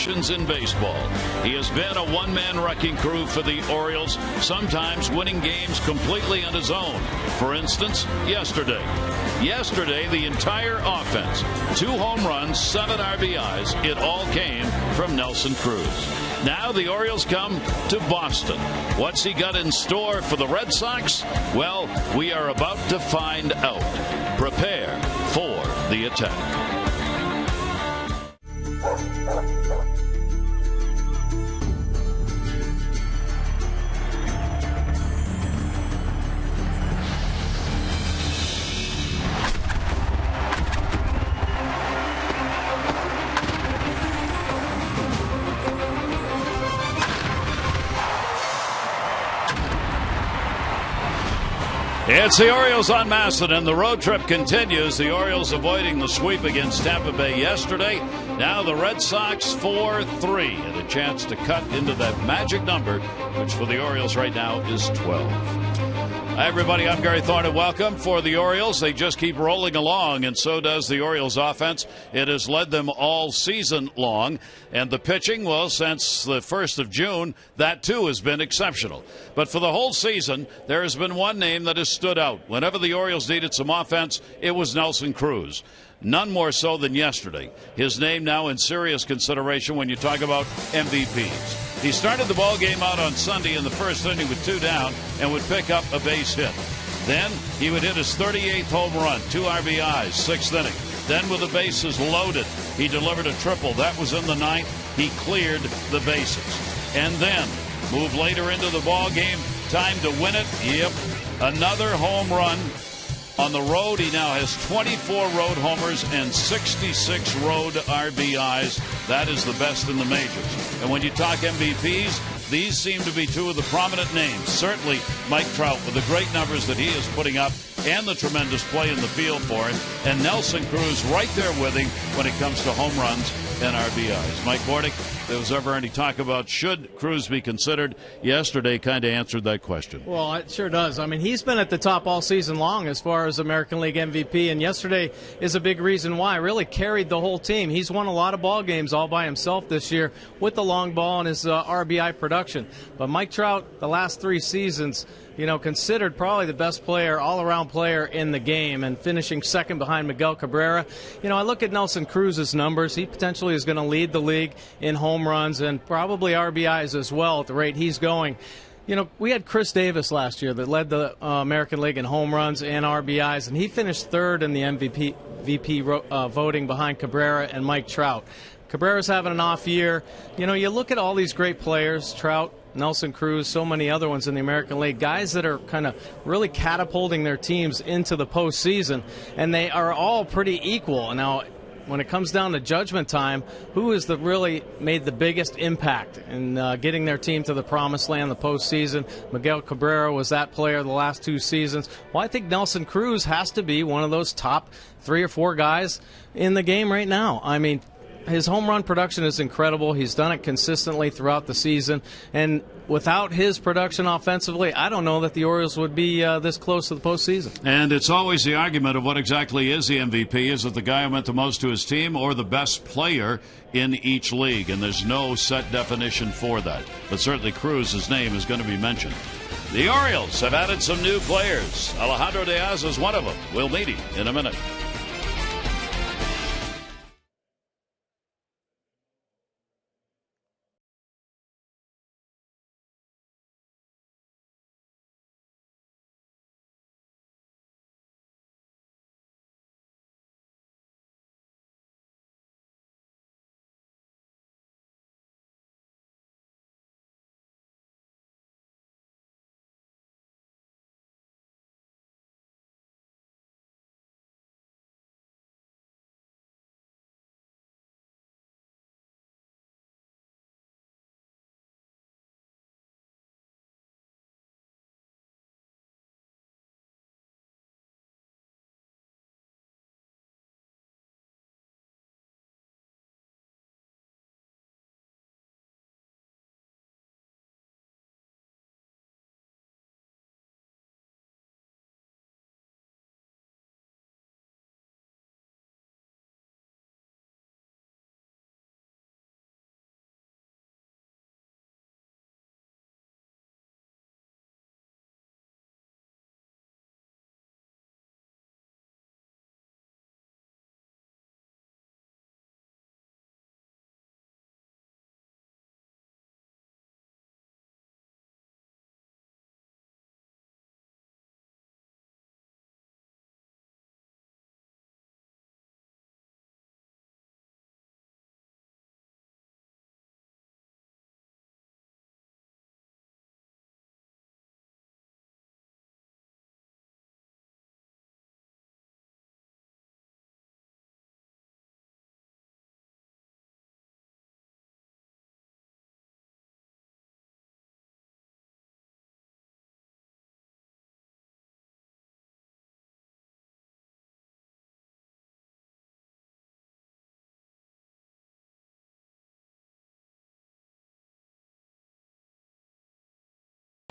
in baseball. He has been a one-man wrecking crew for the Orioles, sometimes winning games completely on his own. For instance, yesterday. Yesterday, the entire offense, 2 home runs, 7 RBIs, it all came from Nelson Cruz. Now the Orioles come to Boston. What's he got in store for the Red Sox? Well, we are about to find out. Prepare for the attack. It's the Orioles on Masson, and the road trip continues. The Orioles avoiding the sweep against Tampa Bay yesterday. Now the Red Sox 4-3, and a chance to cut into that magic number, which for the Orioles right now is 12. Hi, everybody. I'm Gary Thorne, and welcome. For the Orioles, they just keep rolling along, and so does the Orioles offense. It has led them all season long, and the pitching, well, since the 1st of June, that too has been exceptional. But for the whole season, there has been one name that has stood out. Whenever the Orioles needed some offense, it was Nelson Cruz. None more so than yesterday. His name now in serious consideration when you talk about MVPs. He started the ball game out on Sunday in the first inning with 2 down and would pick up a base hit. Then he would hit his 38th home run, 2 RBIs, 6th inning. Then with the bases loaded, he delivered a triple. That was in the 9th. He cleared the bases. And then, move later into the ball game, time to win it. Yep, another home run. On the road, he now has 24 road homers and 66 road RBIs. That is the best in the majors. And when you talk MVPs, these seem to be 2 of the prominent names. Certainly Mike Trout with the great numbers that he is putting up and the tremendous play in the field for him. And Nelson Cruz right there with him when it comes to home runs and RBIs. Mike Bordick, if there was ever any talk about should Cruz be considered, yesterday kind of answered that question. Well, it sure does. I mean, he's been at the top all season long as far as American League MVP, and yesterday is a big reason why. Really carried the whole team. He's won a lot of ball games all by himself this year with the long ball and his RBI production. But Mike Trout, the last 3 seasons, considered probably the best player, all-around player in the game, and finishing second behind Miguel Cabrera. I look at Nelson Cruz's numbers. He potentially is going to lead the league in home runs and probably RBIs as well at the rate he's going. We had Chris Davis last year that led the American League in home runs and RBIs, and he finished 3rd in the MVP voting behind Cabrera and Mike Trout. Cabrera's having an off year. You look at all these great players, Trout, Nelson Cruz, so many other ones in the American League, guys that are kind of really catapulting their teams into the postseason, and they are all pretty equal. Now, when it comes down to judgment time, who has really made the biggest impact in getting their team to the promised land, the postseason? Miguel Cabrera was that player the last 2 seasons. Well, I think Nelson Cruz has to be one of those top 3 or 4 guys in the game right now. I mean, his home run production is incredible. He's done it consistently throughout the season. And without his production offensively, I don't know that the Orioles would be this close to the postseason. And it's always the argument of what exactly is the MVP. Is it the guy who meant the most to his team or the best player in each league? And there's no set definition for that. But certainly Cruz's name is going to be mentioned. The Orioles have added some new players. Alejandro Diaz is one of them. We'll meet him in a minute.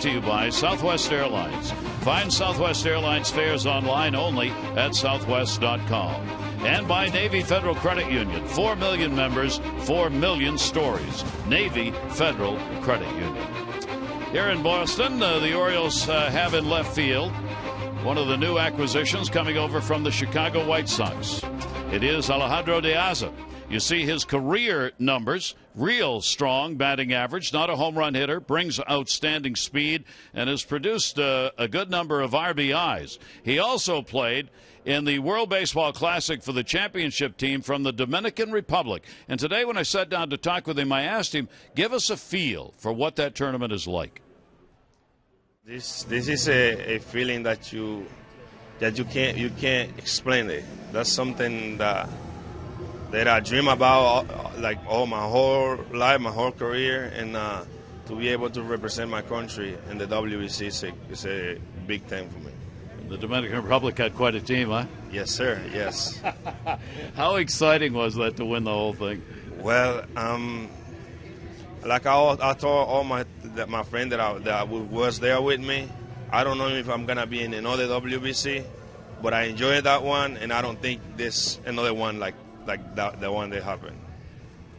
to you by Southwest Airlines. Find Southwest Airlines fares online only at southwest.com. And by Navy Federal Credit Union. 4 million members, 4 million stories. Navy Federal Credit Union. Here in Boston, the Orioles have in left field one of the new acquisitions coming over from the Chicago White Sox. It is Alejandro De Aza. You see his career numbers, real strong batting average, not a home run hitter, brings outstanding speed, and has produced a good number of RBIs. He also played in the World Baseball Classic for the championship team from the Dominican Republic. And today when I sat down to talk with him, I asked him, give us a feel for what that tournament is like. This is a feeling that you can't explain it. That's something that I dream about like my whole life, my whole career, and to be able to represent my country in the WBC is a big thing for me. The Dominican Republic had quite a team, huh? Yes, sir. Yes. How exciting was that to win the whole thing? Well, like I told all my friend that was there with me, I don't know if I'm gonna be in another WBC, but I enjoyed that one, and I don't think there's another one like the one that happened.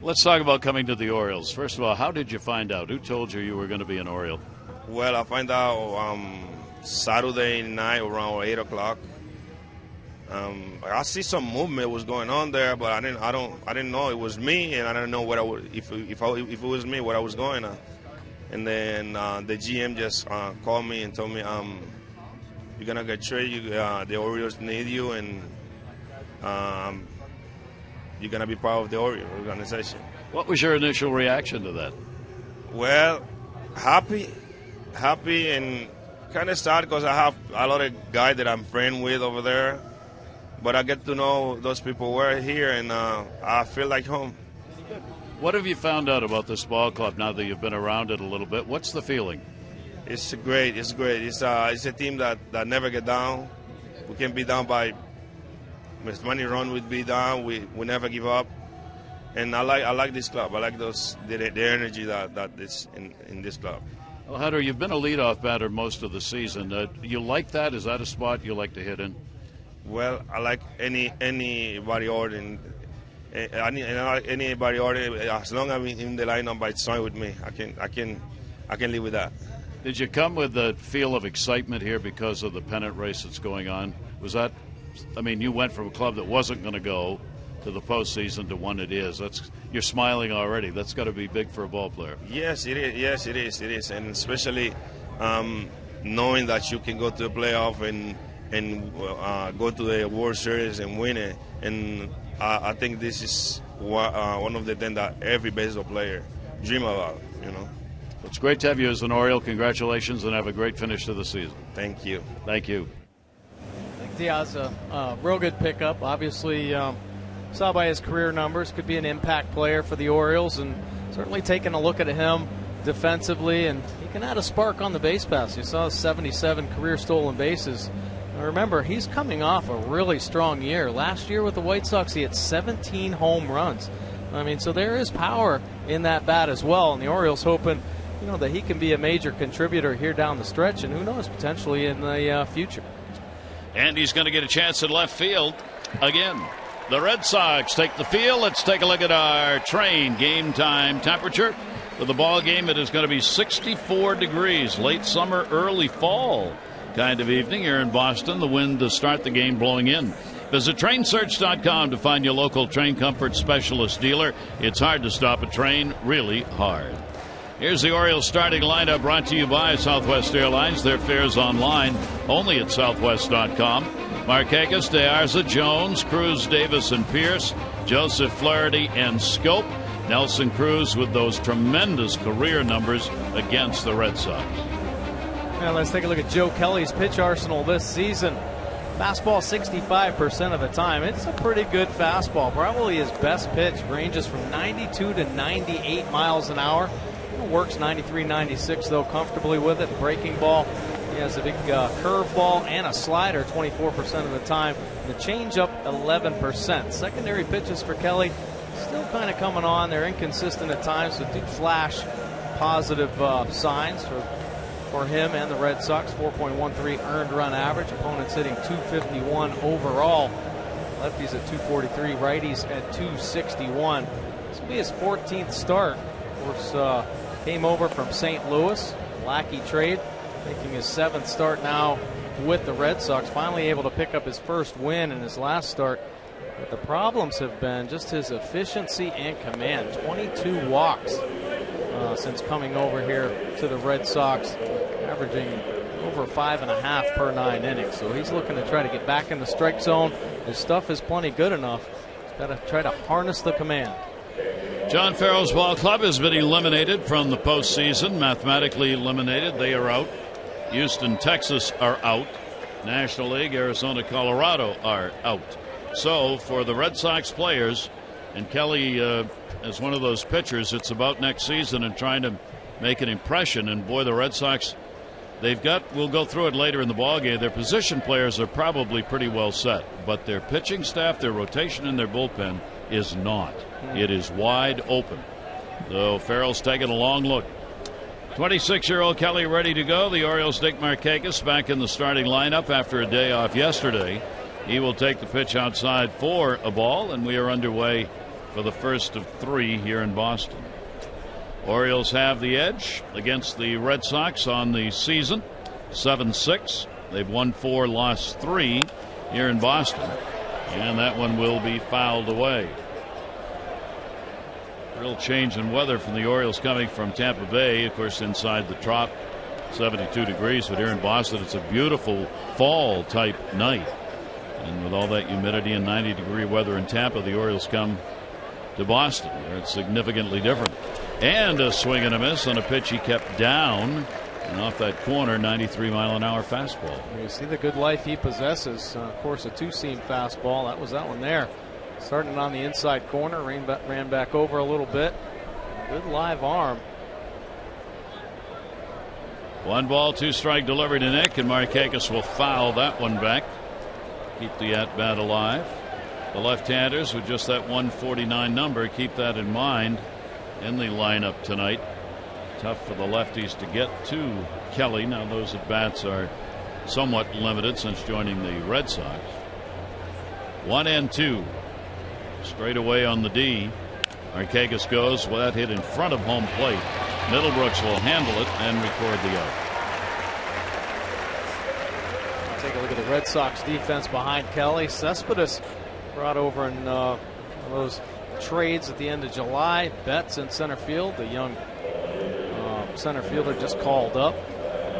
Let's talk about coming to the Orioles. First of all, how did you find out? Who told you were going to be an Oriole? Well, I found out Saturday night around 8 o'clock. I see some movement was going on there, but I didn't know it was me, and I didn't know what if it was me, what I was going on. And then the GM just called me and told me, "You're gonna get traded. The Orioles need you, and you're gonna be part of the Orioles organization." What was your initial reaction to that? Well, happy, and kind of sad because I have a lot of guys that I'm friends with over there. But I get to know those people were here, and I feel like home. What have you found out about this ball club now that you've been around it a little bit? What's the feeling? It's great. It's great. It's a team that never get down. We can be down by as many runs we'd be down. We never give up. And I like this club. I like the energy that is in this club. Alejandro, you've been a leadoff batter most of the season. You like that? Is that a spot you like to hit in? Well, I like anybody ordering, anybody ordering. As long as I'm in the lineup, it's fine with me. I can live with that. Did you come with the feel of excitement here because of the pennant race that's going on? Was that? I mean, you went from a club that wasn't going to go to the postseason to one it is. You're smiling already. That's got to be big for a ball player. Yes, it is. Yes, it is, and especially knowing that you can go to the playoff and go to the World Series and win it. And I think this is one of the things that every baseball player dream about, you know. It's great to have you as an Oriole. Congratulations, and have a great finish to the season. Thank you. Thank you. Diaz, a real good pickup. Obviously, saw by his career numbers, could be an impact player for the Orioles, and certainly taking a look at him defensively, and he can add a spark on the base pass. You saw 77 career stolen bases. Remember, he's coming off a really strong year. Last year with the White Sox, he had 17 home runs. I mean, so there is power in that bat as well, and the Orioles hoping, that he can be a major contributor here down the stretch, and who knows, potentially in the future. And he's going to get a chance at left field again. The Red Sox take the field. Let's take a look at our train game time temperature. For the ball game, it is going to be 64 degrees, late summer, early fall kind of evening here in Boston. The wind to start the game blowing in. Visit trainsearch.com to find your local train comfort specialist dealer. It's hard to stop a train, really hard. Here's the Orioles starting lineup brought to you by Southwest Airlines. Their fares online only at southwest.com. Markakis, De Arza, Jones, Cruz, Davis, and Pierce, Joseph, Flaherty, and Scope. Nelson Cruz with those tremendous career numbers against the Red Sox. Now let's take a look at Joe Kelly's pitch arsenal this season. Fastball 65% of the time. It's a pretty good fastball. Probably his best pitch ranges from 92 to 98 miles an hour. Works 93, 96 though comfortably with it. Breaking ball, he has a big curve ball and a slider 24% of the time. The changeup 11%. Secondary pitches for Kelly still kind of coming on. They're inconsistent at times, but do flash positive signs for for him and the Red Sox. 4.13 earned run average. Opponents hitting .251 overall. Lefties at .243, righties at .261. This will be his 14th start. Of course, came over from St. Louis, Lackey trade, making his 7th start now with the Red Sox. Finally able to pick up his first win in his last start. But the problems have been just his efficiency and command. 22 walks since coming over here to the Red Sox, averaging over 5.5 per 9 innings. So he's looking to try to get back in the strike zone. His stuff is plenty good enough. He's got to try to harness the command. John Farrell's ball club has been eliminated from the postseason, mathematically eliminated. They are out. Houston, Texas are out. National League, Arizona, Colorado are out. So for the Red Sox players, and Kelly as one of those pitchers, it's about next season and trying to make an impression. And boy, the Red Sox, we'll go through it later in the ballgame, their position players are probably pretty well set, but their pitching staff, their rotation and their bullpen is not. It is wide open. So Farrell's taking a long look. 26-year-old Kelly ready to go. The Orioles' Nick Markakis back in the starting lineup after a day off yesterday. He will take the pitch outside for a ball, and we are underway for the first of 3 here in Boston. Orioles have the edge against the Red Sox on the season, 7-6. They've won 4, lost 3 here in Boston, and that one will be fouled away. Real change in weather from the Orioles coming from Tampa Bay, of course, inside the Trop, 72 degrees, but here in Boston it's a beautiful fall type night. And with all that humidity and 90-degree weather in Tampa, the Orioles come to Boston, where it's significantly different. And a swing and a miss on a pitch he kept down, and off that corner, 93-mile-an-hour fastball. You see the good life he possesses. Of course, a 2-seam fastball. That was that one there. Starting on the inside corner, ran back over a little bit. Good live arm. 1 ball, 2 strike delivery to Nick, and Markakis will foul that one back. Keep the at-bat alive. The left-handers with just that 149 number, keep that in mind in the lineup tonight. Tough for the lefties to get to Kelly. Now those at-bats are somewhat limited since joining the Red Sox. 1-2. Straight away on the D. Markakis goes with that hit in front of home plate. Middlebrooks will handle it and record the out. Take a look at the Red Sox defense behind Kelly. Cespedes brought over in one of those trades at the end of July. Betts in center field, the young center fielder just called up.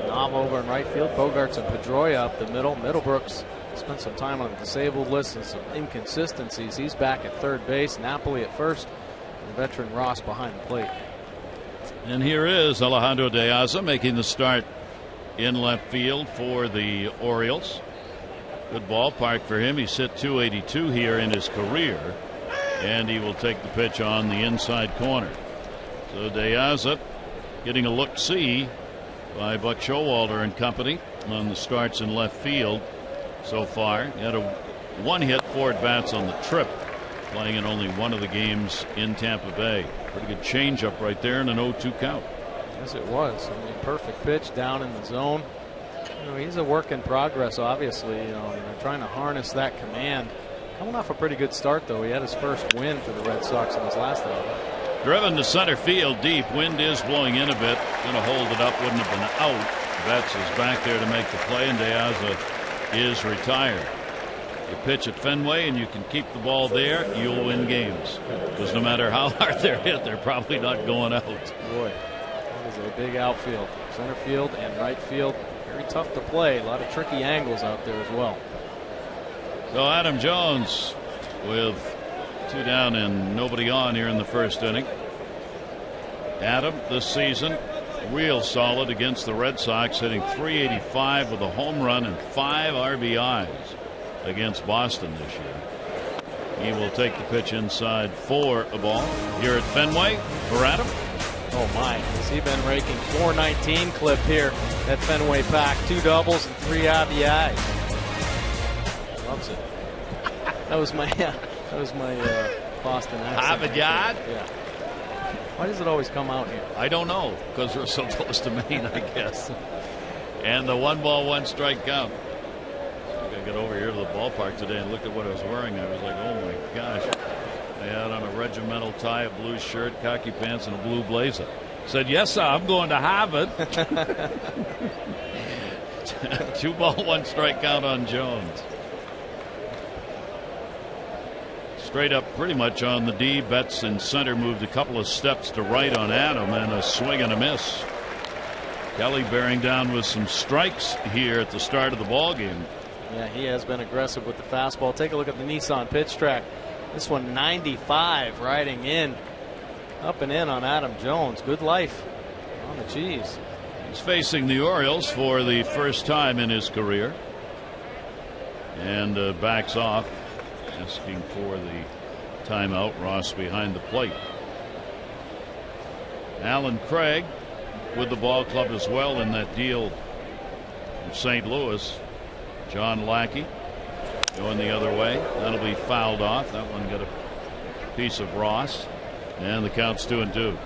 Nav over in right field. Bogarts and Pedroia up the middle. Middlebrooks spent some time on the disabled list and some inconsistencies. He's back at third base. Napoli at first. And veteran Ross behind the plate. And here is Alejandro De Aza making the start in left field for the Orioles. Good ballpark for him. He's hit .282 here in his career, and he will take the pitch on the inside corner. So De Aza getting a look-see by Buck Showalter and company on the starts in left field so far. He had a 1 hit, 4 at-bats on the trip, playing in only 1 of the games in Tampa Bay. Pretty good changeup right there and an 0-2 count. Yes, it was. I mean, perfect pitch down in the zone. You know, he's a work in progress, obviously. You know, and they're trying to harness that command. Coming off a pretty good start, though. He had his first win for the Red Sox in his last outing. Driven to center field deep. Wind is blowing in a bit. Going to hold it up. Wouldn't have been out. Betts is back there to make the play, and De Aza is retired. You pitch at Fenway and you can keep the ball there, you'll win games. Because no matter how hard they're hit, they're probably not going out. Boy, that is a big outfield. Center field and right field. Very tough to play. A lot of tricky angles out there as well. So Adam Jones with 2 down and nobody on here in the first inning. Adam this season real solid against the Red Sox, hitting .385 with a home run and 5 RBIs against Boston this year. He will take the pitch inside for a ball here at Fenway for Adam. Oh my, has he been raking? .419 clip here at Fenway Park. 2 doubles and 3 RBIs. Loves it. That was my Boston accent. Harvard Yard. Yeah. Why does it always come out here? I don't know, because we're so close to Maine, I guess. And the 1-1 count. So I got to get over here to the ballpark today and look at what I was wearing. I was like, oh my gosh. I had on a regimental tie, a blue shirt, khaki pants, and a blue blazer. Said, yes, sir, I'm going to Harvard. 2-ball, 1-strike count on Jones. Straight up pretty much on the D. Betts in center, moved a couple of steps to right on Adam, and a swing and a miss. Kelly bearing down with some strikes here at the start of the ball game. Yeah, he has been aggressive with the fastball. Take a look at the Nissan pitch track. This one 95 riding in, up and in on Adam Jones. Good life on the cheese. He's facing the Orioles for the first time in his career, and backs off, asking for the timeout. Ross behind the plate. Alan Craig with the ball club as well in that deal in St. Louis. John Lackey going the other way. That'll be fouled off. That one got a piece of Ross, and the count's 2-2.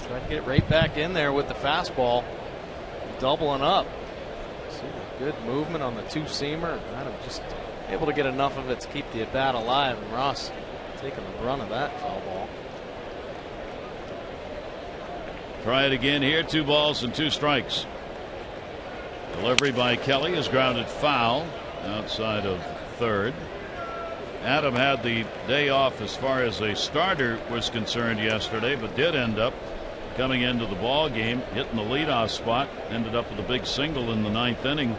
Try to get right back in there with the fastball, doubling up. See, good movement on the two-seamer. Adam just able to get enough of it to keep the at-bat alive, and Ross taking the brunt of that foul ball. Try it again here. 2 balls and 2 strikes. Delivery by Kelly is grounded foul outside of third. Adam had the day off as far as a starter was concerned yesterday, but did end up coming into the ball game, hitting the leadoff spot. Ended up with a big single in the 9th inning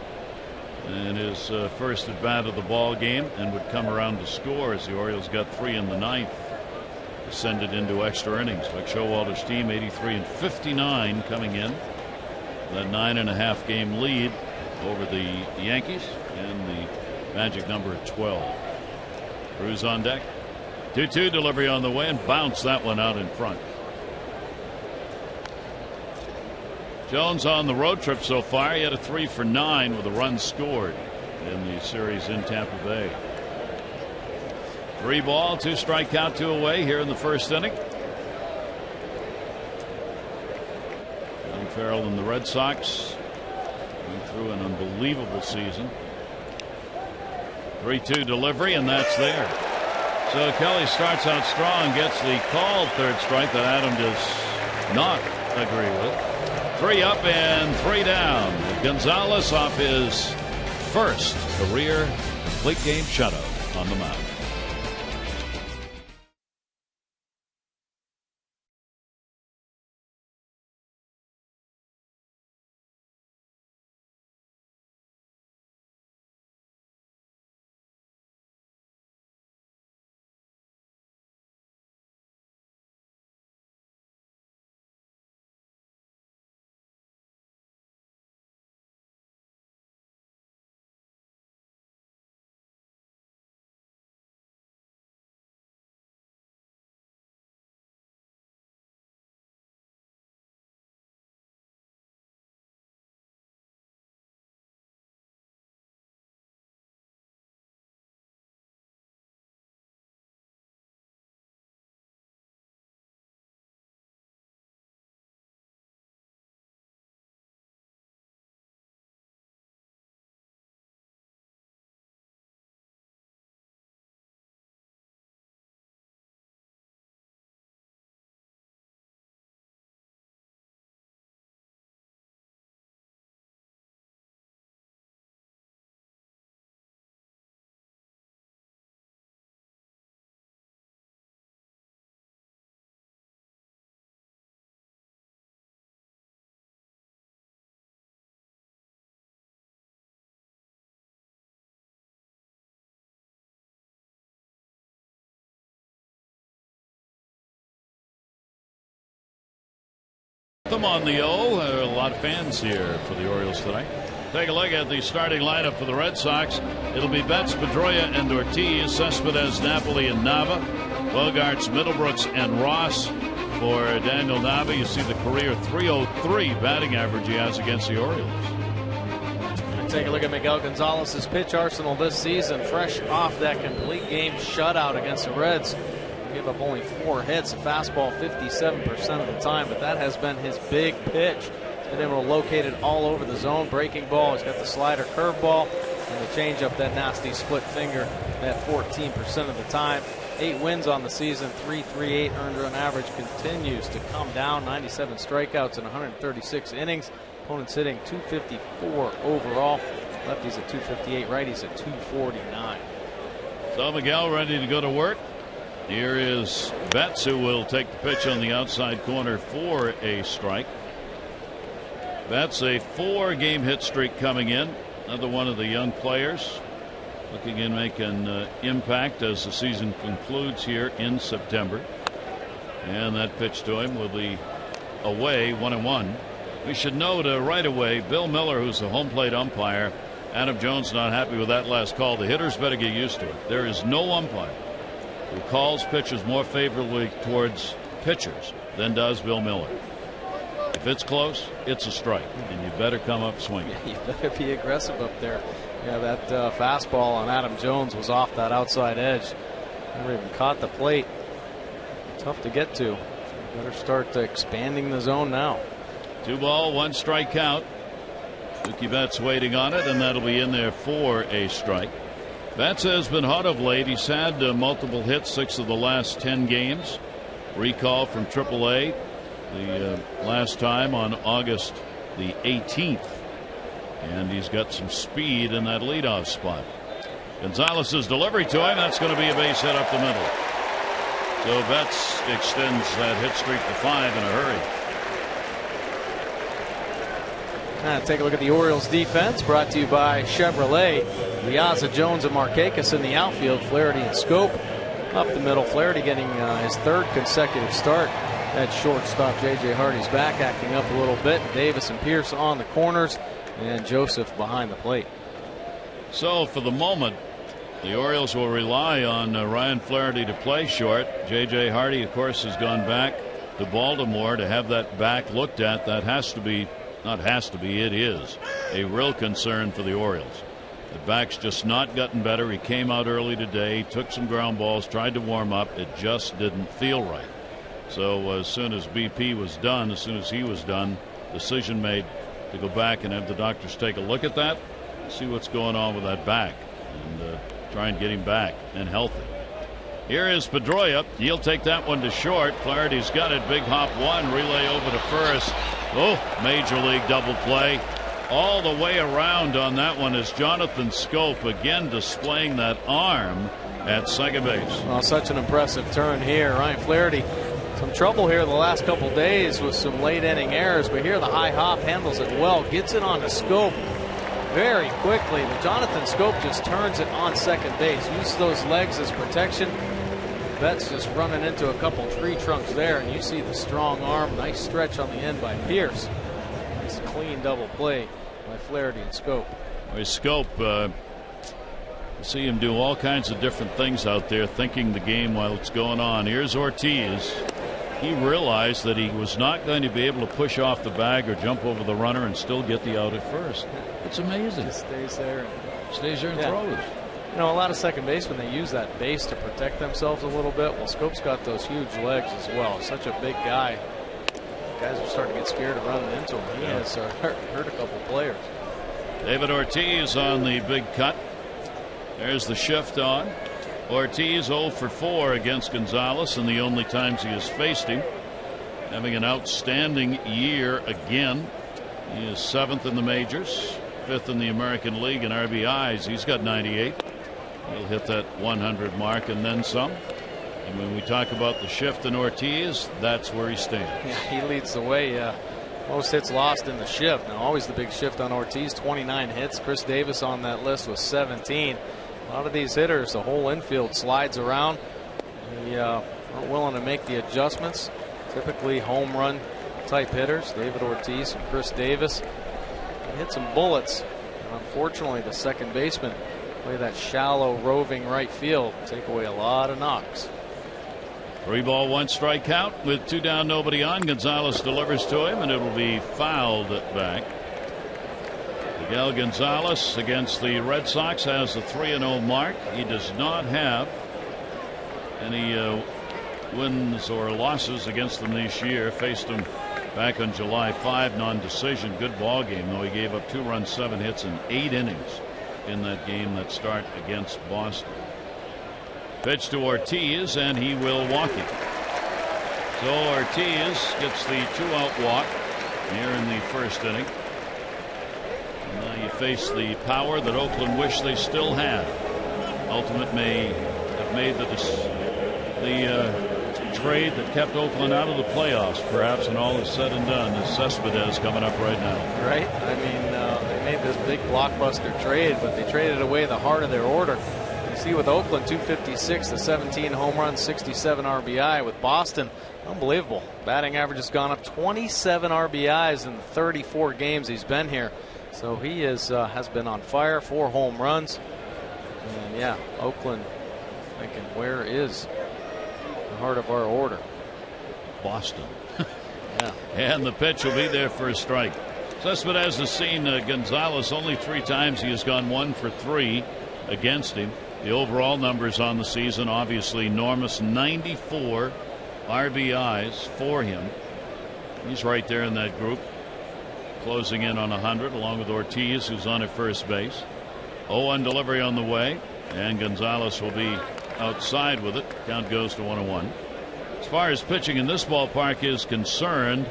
in his first at bat of the ball game, and would come around to score as the Orioles got 3 in the 9th. Descended into extra innings. Like Showalter's team, 83-59 coming in. That 9.5 game lead over the Yankees, and the magic number at 12. Cruz on deck. 2-2 delivery on the way, and bounce that one out in front. Jones on the road trip so far. He had a 3 for 9 with a run scored in the series in Tampa Bay. 3 ball, 2 strike count, 2 away here in the first inning. John Farrell and the Red Sox going through an unbelievable season. 3-2 delivery, and that's there. So Kelly starts out strong, gets the called third strike that Adam does not agree with. 3 up and 3 down. Gonzalez off his first career complete game shutout on the mound. Them on the O. A lot of fans here for the Orioles tonight. Take a look at the starting lineup for the Red Sox. It'll be Betts, Pedroia, and Ortiz, Cespedes, Napoli, and Nava, Bogarts, Middlebrooks, and Ross. For Daniel Nava, you see the career .303 batting average he has against the Orioles. Take a look at Miguel Gonzalez's pitch arsenal this season, fresh off that complete game shutout against the Reds. Gave up only 4 hits, a fastball 57% of the time, but that has been his big pitch. He's been able to locate it all over the zone. Breaking ball, he's got the slider, curveball, and the changeup, that nasty split finger, that 14% of the time. 8 wins on the season, 3.38 earned run average, continues to come down. 97 strikeouts in 136 innings. Opponents hitting .254 overall. Lefties at .258, righties at .249. So Miguel ready to go to work. Here is Betts, who will take the pitch on the outside corner for a strike. Betts, a 4-game hit streak coming in. Another one of the young players looking to make an impact as the season concludes here in September. And that pitch to him will be away, 1-1. We should note right away, Bill Miller, who's the home plate umpire, Adam Jones not happy with that last call. The hitters better get used to it. There is no umpire who calls pitches more favorably towards pitchers than does Bill Miller. If it's close, it's a strike, and you better come up swinging. Yeah, you better be aggressive up there. Yeah, that fastball on Adam Jones was off that outside edge. Never even caught the plate. Tough to get to. Better start expanding the zone now. 2 ball, 1 strike count. Mookie Betts waiting on it, and that'll be in there for a strike. Betts has been hot of late. He's had multiple hits, 6 of the last 10 games. Recall from AAA the last time on August the 18th. And he's got some speed in that leadoff spot. Gonzalez's delivery to him, that's going to be a base hit up the middle. So Betts extends that hit streak to 5 in a hurry. Take a look at the Orioles defense, brought to you by Chevrolet. Liaza, Jones, and Markakis in the outfield. Flaherty and Scope up the middle. Flaherty getting his 3rd consecutive start at shortstop. J.J. Hardy's back, acting up a little bit. Davis and Pierce on the corners, and Joseph behind the plate. So for the moment, the Orioles will rely on Ryan Flaherty to play short. J.J. Hardy, of course, has gone back to Baltimore to have that back looked at. That has to be, not has to be, it is a real concern for the Orioles. The back's just not gotten better. He came out early today, took some ground balls, tried to warm up. It just didn't feel right. So as soon as BP was done, as soon as he was done, decision made to go back and have the doctors take a look at that, see what's going on with that back, and try and get him back and healthy. Here is Pedroia. He'll take that one to short. Flaherty's got it. Big hop 1. Relay over to first. Oh, major league double play. All the way around on that one is Jonathan Scope, again displaying that arm at second base. Well, such an impressive turn here. Ryan Flaherty, some trouble here the last couple days with some late inning errors, but here the high hop handles it well, gets it on the Scope very quickly. But Jonathan Scope just turns it on second base, uses those legs as protection. Betts just running into a couple tree trunks there, and you see the strong arm. Nice stretch on the end by Pierce. Nice clean double play by Flaherty and Scope. Well, Scope, see him do all kinds of different things out there, thinking the game while it's going on. Here's Ortiz. He realized that he was not going to be able to push off the bag or jump over the runner and still get the out at first. It's amazing. Just stays there. Stays there and throws. You know, a lot of second basemen, they use that base to protect themselves a little bit. Well, Scope's got those huge legs as well. Such a big guy. Guys are starting to get scared of running into him. He has hurt a couple players. David Ortiz on the big cut. There's the shift on. Ortiz 0 for 4 against Gonzalez, and the only times he has faced him. Having an outstanding year again. He is 7th in the majors, 5th in the American League in RBIs. He's got 98. He'll hit that 100 mark and then some. And when we talk about the shift in Ortiz, that's where he stands. Yeah, he leads the way. Most hits lost in the shift. Now, always the big shift on Ortiz, 29 hits. Chris Davis on that list was 17. A lot of these hitters, the whole infield slides around. They aren't willing to make the adjustments. Typically home run type hitters, David Ortiz and Chris Davis. They hit some bullets. And unfortunately, the second baseman play that shallow roving right field, take away a lot of knocks. 3 ball, 1 strike count with 2 down, nobody on. Gonzalez delivers to him, and it will be fouled back. Miguel Gonzalez against the Red Sox has a 3-0 mark. He does not have any wins or losses against them this year. Faced them back on July 5, non-decision. Good ball game, though. He gave up 2 runs, 7 hits, in 8 innings in that game that start against Boston. Pitch to Ortiz, and he will walk it. So Ortiz gets the 2-out walk here in the first inning. And now you face the power that Oakland wish they still had. Ultimate may have made the trade that kept Oakland out of the playoffs, perhaps, when all is said and done. Is Cespedes coming up right now? Right. I mean, they made this big blockbuster trade, but they traded away the heart of their order. You see with Oakland, 256 to 17 home runs, 67 RBI. With Boston, unbelievable. Batting average has gone up 27 RBIs in the 34 games he's been here. So he has been on fire. 4 home runs. And yeah, Oakland thinking, where is the heart of our order? Boston. Yeah. And the pitch will be there for a strike. Cespedes has seen Gonzalez only 3 times. He has gone 1 for 3 against him. The overall numbers on the season obviously enormous. 94 RBIs for him. He's right there in that group, closing in on 100, along with Ortiz, who's on at first base. 0-1 delivery on the way, and Gonzalez will be outside with it. Count goes to 1-1. As far as pitching in this ballpark is concerned,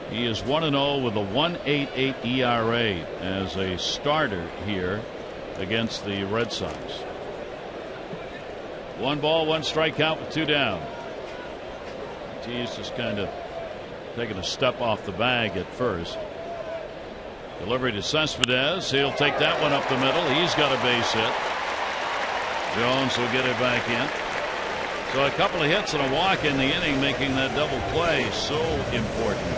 he is 1-0 with a 1.88 ERA as a starter here against the Red Sox. 1 ball, 1 strikeout with 2 down. He's just kind of taking a step off the bag at first. Delivery to Cespedes. He'll take that one up the middle. He's got a base hit. Jones will get it back in. So a couple of hits and a walk in the inning, making that double play so important.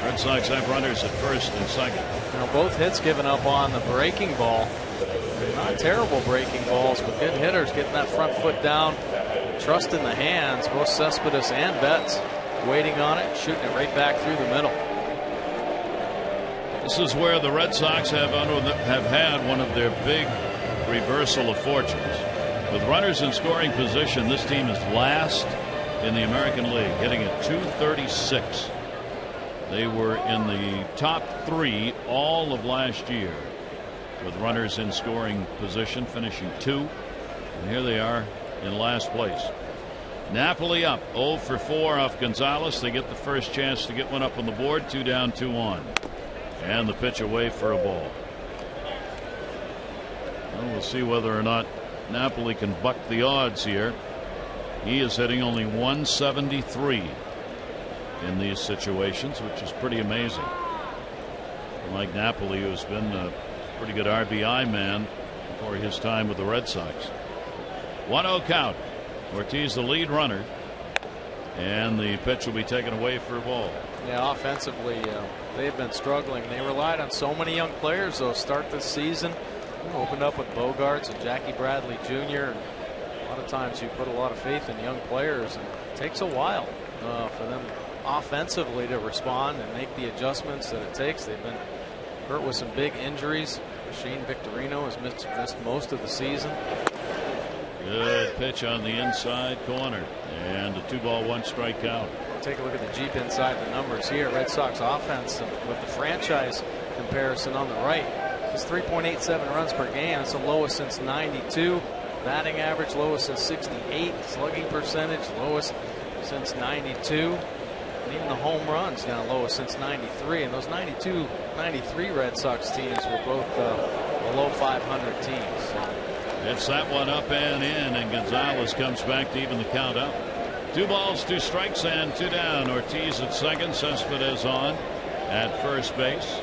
Red Sox have runners at first and second. Now both hits given up on the breaking ball. Not terrible breaking balls, but good hitters getting that front foot down. Trust in the hands, both Cespedes and Betts waiting on it, shooting it right back through the middle. This is where the Red Sox have had one of their big reversal of fortunes. With runners in scoring position, this team is last in the American League, hitting at 236. They were in the top 3 all of last year, with runners in scoring position, finishing 2. And here they are in last place. Napoli up 0 for 4 off Gonzalez. They get the first chance to get one up on the board. 2 down, 2 on. And the pitch away for a ball. Well, we'll see whether or not Napoli can buck the odds here. He is hitting only 173 in these situations, which is pretty amazing. Like Napoli, who has been a pretty good RBI man for his time with the Red Sox. 1-0 count. Ortiz the lead runner, and the pitch will be taken away for a ball. Yeah, offensively, they've been struggling. They relied on so many young players, though, start this season. Opened up with Bogarts and Jackie Bradley Jr. And a lot of times you put a lot of faith in young players, and it takes a while for them offensively to respond and make the adjustments that it takes. They've been hurt with some big injuries. Shane Victorino has missed most of the season. Good pitch on the inside corner, and a 2-ball, 1 strike count. Take a look at the Jeep inside the numbers here. Red Sox offense with the franchise comparison on the right. It's 3.87 runs per game. It's the lowest since '92. Batting average lowest since '68. Slugging percentage lowest since '92. And even the home runs now lowest since '93. And those '92, '93 Red Sox teams were both below 500 teams. So. It's that one up and in, and Gonzalez comes back to even the count up. 2 balls, 2 strikes, and 2 down. Ortiz at second, Cespedes on at first base.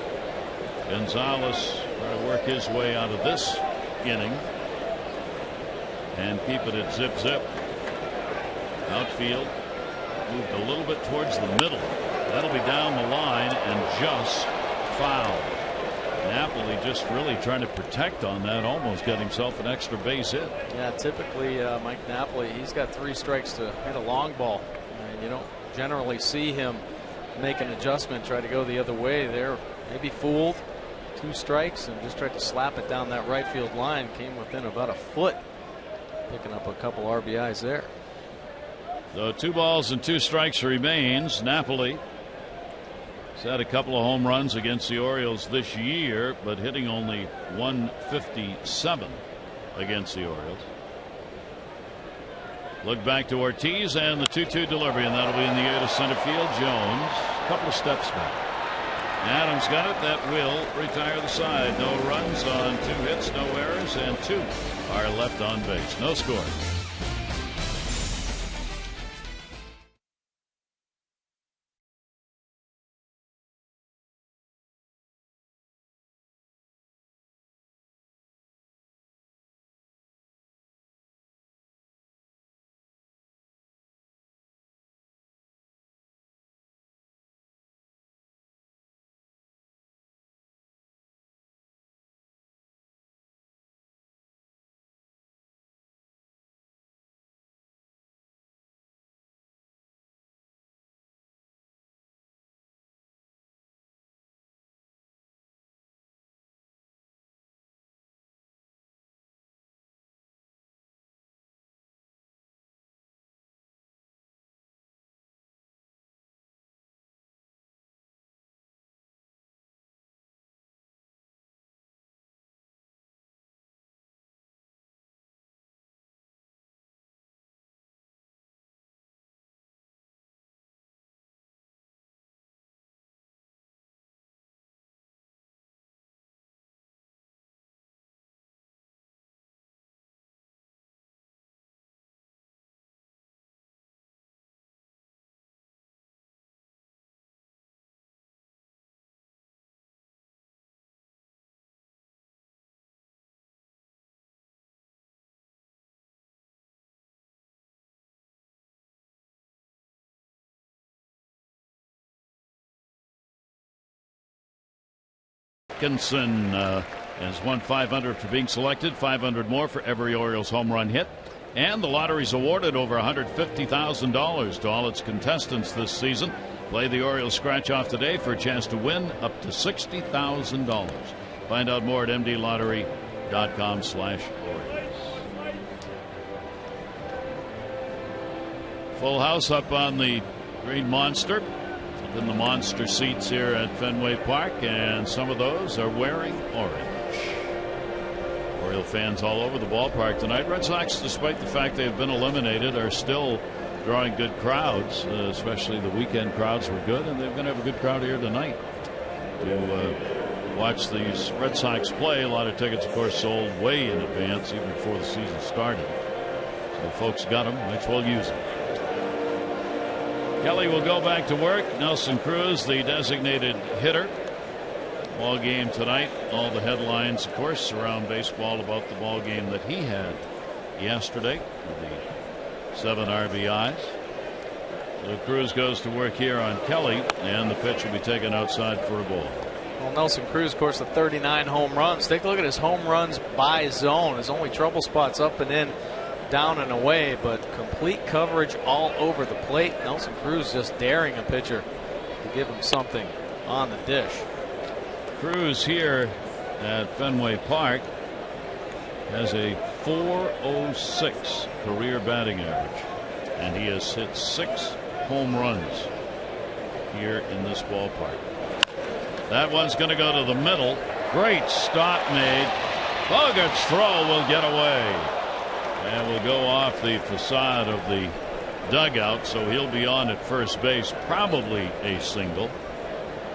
Gonzalez trying to work his way out of this inning and keep it at zip. Outfield moved a little bit towards the middle. That'll be down the line and just foul. Napoli just really trying to protect on that, almost got himself an extra base hit. Yeah, typically Mike Napoli, he's got 3 strikes to hit a long ball, and you don't generally see him make an adjustment, try to go the other way. There, maybe fooled. 2 strikes and just tried to slap it down that right field line. Came within about a foot, picking up a couple RBIs there. So 2 balls and 2 strikes remains. Napoli has had a couple of home runs against the Orioles this year, but hitting only .157 against the Orioles. Look back to Ortiz and the 2-2 delivery, and that'll be in the air to center field. Jones, a couple of steps back. Adams got it. That will retire the side. No runs on 2 hits, no errors, and 2 are left on base. No score. Atkinson has won $500 for being selected, $500 more for every Orioles home run hit. And the lottery's awarded over $150,000 to all its contestants this season. Play the Orioles scratch off today for a chance to win up to $60,000. Find out more at mdlottery.com/Orioles. Full house up on the Green Monster. Up in the monster seats here at Fenway Park, and some of those are wearing orange. Oriole fans all over the ballpark tonight. Red Sox, despite the fact they've been eliminated, are still drawing good crowds, especially the weekend crowds were good, and they're going to have a good crowd here tonight to watch these Red Sox play. A lot of tickets, of course, sold way in advance, even before the season started. So folks got them, might as well use them. Kelly will go back to work. Nelson Cruz, the designated hitter. Ball game tonight. All the headlines, of course, around baseball about the ball game that he had yesterday with the 7 RBIs. So Cruz goes to work here on Kelly, and the pitch will be taken outside for a ball. Well, Nelson Cruz, of course, the 39 home runs. Take a look at his home runs by zone. His only trouble spots up and in, down and away, but complete coverage all over the plate. Nelson Cruz just daring a pitcher to give him something on the dish. Cruz here at Fenway Park has a .406 career batting average, and he has hit 6 home runs here in this ballpark. That one's going to go to the middle. Great stop made. Bogart's throw will get away and will go off the facade of the dugout, so he'll be on at first base, probably a single.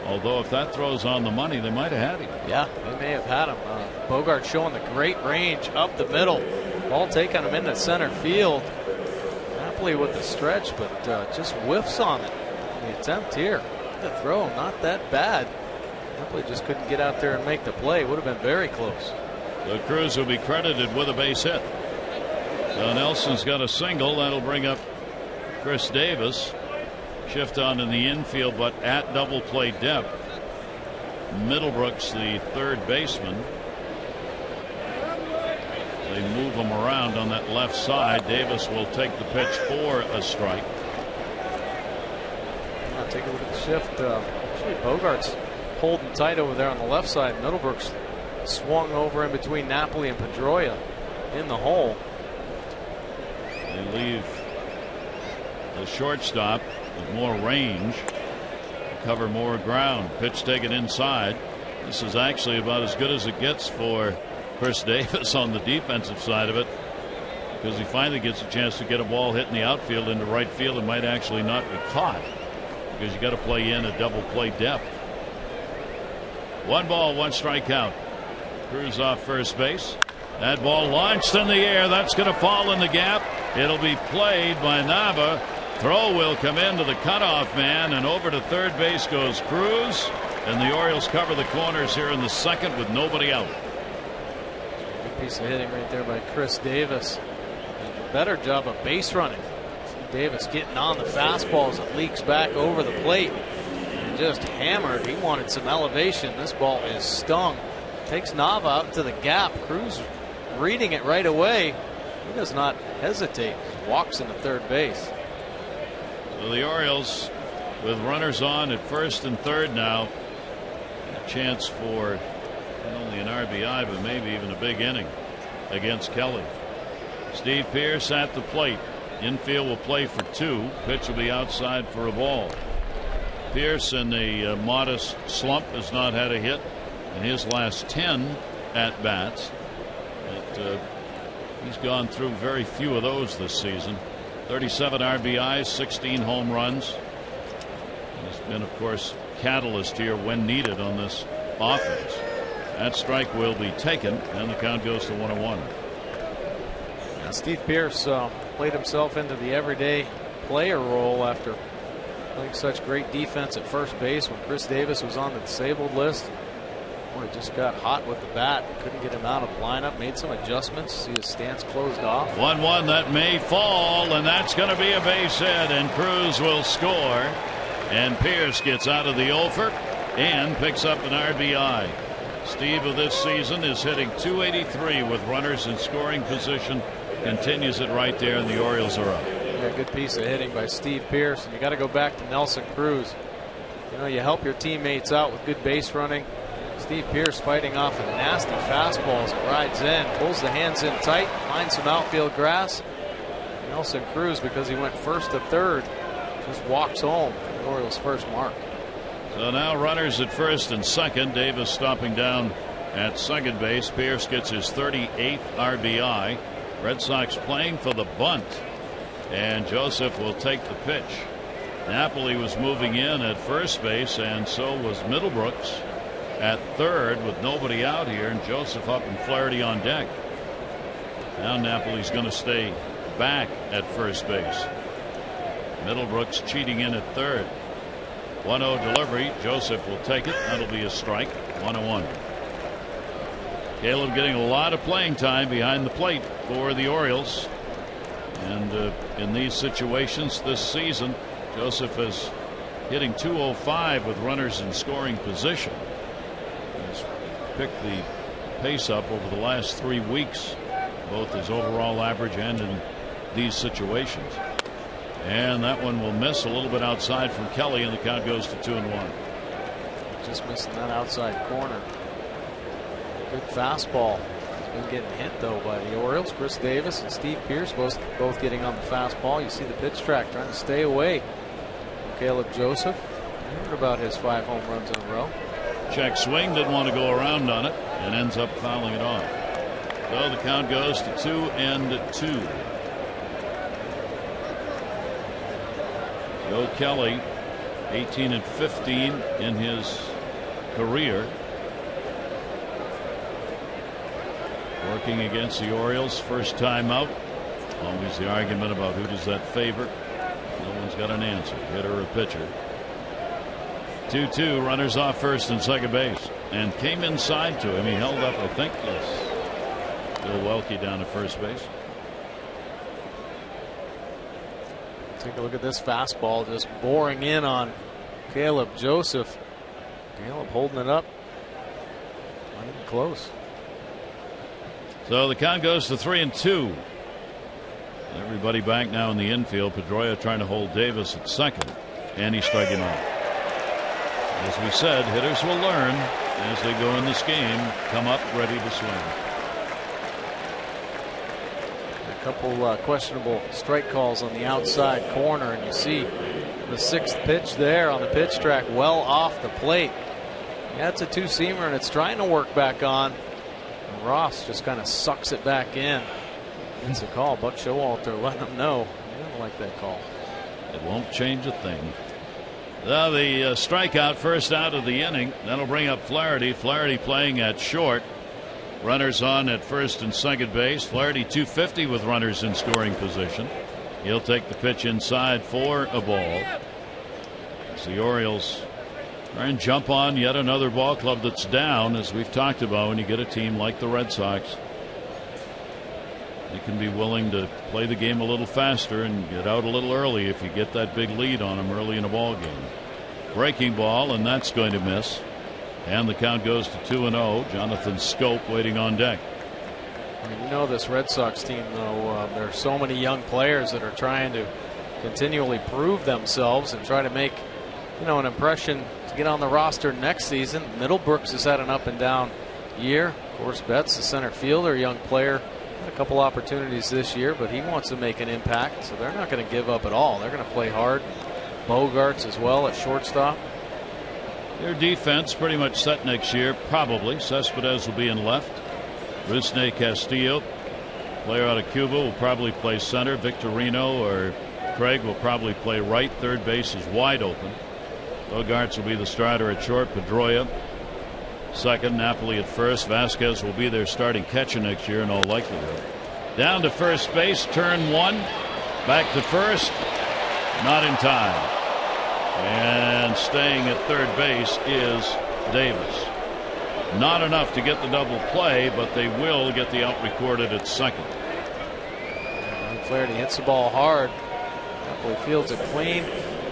Although if that throws on the money, they might have had him. Yeah, they may have had him. Bogart showing the great range up the middle. Ball taking him into center field. Napoli with the stretch, but just whiffs on it. The attempt here. The throw, not that bad. Napoli just couldn't get out there and make the play. Would have been very close. The Cruz will be credited with a base hit. So Nelson's got a single. That'll bring up Chris Davis. Shift on in the infield, but at double play depth. Middlebrooks, the third baseman. They move him around on that left side. Davis will take the pitch for a strike. Now take a look at the shift. Actually, Bogart's holding tight over there on the left side. Middlebrooks swung over in between Napoli and Pedroia in the hole. They leave the shortstop with more range, cover more ground. Pitch taken inside. This is actually about as good as it gets for Chris Davis on the defensive side of it, because he finally gets a chance to get a ball hit in the outfield into right field and might actually not be caught, because you got to play in a double play depth. 1 ball, 1 strikeout. Cruz off first base. That ball launched in the air. That's going to fall in the gap. It'll be played by Nava. Throw will come into the cutoff man, and over to third base goes Cruz, and the Orioles cover the corners here in the second with nobody out. Good piece of hitting right there by Chris Davis. And a better job of base running. Davis getting on the fastball as it leaks back over the plate and just hammered. He wanted some elevation. This ball is stung. Takes Nava out to the gap. Cruz reading it right away. He does not hesitate. Walks into third base. So the Orioles, with runners on at first and third now, a chance for not only an RBI but maybe even a big inning against Kelly. Steve Pearce at the plate. Infield will play for 2. Pitch will be outside for a ball. Pearce, in a modest slump, has not had a hit in his last 10 at bats. But he's gone through very few of those this season. 37 RBIs, 16 home runs. He's been, of course, catalyst here when needed on this offense. That strike will be taken, and the count goes to 1-1. Now Steve Pearce played himself into the everyday player role after playing such great defense at first base when Chris Davis was on the disabled list. Boy, just got hot with the bat. Couldn't get him out of the lineup. Made some adjustments. See his stance closed off. 1-1. That may fall, and that's going to be a base hit, and Cruz will score. And Pearce gets out of the offer and picks up an RBI. Steve of this season is hitting .283 with runners in scoring position. Continues it right there, and the Orioles are up. Yeah, good piece of hitting by Steve Pearce. And you got to go back to Nelson Cruz. You know, you help your teammates out with good base running. Steve Pearce fighting off a nasty fastball as it rides in, pulls the hands in tight, finds some outfield grass. Nelson Cruz, because he went first to third, just walks home for the Orioles' first mark. So now runners at first and second. Davis stopping down at second base. Pearce gets his 38th RBI. Red Sox playing for the bunt, and Joseph will take the pitch. Napoli was moving in at first base, and so was Middlebrooks at third with nobody out here, and Joseph up and Flaherty on deck. Now Napoli's going to stay back at first base. Middlebrooks cheating in at third. 1-0 delivery. Joseph will take it. That'll be a strike. 1-1. Caleb getting a lot of playing time behind the plate for the Orioles, and in these situations this season, Joseph is hitting .205 with runners in scoring position. He's picked the pace up over the last 3 weeks, both his overall average and in these situations. And that one will miss a little bit outside from Kelly, and the count goes to 2-1. Just missing that outside corner. Good fastball. He's been getting hit though by the Orioles. Chris Davis and Steve Pearce both getting on the fastball. You see the pitch track trying to stay away from Caleb Joseph. I heard about his 5 home runs in a row. Check swing, didn't want to go around on it, and ends up fouling it off. So the count goes to 2-2. Joe Kelly, 18-15 in his career. Working against the Orioles, first time out. Always the argument about who does that favor. No one's got an answer, hitter or pitcher. 2-2, runners off first and second base, and came inside to him. He held up, I think, Bill Welke down at first base. Take a look at this fastball, just boring in on Caleb Joseph. Caleb holding it up. Not even close. So the count goes to 3-2. Everybody back now in the infield. Pedroia trying to hold Davis at second, and he's striking out. As we said, hitters will learn as they go in this game, come up ready to swing. A couple questionable strike calls on the outside corner, and you see the 6th pitch there on the pitch track, well off the plate. Yeah, it's a two-seamer, and it's trying to work back on. And Ross just kind of sucks it back in. It's a call. Buck Showalter letting him know he doesn't like that call. It won't change a thing. Now the strikeout, first out of the inning. That'll bring up Flaherty. Flaherty playing at short. Runners on at first and second base. Flaherty 250 with runners in scoring position. He'll take the pitch inside for a ball. As the Orioles try and jump on yet another ball club that's down, as we've talked about, when you get a team like the Red Sox. They can be willing to play the game a little faster and get out a little early if you get that big lead on them early in a ball game. Breaking ball, and that's going to miss. And the count goes to 2-0. Jonathan Schoop waiting on deck. I mean, you know this Red Sox team, though, there are so many young players that are trying to continually prove themselves and try to make, an impression to get on the roster next season. Middlebrooks has had an up and down year. Of course, Betts, the center fielder, young player, had a couple opportunities this year, but he wants to make an impact, so they're not going to give up at all. They're going to play hard. Bogarts as well at shortstop. Their defense pretty much set next year, probably. Cespedes will be in left. Rusney Castillo, player out of Cuba, will probably play center. Victorino or Craig will probably play right. Third base is wide open. Bogarts will be the starter at short. Pedroia second. Napoli at first. Vasquez will be their starting catcher next year in all likelihood. Down to first base. Turn one. Back to first. Not in time. And staying at third base is Davis. Not enough to get the double play, but they will get the out recorded at second. Flaherty hits the ball hard. Napoli fields it clean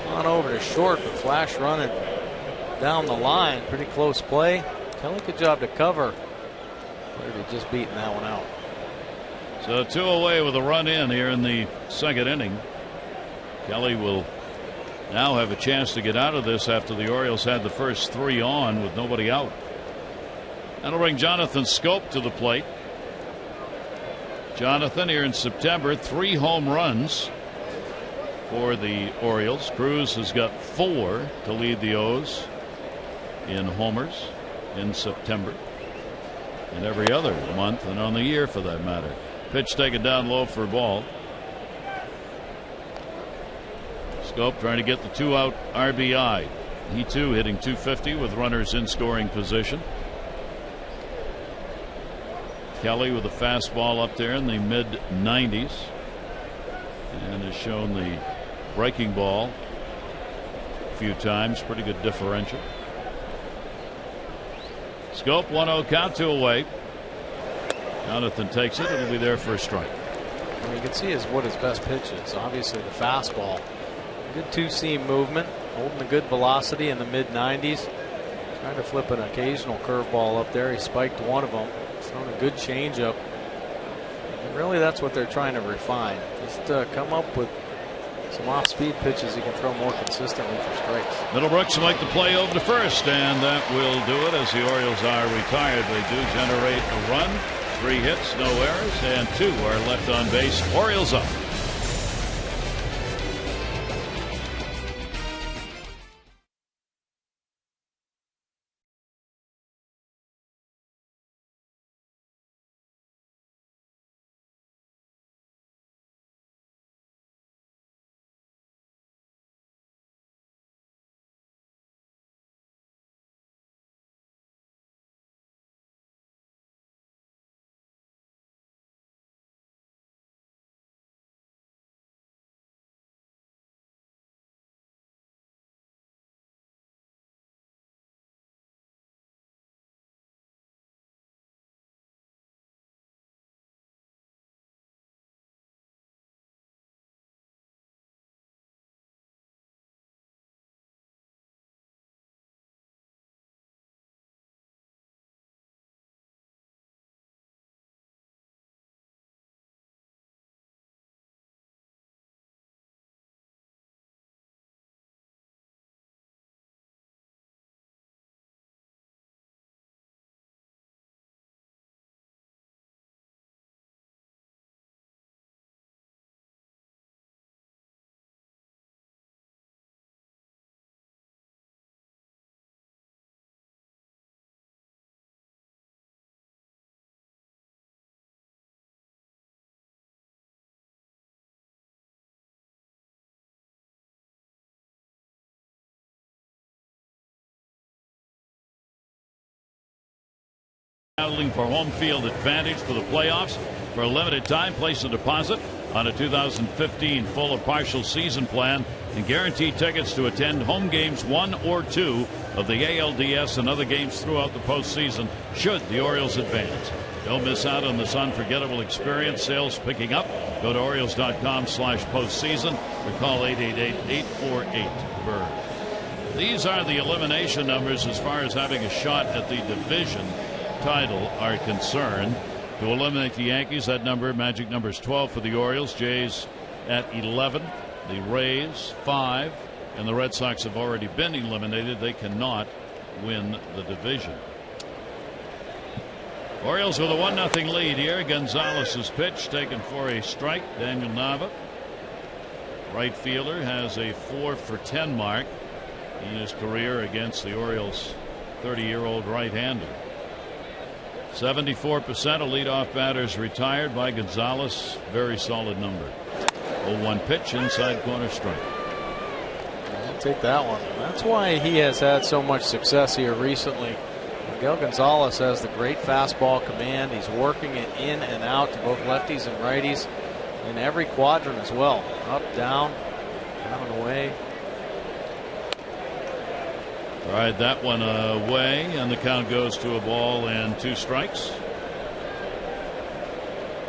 on over to short, but Flash running down the line. Pretty close play. Kelly, good job to cover. Flaherty just beating that one out. So 2 away with a run in here in the second inning. Kelly will now have a chance to get out of this after the Orioles had the first 3 on with nobody out. That'll bring Jonathan Schoop to the plate. Jonathan here in September, 3 home runs for the Orioles. Cruz has got 4 to lead the O's in homers in September and every other month and on the year for that matter. Pitch taken down low for a ball. Schoop trying to get the 2-out RBI. He too hitting 250 with runners in scoring position. Kelly with a fastball up there in the mid 90s and has shown the breaking ball a few times. Pretty good differential. Schoop 1-0 count, 2 away. Jonathan takes it. It'll be there for a strike. Well, you can see what his best pitch is. Obviously the fastball. Good two-seam movement, holding a good velocity in the mid 90s. Trying to flip an occasional curveball up there. He spiked one of them. Thrown a good changeup. And really, that's what they're trying to refine. Just come up with some off-speed pitches he can throw more consistently for strikes. Middlebrooks will make the play over to first, and that will do it as the Orioles are retired. They do generate a run, 3 hits, no errors, and 2 are left on base. Orioles up. Battling for home field advantage for the playoffs. For a limited time, place a deposit on a 2015 full or partial season plan and guarantee tickets to attend home games 1 or 2 of the ALDS and other games throughout the postseason should the Orioles advance. Don't miss out on this unforgettable experience. Sales picking up. Go to Orioles.com/postseason or call 888-848-BIRD. These are the elimination numbers as far as having a shot at the division title are concerned. To eliminate the Yankees, that number, magic number, is 12 for the Orioles. Jays at 11. The Rays 5. And the Red Sox have already been eliminated. They cannot win the division. Orioles with a 1-0 lead here. Gonzalez's pitch taken for a strike. Daniel Nava, right fielder, has a 4-for-10 mark in his career against the Orioles' 30-year-old right-hander. 74% of leadoff batters retired by Gonzalez. Very solid number. 0-1 pitch, inside corner strike. I'll take that one. That's why he has had so much success here recently. Miguel Gonzalez has the great fastball command. He's working it in and out to both lefties and righties in every quadrant as well. Up, down, down and away. All right, that one away, and the count goes to a ball and 2 strikes.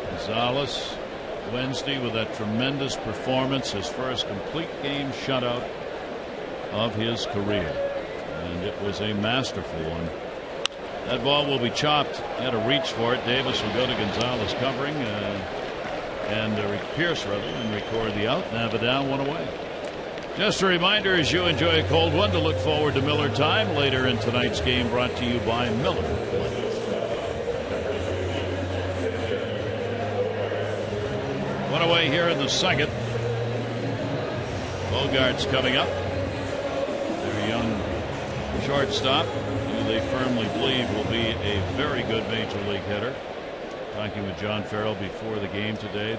Gonzalez Wednesday with that tremendous performance, his first complete game shutout of his career, and it was a masterful one. That ball will be chopped. He had to reach for it. Davis will go to Gonzalez covering and Pierce rather, and record the out. Nava down, 1 away. Just a reminder, as you enjoy a cold one, to look forward to Miller Time later in tonight's game, brought to you by Miller. 1 away here in the second. Bogart's coming up. Their young shortstop, who they firmly believe will be a very good major league hitter. Talking with John Farrell before the game today,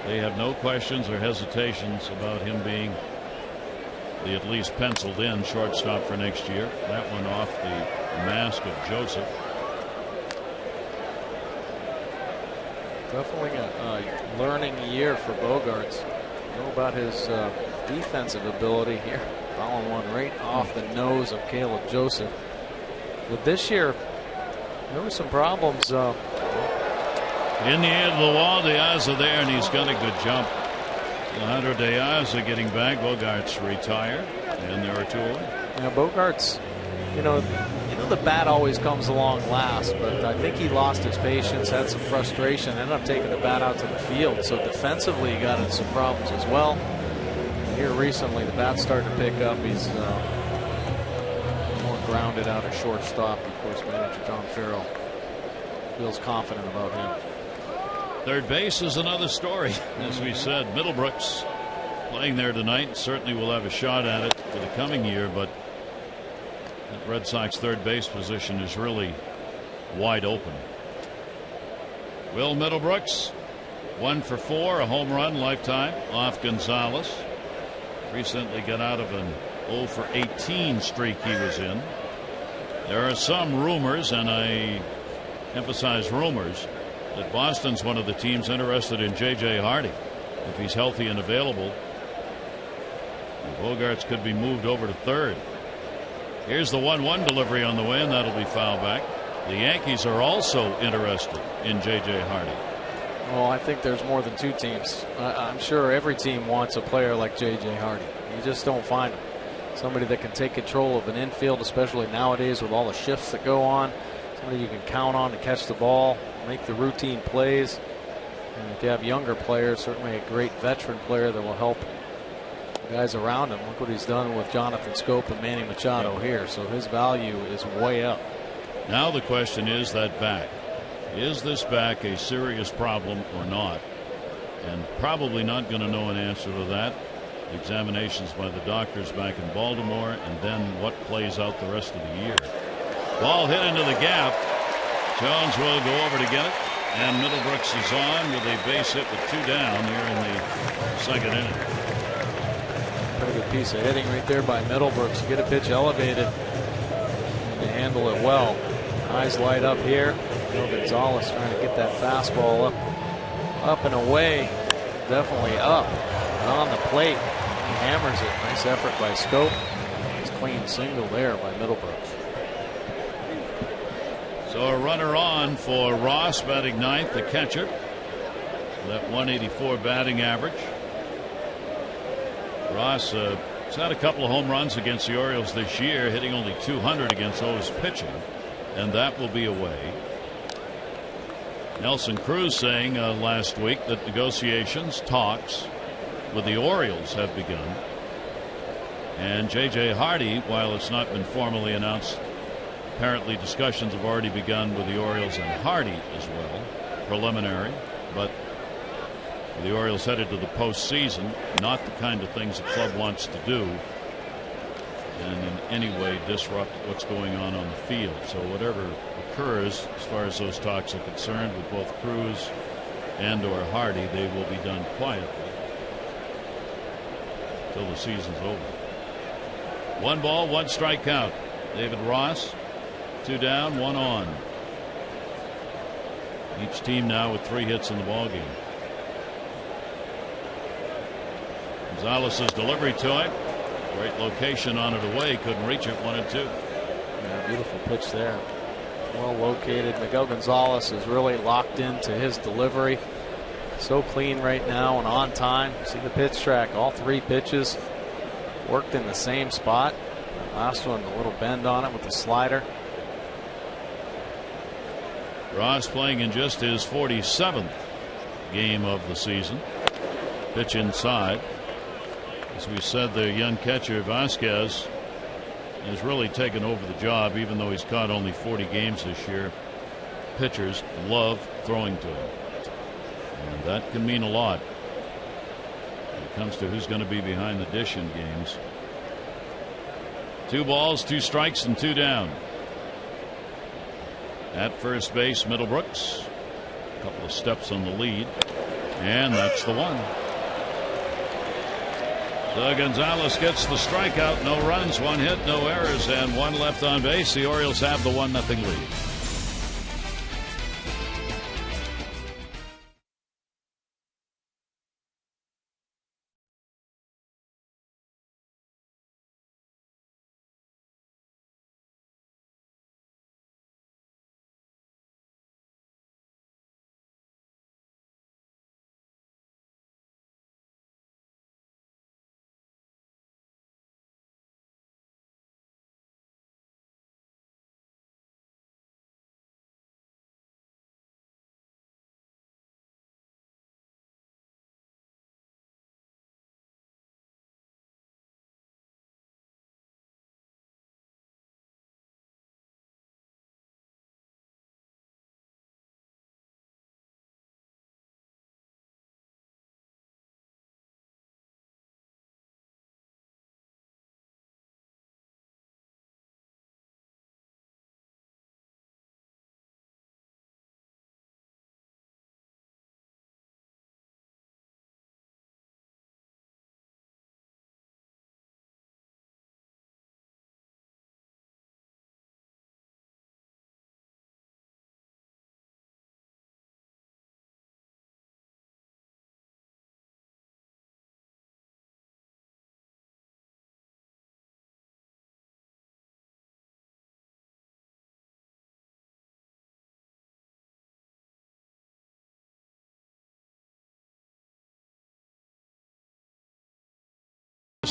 they have no questions or hesitations about him being the at least penciled in shortstop for next year. That one off the mask of Joseph. Definitely a learning year for Bogarts. Know about his defensive ability here. Following one right off the nose of Caleb Joseph. But this year, there were some problems. In the end of the wall, Diaz are there, and he's got a good jump. Alejandro Diaz are getting back. Bogart's retired, and there are 2 away. Yeah, Bogart's, you know the bat always comes along last, but I think he lost his patience, had some frustration, ended up taking the bat out to the field. So defensively, he got into some problems as well. Here recently, the bat's starting to pick up. He's more grounded out at shortstop. Of course, manager John Farrell feels confident about him. Third base is another story. As we said, Middlebrooks playing there tonight. Certainly will have a shot at it for the coming year, but that Red Sox third base position is really wide open. Will Middlebrooks, 1 for 4, a home run lifetime off Gonzalez. Recently got out of an 0 for 18 streak he was in. There are some rumors, and I emphasize rumors, that Boston's one of the teams interested in J.J. Hardy. If he's healthy and available, Bogarts could be moved over to third. Here's the 1-1 delivery on the way, and that'll be foul back. The Yankees are also interested in J.J. Hardy. Well, I think there's more than 2 teams. I'm sure every team wants a player like J.J. Hardy. You just don't find him. Somebody that can take control of an infield, especially nowadays with all the shifts that go on. Somebody you can count on to catch the ball, make the routine plays. And if you have younger players, certainly a great veteran player that will help the guys around him. Look what he's done with Jonathan Scope and Manny Machado here. So his value is way up. Now the question is that back. Is this back a serious problem or not? And probably not going to know an answer to that. Examinations by the doctors back in Baltimore, and then what plays out the rest of the year. Ball hit into the gap. Jones will go over to get it, and Middlebrooks is on with a base hit with 2 down here in the second inning. Pretty good piece of hitting right there by Middlebrooks. Get a pitch elevated and handle it well. Eyes light up here. Gonzalez trying to get that fastball up and away. Definitely up and on the plate. He hammers it. Nice effort by Scope. Nice clean single there by Middlebrook. So a runner on for Ross, batting ninth, the catcher. That 184 batting average. Ross has had a couple of home runs against the Orioles this year, hitting only 200 against those pitching, and that will be away. Nelson Cruz saying last week that negotiations, talks with the Orioles have begun. And J.J. Hardy, while it's not been formally announced, apparently discussions have already begun with the Orioles and Hardy as well, preliminary, but the Orioles headed to the postseason, not the kind of things the club wants to do and in any way disrupt what's going on the field. So whatever occurs as far as those talks are concerned with both Cruz and or Hardy, they will be done quietly till the season's over. 1 ball, 1 strikeout. David Ross, 2 down, 1 on. Each team now with 3 hits in the ballgame. Gonzalez's delivery to him. Great location on it away. Couldn't reach it. 1-2. Yeah, beautiful pitch there. Well located. Miguel Gonzalez is really locked into his delivery. So clean right now and on time. See the pitch track. All 3 pitches worked in the same spot. Last one, a little bend on it with the slider. Ross playing in just his 47th game of the season. Pitch inside. As we said, the young catcher Vasquez has really taken over the job, even though he's caught only 40 games this year. Pitchers love throwing to him, and that can mean a lot when it comes to who's going to be behind the dish in games. 2 balls, 2 strikes, and 2 down. At first base, Middlebrooks. A couple of steps on the lead, and that's the one. So Gonzalez gets the strikeout. No runs, 1 hit, no errors, and 1 left on base. The Orioles have the 1-0 lead.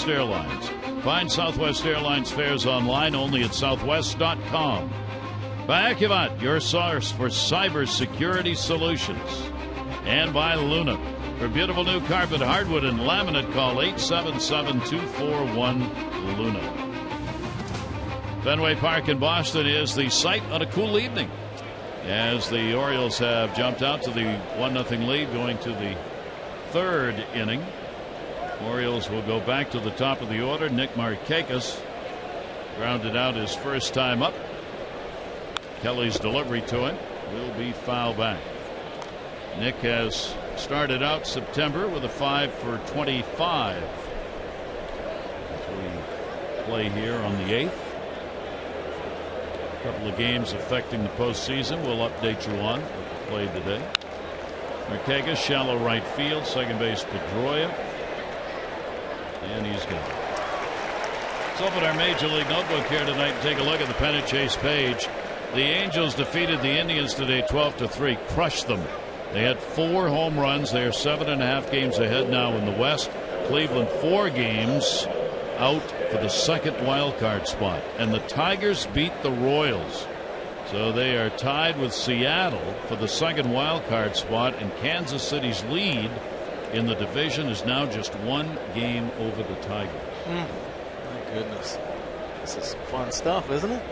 Airlines. Find Southwest Airlines fares online only at southwest.com. By Accuvant, your source for cybersecurity solutions. And by Luna. For beautiful new carpet, hardwood, and laminate, call 877-241-LUNA. Fenway Park in Boston is the site on a cool evening as the Orioles have jumped out to the 1-0 lead going to the 3rd inning. Orioles will go back to the top of the order. Nick Markakis grounded out his first time up. Kelly's delivery to him will be foul back. Nick has started out September with a 5 for 25. As we play here on the 8th. A couple of games affecting the postseason. We'll update you on what played today. Ortega, shallow right field, second base Pedroia, and he's gone. Let's open our Major League notebook here tonight and take a look at the pennant chase page. The Angels defeated the Indians today 12-3, crushed them. They had 4 home runs. They are 7.5 games ahead now in the West. Cleveland 4 games out for the second wild card spot, and the Tigers beat the Royals, so they are tied with Seattle for the second wild card spot, and Kansas City's lead in the division is now just 1 game over the Tigers. My goodness, this is some fun stuff, isn't it?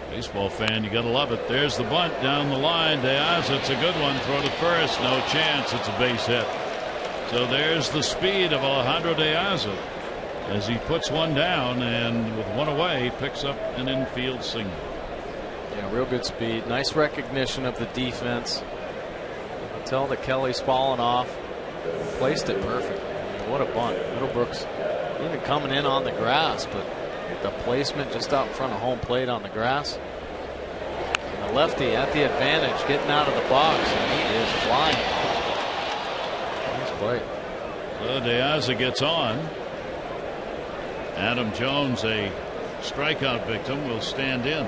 Baseball fan, you gotta love it. There's the bunt down the line. Diaz, it's a good one. Throw to first, no chance. It's a base hit. So there's the speed of Alejandro Diaz as he puts one down, and with one away picks up an infield single. Yeah, real good speed. Nice recognition of the defense. You can tell that Kelly's fallen off. Placed it perfectly. I mean, what a bunt. Middlebrooks even coming in on the grass, but the placement just out in front of home plate on the grass. And the lefty at the advantage, getting out of the box, and he is flying. Nice play. So Diaz gets on. Adam Jones, a strikeout victim, will stand in.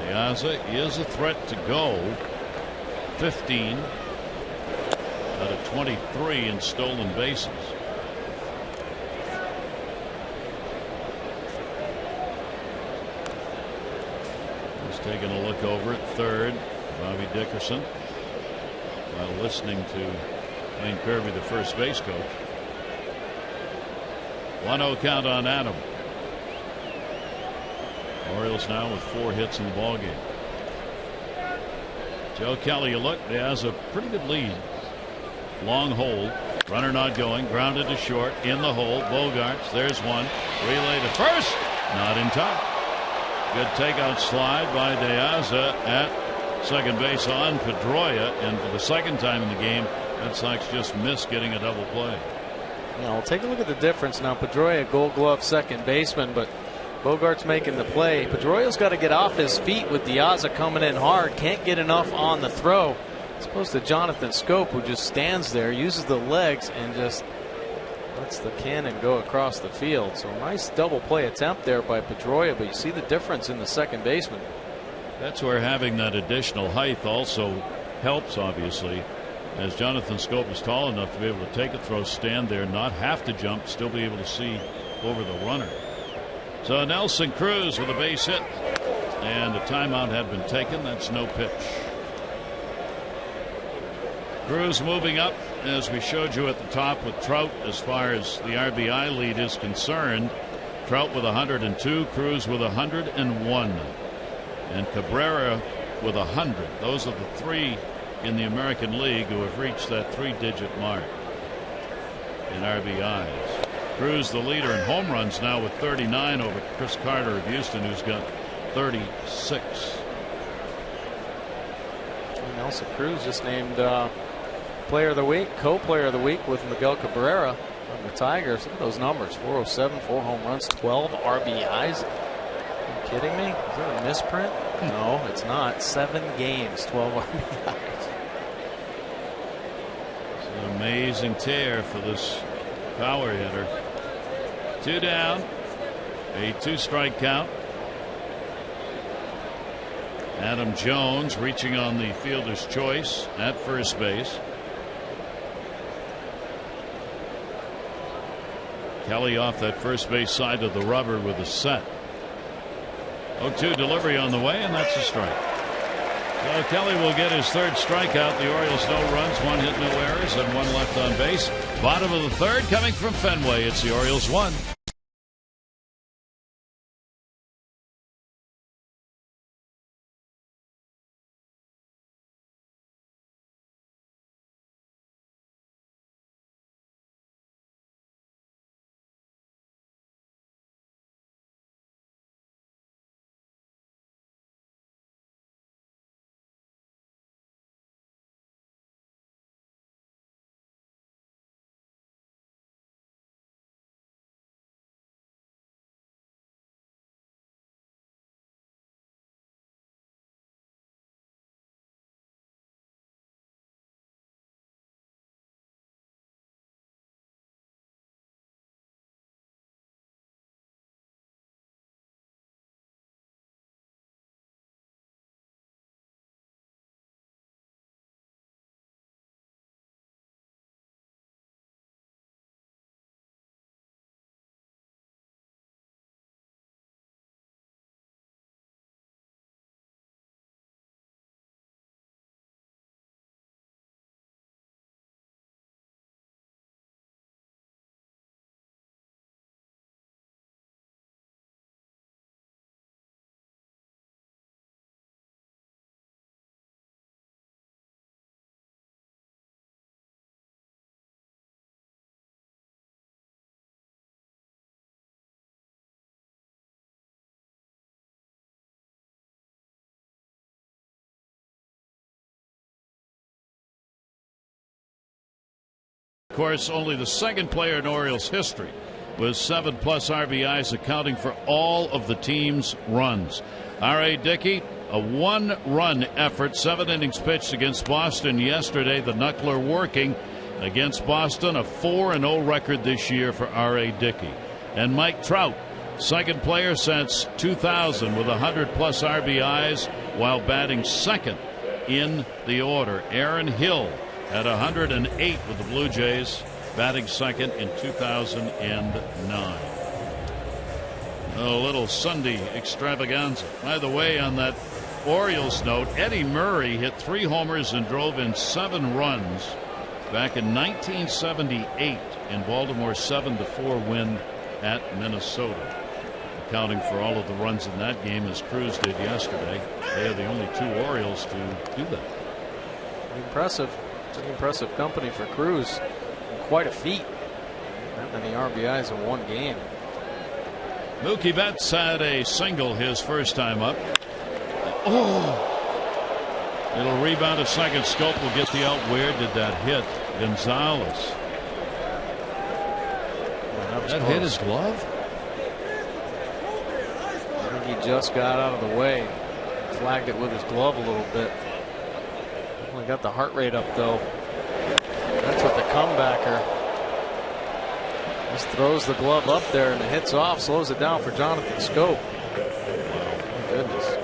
Diaz is a threat to go. 15 out of 23 in stolen bases. He's taking a look over at third. Bobby Dickerson, while listening to Wayne Kirby, the first base coach. 1-0 count on Adam. Orioles now with 4 hits in the ballgame. Joe Kelly, you look, he has a pretty good lead. Long hold, runner not going, grounded to short, in the hole. Bogarts, there's one, relay to first, not in time. Good takeout slide by Diaz at second base on Pedroia, and for the second time in the game, Red Sox just missed getting a double play. Now we'll take a look at the difference now. Pedroia, Gold Glove second baseman, but Bogart's making the play. Pedroia's got to get off his feet with Diaz coming in hard. Can't get enough on the throw. As opposed to Jonathan Scope, who just stands there, uses the legs, and just lets the cannon go across the field. So a nice double play attempt there by Pedroia, but you see the difference in the second baseman. That's where having that additional height also helps, obviously, as Jonathan Scope is tall enough to be able to take a throw, stand there, not have to jump, still be able to see over the runner. So Nelson Cruz with a base hit, and a timeout had been taken. That's no pitch. Cruz moving up, as we showed you at the top, with Trout as far as the RBI lead is concerned. Trout with 102, Cruz with 101, and Cabrera with 100. Those are the 3 in the American League who have reached that 3-digit mark in RBIs. Cruz the leader in home runs now with 39 over Chris Carter of Houston, who's got 36. Nelson Cruz just named player of the week, co-player of the week with Miguel Cabrera from the Tigers. Look at those numbers: 407, 4 home runs, 12 RBIs. Are you kidding me? Is that a misprint? No, it's not. 7 games, 12 RBIs. It's an amazing tear for this power hitter. 2 down, a 2-strike count. Adam Jones reaching on the fielder's choice at first base. Kelly off that first base side of the rubber with a set. 0-2 delivery on the way, and that's a strike. So Kelly will get his 3rd strikeout. The Orioles no runs, 1 hit, no errors, and 1 left on base. Bottom of the 3rd, coming from Fenway. It's the Orioles 1. course, only the second player in Orioles history with 7+ RBIs, accounting for all of the team's runs. R.A. Dickey, a 1-run effort, 7 innings pitched against Boston yesterday. The knuckler working against Boston, a 4-0 record this year for R.A. Dickey. And Mike Trout, second player since 2000 with 100+ RBIs while batting second in the order. Aaron Hill had 108 with the Blue Jays, batting second in 2009. A little Sunday extravaganza. By the way, on that Orioles note, Eddie Murray hit 3 homers and drove in 7 runs back in 1978 in Baltimore's 7-4 win at Minnesota. Accounting for all of the runs in that game as Cruz did yesterday. They are the only 2 Orioles to do that. Impressive. It's an impressive company for Cruz. Quite a feat. That many RBIs in one game. Mookie Betts had a single his first time up. Oh! It'll rebound to second. Scope will get the out. Where did that hit? Gonzalez. That hit his glove? I think he just got out of the way. Flagged it with his glove a little bit. Only got the heart rate up though. That's what the comebacker just throws the glove up there and it hits off, slows it down for Jonathan Scope. My goodness.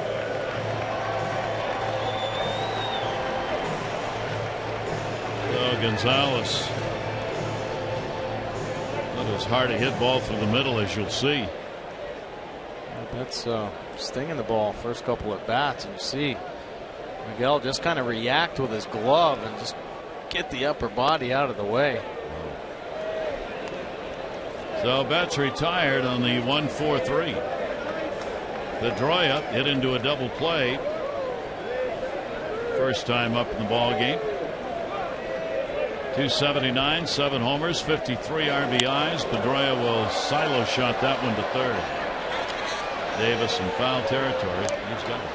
Oh, Gonzalez. That was hard to hit ball through the middle, as you'll see. That's stinging the ball first couple at bats, and you see Miguel just kind of react with his glove and just get the upper body out of the way. So Betts retired on the 1-4-3. Pedroia hit into a double play. First time up in the ball game. 279, 7 homers, 53 RBIs. Pedroia will silo shot that one to third. Davis in foul territory. He's got it.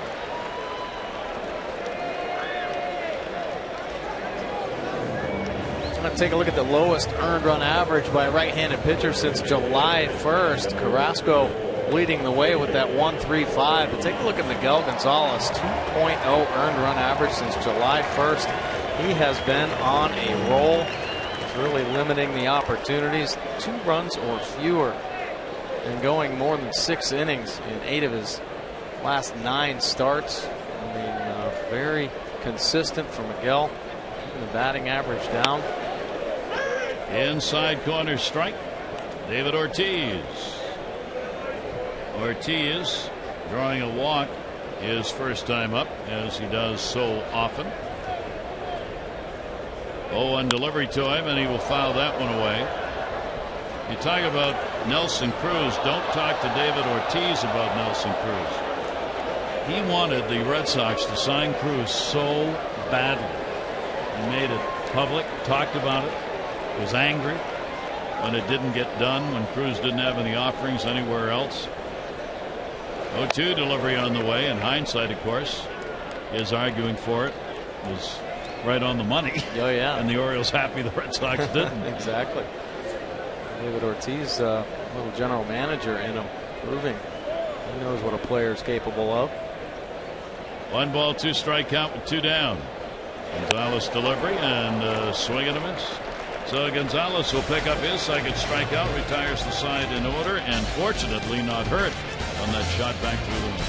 I'm going to take a look at the lowest earned run average by a right-handed pitcher since July 1st. Carrasco leading the way with that 1.35. But take a look at Miguel Gonzalez, 2.0 earned run average since July 1st. He has been on a roll. He's really limiting the opportunities. 2 runs or fewer, and going more than 6 innings in 8 of his last 9 starts. I mean, very consistent for Miguel. Keeping the batting average down. Inside corner strike. David Ortiz. Ortiz drawing a walk his first time up, as he does so often. 0-1 delivery to him, and he will foul that one away. You talk about Nelson Cruz. Don't talk to David Ortiz about Nelson Cruz. He wanted the Red Sox to sign Cruz so badly. He made it public, talked about it, was angry when it didn't get done, when Cruz didn't have any offerings anywhere else. 0-2 delivery on the way. In hindsight, of course, his arguing for it was right on the money. Oh, yeah. And the Orioles happy the Red Sox didn't. Exactly. David Ortiz, little general manager in him, proving he knows what a player is capable of. 1 ball, 2 strike count with 2 down. Gonzalez delivery and swing and a miss. So Gonzalez will pick up his second strikeout, retires the side in order, and fortunately not hurt on that shot back through the middle.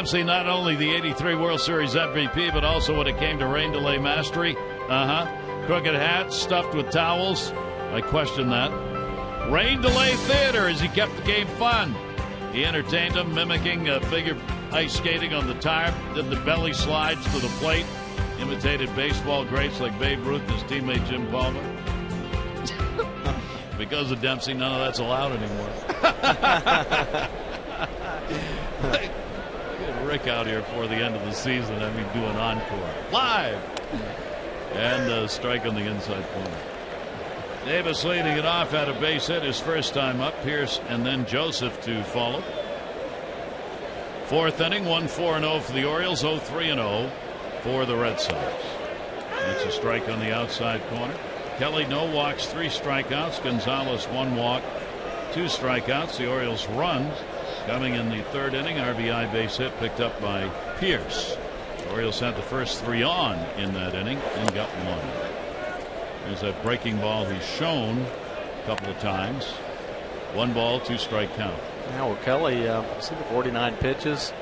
Dempsey, not only the '83 World Series MVP, but also when it came to rain delay mastery. Crooked hats stuffed with towels. I question that. Rain delay theater as he kept the game fun. He entertained them, mimicking figure ice skating on the tarp, did the belly slides to the plate, imitated baseball greats like Babe Ruth and his teammate Jim Palmer. Because of Dempsey, none of that's allowed anymore. Get Rick out here before the end of the season. I mean, do an encore live, and a strike on the inside corner. Davis leading it off, had a base hit his first time up. Pierce and then Joseph to follow. Fourth inning, 1-4-0 for the Orioles, 0-3-0 for the Red Sox. That's a strike on the outside corner. Kelly, no walks, 3 strikeouts. Gonzalez, 1 walk, 2 strikeouts. The Orioles run coming in the third inning. RBI base hit picked up by Pierce. The Orioles had the first 3 on in that inning and got 1. There's that breaking ball he's shown a couple of times. 1 ball, 2 strike count. Yeah, well, Kelly, see the 49 pitches,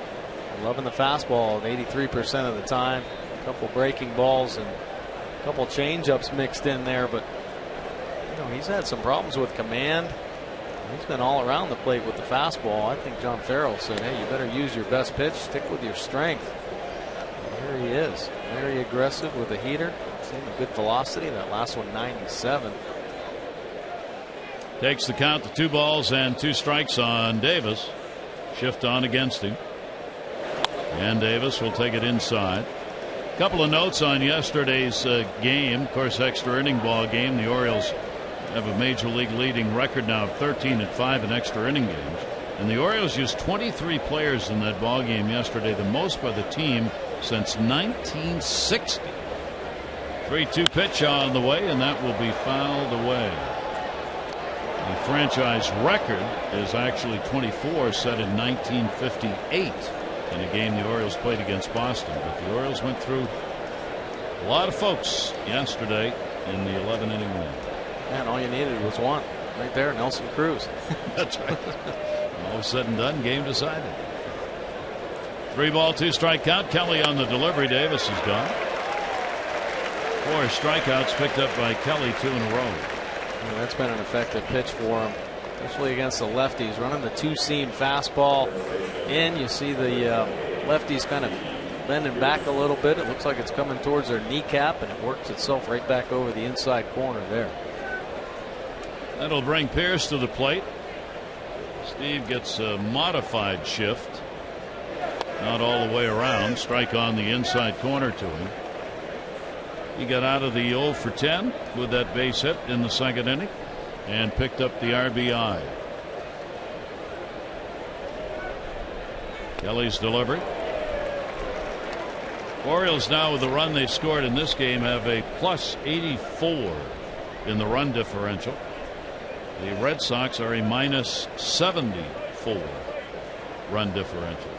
loving the fastball 83% of the time. A couple breaking balls and a couple change-ups mixed in there, but he's had some problems with command. He's been all around the plate with the fastball. I think John Farrell said, hey, you better use your best pitch, stick with your strength. And here he is, very aggressive with a heater. Seen a good velocity. That last one, 97. Takes the count to 2 balls and 2 strikes on Davis. Shift on against him. And Davis will take it inside. A couple of notes on yesterday's game. Of course, extra inning ball game. The Orioles have a major league leading record now of 13-5 in extra inning games. And the Orioles used 23 players in that ball game yesterday, the most by the team since 1960. 3-2 pitch on the way, and that will be fouled away. The franchise record is actually 24, set in 1958 in a game the Orioles played against Boston. But the Orioles went through a lot of folks yesterday in the 11-inning win. And all you needed was one right there, Nelson Cruz. That's right. All said and done, game decided. 3 ball, 2 strike count. Kelly on the delivery. Davis is gone. 4 strikeouts picked up by Kelly, 2 in a row. Yeah, that's been an effective pitch for him, especially against the lefties. Running the 2-seam fastball in. You see the lefties kind of bending back a little bit. It looks like it's coming towards their kneecap, and it works itself right back over the inside corner there. That'll bring Pierce to the plate. Steve gets a modified shift. Not all the way around. Strike on the inside corner to him. He got out of the 0 for 10 with that base hit in the second inning and picked up the RBI. Kelly's delivery. Orioles now, with the run they've scored in this game, have a plus 84 in the run differential. The Red Sox are a minus 74 run differential.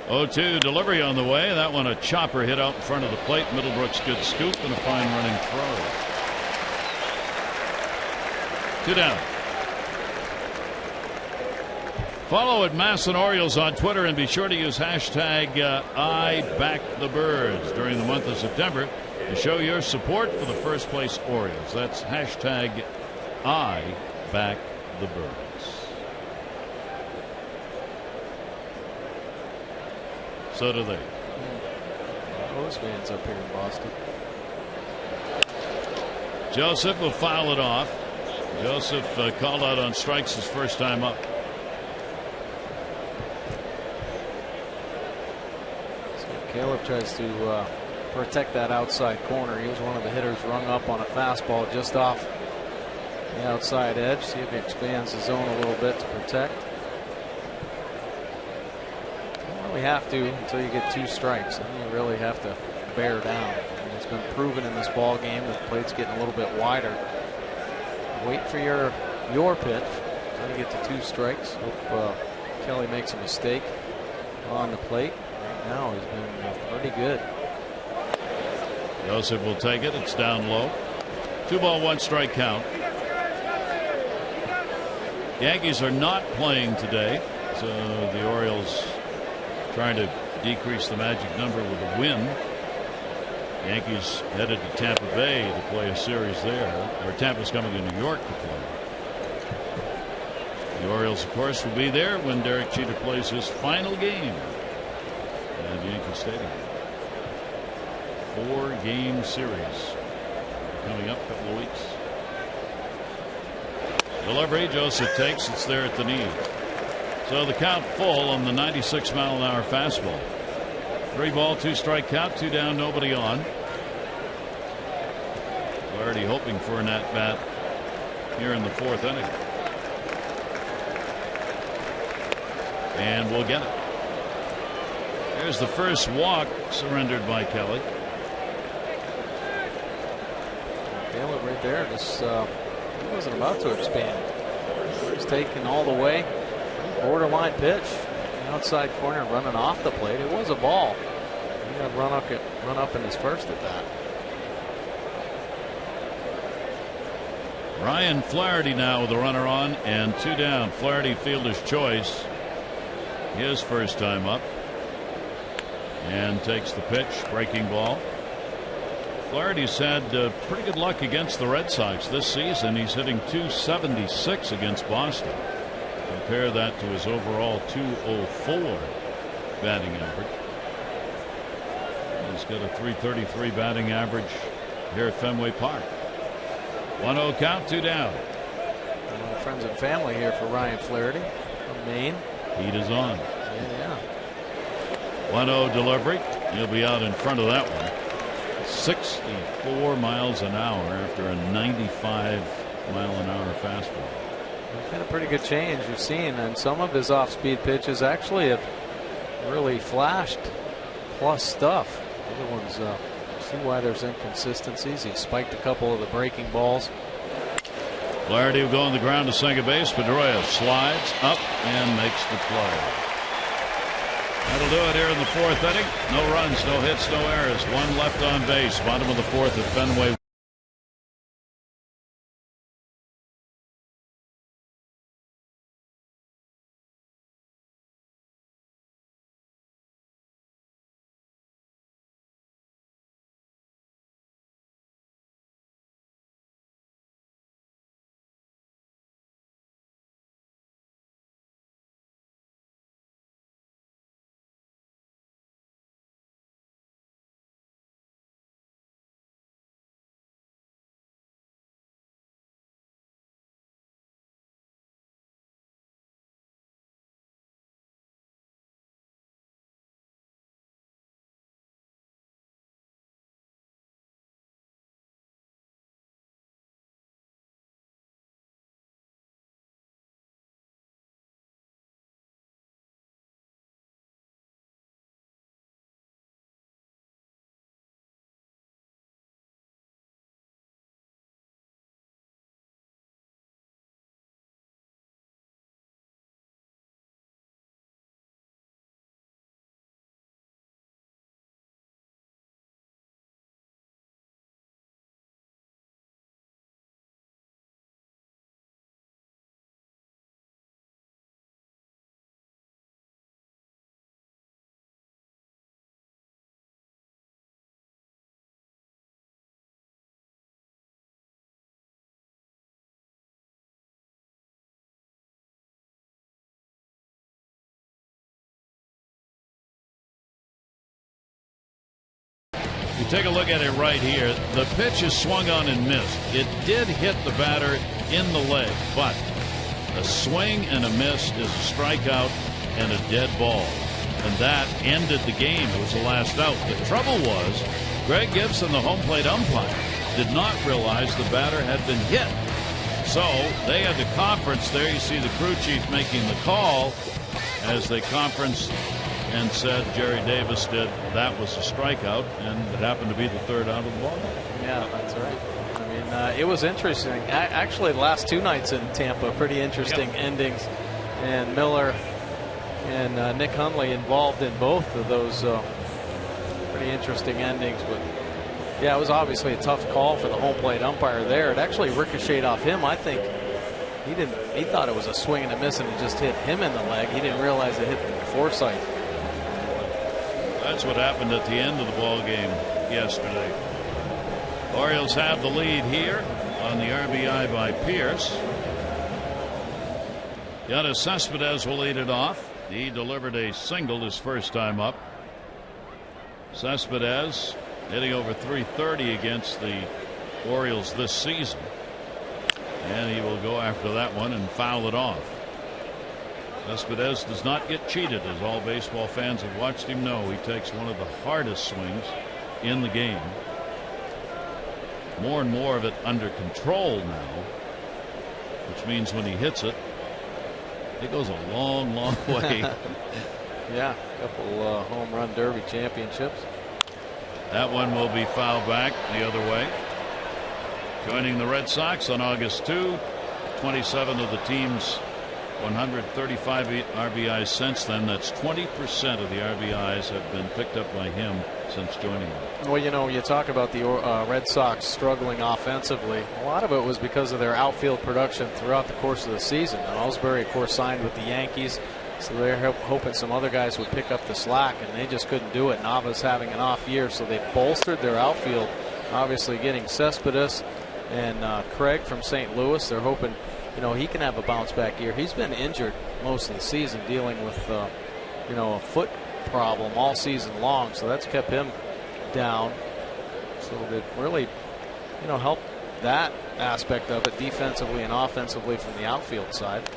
0-2 delivery on the way. That one a chopper hit out in front of the plate. Middlebrooks good scoop and a fine running throw. 2 down. Follow at Masson Orioles on Twitter and be sure to use hashtag #IBackTheBirds during the month of September to show your support for the first place Orioles. That's hashtag #IBackTheBirds. So do they. Those fans up here in Boston. Joseph will foul it off. Joseph called out on strikes his first time up. So Caleb tries to protect that outside corner. He was one of the hitters rung up on a fastball just off the outside edge. See if he expands the zone a little bit to protect. You have to until you get 2 strikes. Then you really have to bear down. And it's been proven in this ball game that the plate's getting a little bit wider. Wait for your pitch until you get to 2 strikes. Hope Kelly makes a mistake on the plate. Right now he's been pretty good. Joseph will take it. It's down low. 2 ball, 1 strike count. Yankees are not playing today, so the Orioles trying to decrease the magic number with a win. Yankees headed to Tampa Bay to play a series there, or Tampa's coming to New York to play. The Orioles, of course, will be there when Derek Jeter plays his final game at Yankee Stadium. 4-game series coming up a couple of weeks. Delivery, Joseph takes, it's there at the knee. So the count full on the 96-mile-an-hour fastball. 3-ball, 2-strike count, 2 down, nobody on. Already hoping for an at-bat here in the 4th inning. And we'll get it. There's the first walk surrendered by Kelly. Taylor right there, just he wasn't about to expand. He was taken all the way. Borderline pitch. Outside corner running off the plate. It was a ball. He got run up in his first at bat. Ryan Flaherty now with a runner on and 2 down. Flaherty fielder's choice. His first time up. And takes the pitch. Breaking ball. Flaherty's had pretty good luck against the Red Sox this season. He's hitting .276 against Boston. Compare that to his overall .204 batting average. He's got a .333 batting average here at Fenway Park. 1-0 count, 2 down. Friends and family here for Ryan Flaherty from Maine. Heat is on. Yeah. 1-0 delivery. He'll be out in front of that one. 64 miles an hour after a 95-mile-an-hour fastball. He's had a pretty good change. You've seen, and some of his off-speed pitches actually have really flashed plus stuff. Other ones, see why there's inconsistencies. He spiked a couple of the breaking balls. Flaherty will go on the ground to second base. Pedroia slides up and makes the play. That'll do it here in the 4th inning. No runs, no hits, no errors. 1 left on base. Bottom of the 4th at Fenway. You take a look at it right here. The pitch is swung on and missed. It did hit the batter in the leg, but a swing and a miss is a strikeout and a dead ball. And that ended the game. It was the last out. The trouble was Greg Gibson, the home plate umpire, did not realize the batter had been hit. So they had the conference there. You see the crew chief making the call as they conferenced and said, Jerry Davis did, that was a strikeout, and it happened to be the 3rd out of the ball game. Yeah, that's right. I mean, it was interesting. Actually, the last 2 nights in Tampa, pretty interesting endings. And Miller and Nick Hundley involved in both of those pretty interesting endings. But yeah, it was obviously a tough call for the home plate umpire there. It actually ricocheted off him. I think he thought it was a swing and a miss, and it just hit him in the leg. He didn't realize it hit Forsythe. That's what happened at the end of the ball game yesterday. Orioles have the lead here on the RBI by Pierce. Yoenis Cespedes will lead it off. He delivered a single his first time up. Cespedes hitting over .330 against the Orioles this season. And he will go after that one and foul it off. Cespedes does not get cheated, as all baseball fans have watched him know. He takes one of the hardest swings in the game. More and more of it under control now, which means when he hits it, it goes a long, long way. Yeah, a couple home run derby championships. That one will be fouled back the other way. Joining the Red Sox on August 2, 27 of the team's 135 RBIs since then. That's 20% of the RBIs have been picked up by him since joining them. Well, you know, you talk about the Red Sox struggling offensively. A lot of it was because of their outfield production throughout the course of the season. And Ellsbury, of course, signed with the Yankees, so they're hoping some other guys would pick up the slack, and they just couldn't do it. Nava's having an off year, so they've bolstered their outfield, obviously getting Cespedes and Craig from St. Louis. They're hoping, you know, he can have a bounce back year. He's been injured most of the season, dealing with you know, a foot problem all season long, so that's kept him down. So they've really, you know, helped that aspect of it defensively and offensively from the outfield side.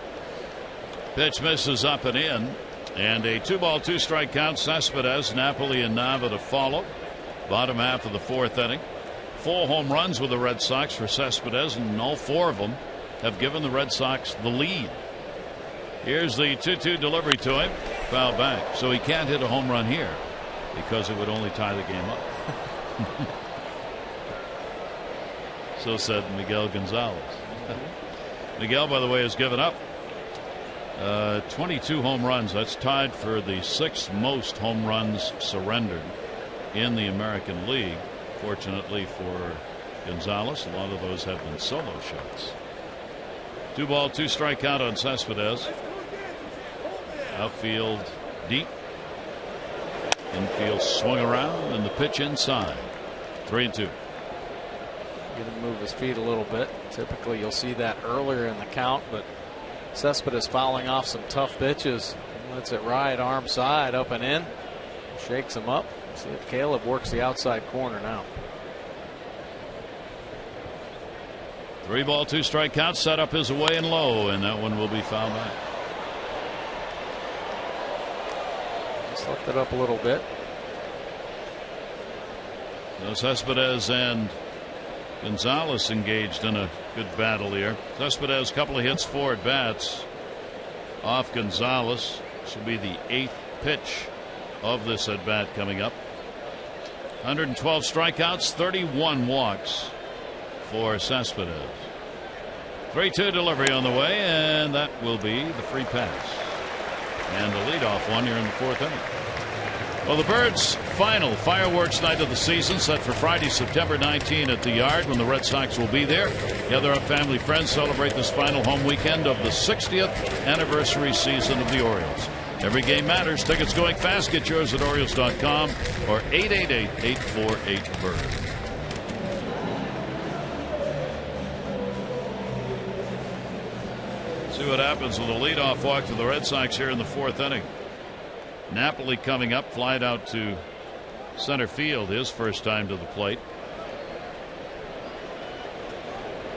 Pitch misses up and in, and a 2-ball 2-strike count. Cespedes, Napoli, and Nava to follow. Bottom half of the fourth inning. 4 home runs with the Red Sox for Cespedes, and all 4 of them have given the Red Sox the lead. Here's the 2-2 delivery to him. Foul back. So he can't hit a home run here because it would only tie the game up. So said Miguel Gonzalez. Miguel, by the way, has given up 22 home runs. That's tied for the 6th most home runs surrendered in the American League. Fortunately for Gonzalez, a lot of those have been solo shots. 2-ball 2-strike count on Cespedes. Outfield deep. Infield swung around, and the pitch inside. 3-2. Get him move his feet a little bit. Typically you'll see that earlier in the count, but Cespedes fouling off some tough pitches. Lets it ride arm side up and in. Shakes him up. See if Caleb works the outside corner now. 3-ball 2-strike count. Set up his away and low, and that one will be fouled back. Just left it up a little bit. So Cespedes and Gonzalez engaged in a good battle here. Cespedes, a couple of hits, 4 at bats off Gonzalez. This will be the 8th pitch of this at bat coming up. 112 strikeouts, 31 walks for Cespedes. 3-2 delivery on the way, and that will be the free pass. And the leadoff one here in the 4th inning. Well, the Birds' final fireworks night of the season set for Friday, September 19 at the Yard, when the Red Sox will be there. Gather up family, friends, celebrate this final home weekend of the 60th anniversary season of the Orioles. Every game matters. Tickets going fast. Get yours at Orioles.com or 888-848-BIRD. See what happens with a leadoff walk for the Red Sox here in the 4th inning. Napoli coming up, flied out to center field, his first time to the plate.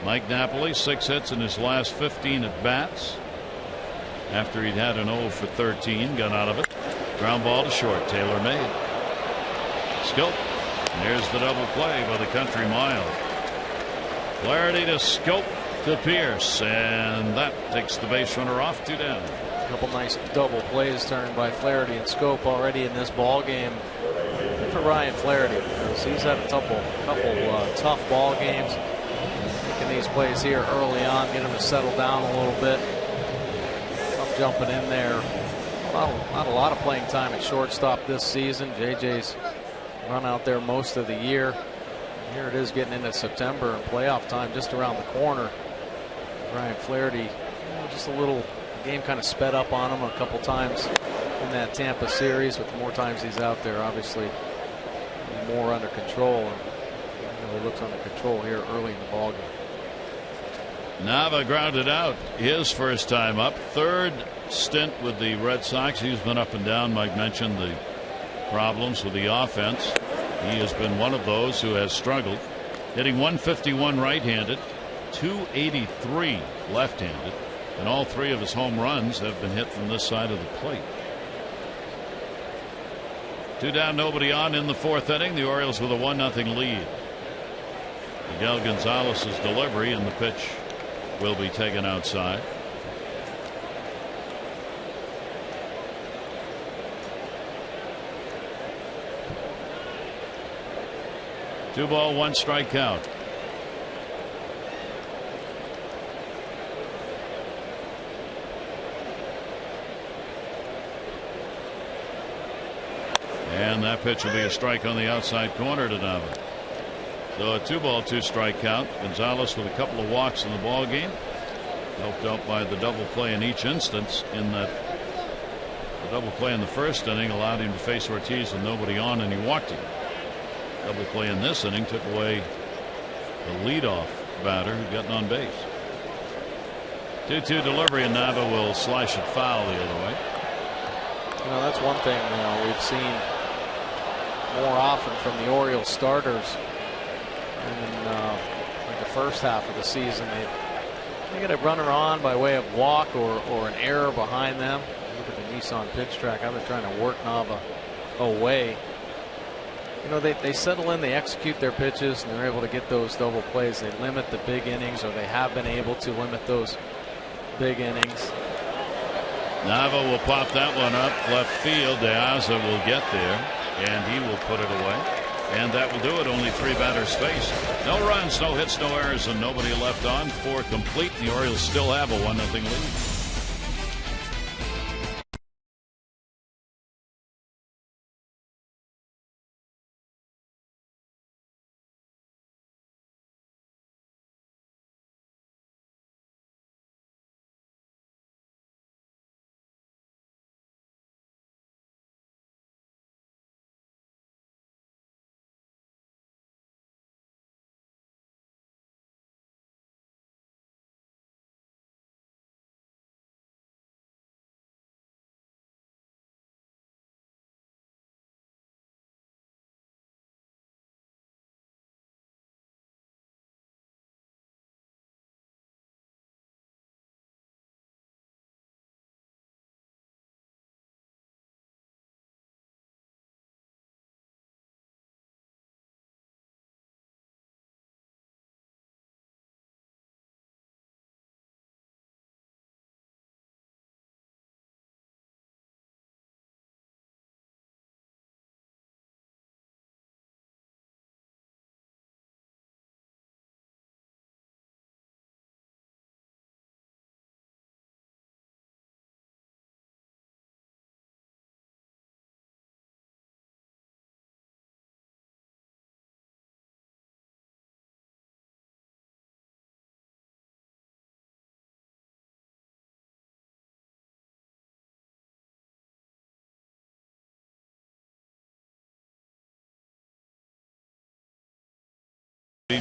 Mike Napoli, 6 hits in his last 15 at bats. After he'd had an 0 for 13, got out of it. Ground ball to short, Taylor made. Scope. And there's the double play by the country mile. Flaherty to Scope to Pierce, and that takes the base runner off, 2 down. A couple nice double plays turned by Flaherty and Scope already in this ball game. Good for Ryan Flaherty, because he's had a couple tough ball games. Making these plays here early on, get him to settle down a little bit. Tough jumping in there. Not a lot of playing time at shortstop this season. JJ's run out there most of the year. Here it is getting into September and playoff time just around the corner. Ryan Flaherty, just a little game kind of sped up on him a couple times in that Tampa series, but the more times he's out there, obviously more under control. And he looks under control here early in the ballgame. Nava grounded out his first time up. Third stint with the Red Sox. He's been up and down. Mike mentioned the problems with the offense. He has been one of those who has struggled. Hitting 151 right-handed, 283 left-handed, and all three of his home runs have been hit from this side of the plate. 2 down, nobody on in the fourth inning. The Orioles with a 1-0 lead. Miguel Gonzalez's delivery, and the pitch will be taken outside. Two ball, 1 strike count. And that pitch will be a strike on the outside corner to Nava. So a 2 ball, 2 strike count. Gonzalez with a couple of walks in the ball game, helped out by the double play in each instance. In that the double play in the first inning allowed him to face Ortiz with nobody on, and he walked him. Double play in this inning took away the leadoff batter who got on base. 2-2 delivery, and Nava will slash it foul the other way. That's one thing we've seen more often from the Orioles starters. In like the first half of the season, they get a runner on by way of walk or an error behind them. Look at the Nissan pitch track, how they're trying to work Nava away. They settle in, they execute their pitches, and they're able to get those double plays. They limit the big innings, or they have been able to limit those big innings. Nava will pop that one up left field. De Aza will get there, and he will put it away. And that will do it. Only 3 batters faced. No runs, no hits, no errors, and nobody left on. 4 complete. The Orioles still have a 1-0 lead.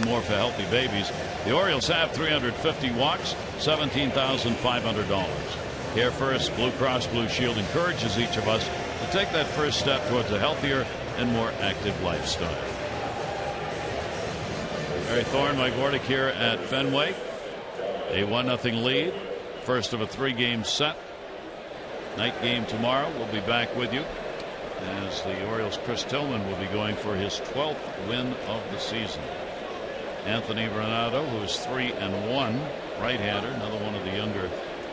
More for healthy babies. The Orioles have 350 walks, $17,500. Care First Blue Cross Blue Shield encourages each of us to take that first step towards a healthier and more active lifestyle. Barry Thorne, Mike Gordick here at Fenway. A 1-0 lead. First of a 3-game set. Night game tomorrow. We'll be back with you as the Orioles' Chris Tillman will be going for his 12th win of the season. Anthony Renado, who is 3-1, right-hander, another one of the younger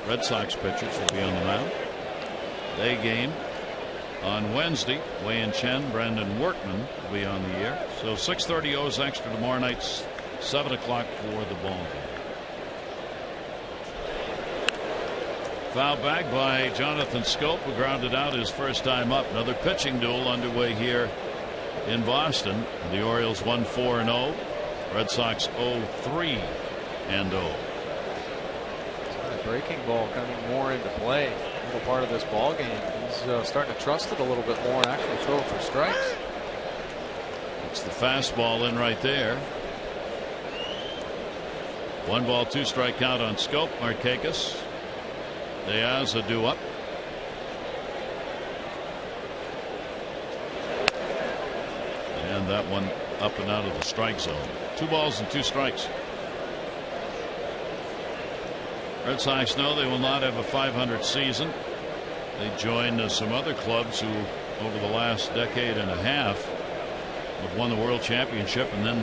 Red Sox pitchers, will be on the mound. Day game on Wednesday. Wei-Yin Chen, Brandon Workman will be on the air. So 6:30 O's extra tomorrow night, 7 o'clock for the ball game. Foul back by Jonathan Scope, who grounded out his first time up. Another pitching duel underway here in Boston. The Orioles 1-4-0. Red Sox 0-3-0. breaking ball coming more into play. A little part of this ball game. He's starting to trust it a little bit more and actually throw it for strikes. It's the fastball in right there. 1 ball, 2 strike count on Scope. Markakis. Diaz a due up. And that one up and out of the strike zone. 2 balls and 2 strikes. Red Sox know they will not have a .500 season. They join some other clubs who, over the last decade and a half, have won the World Championship and then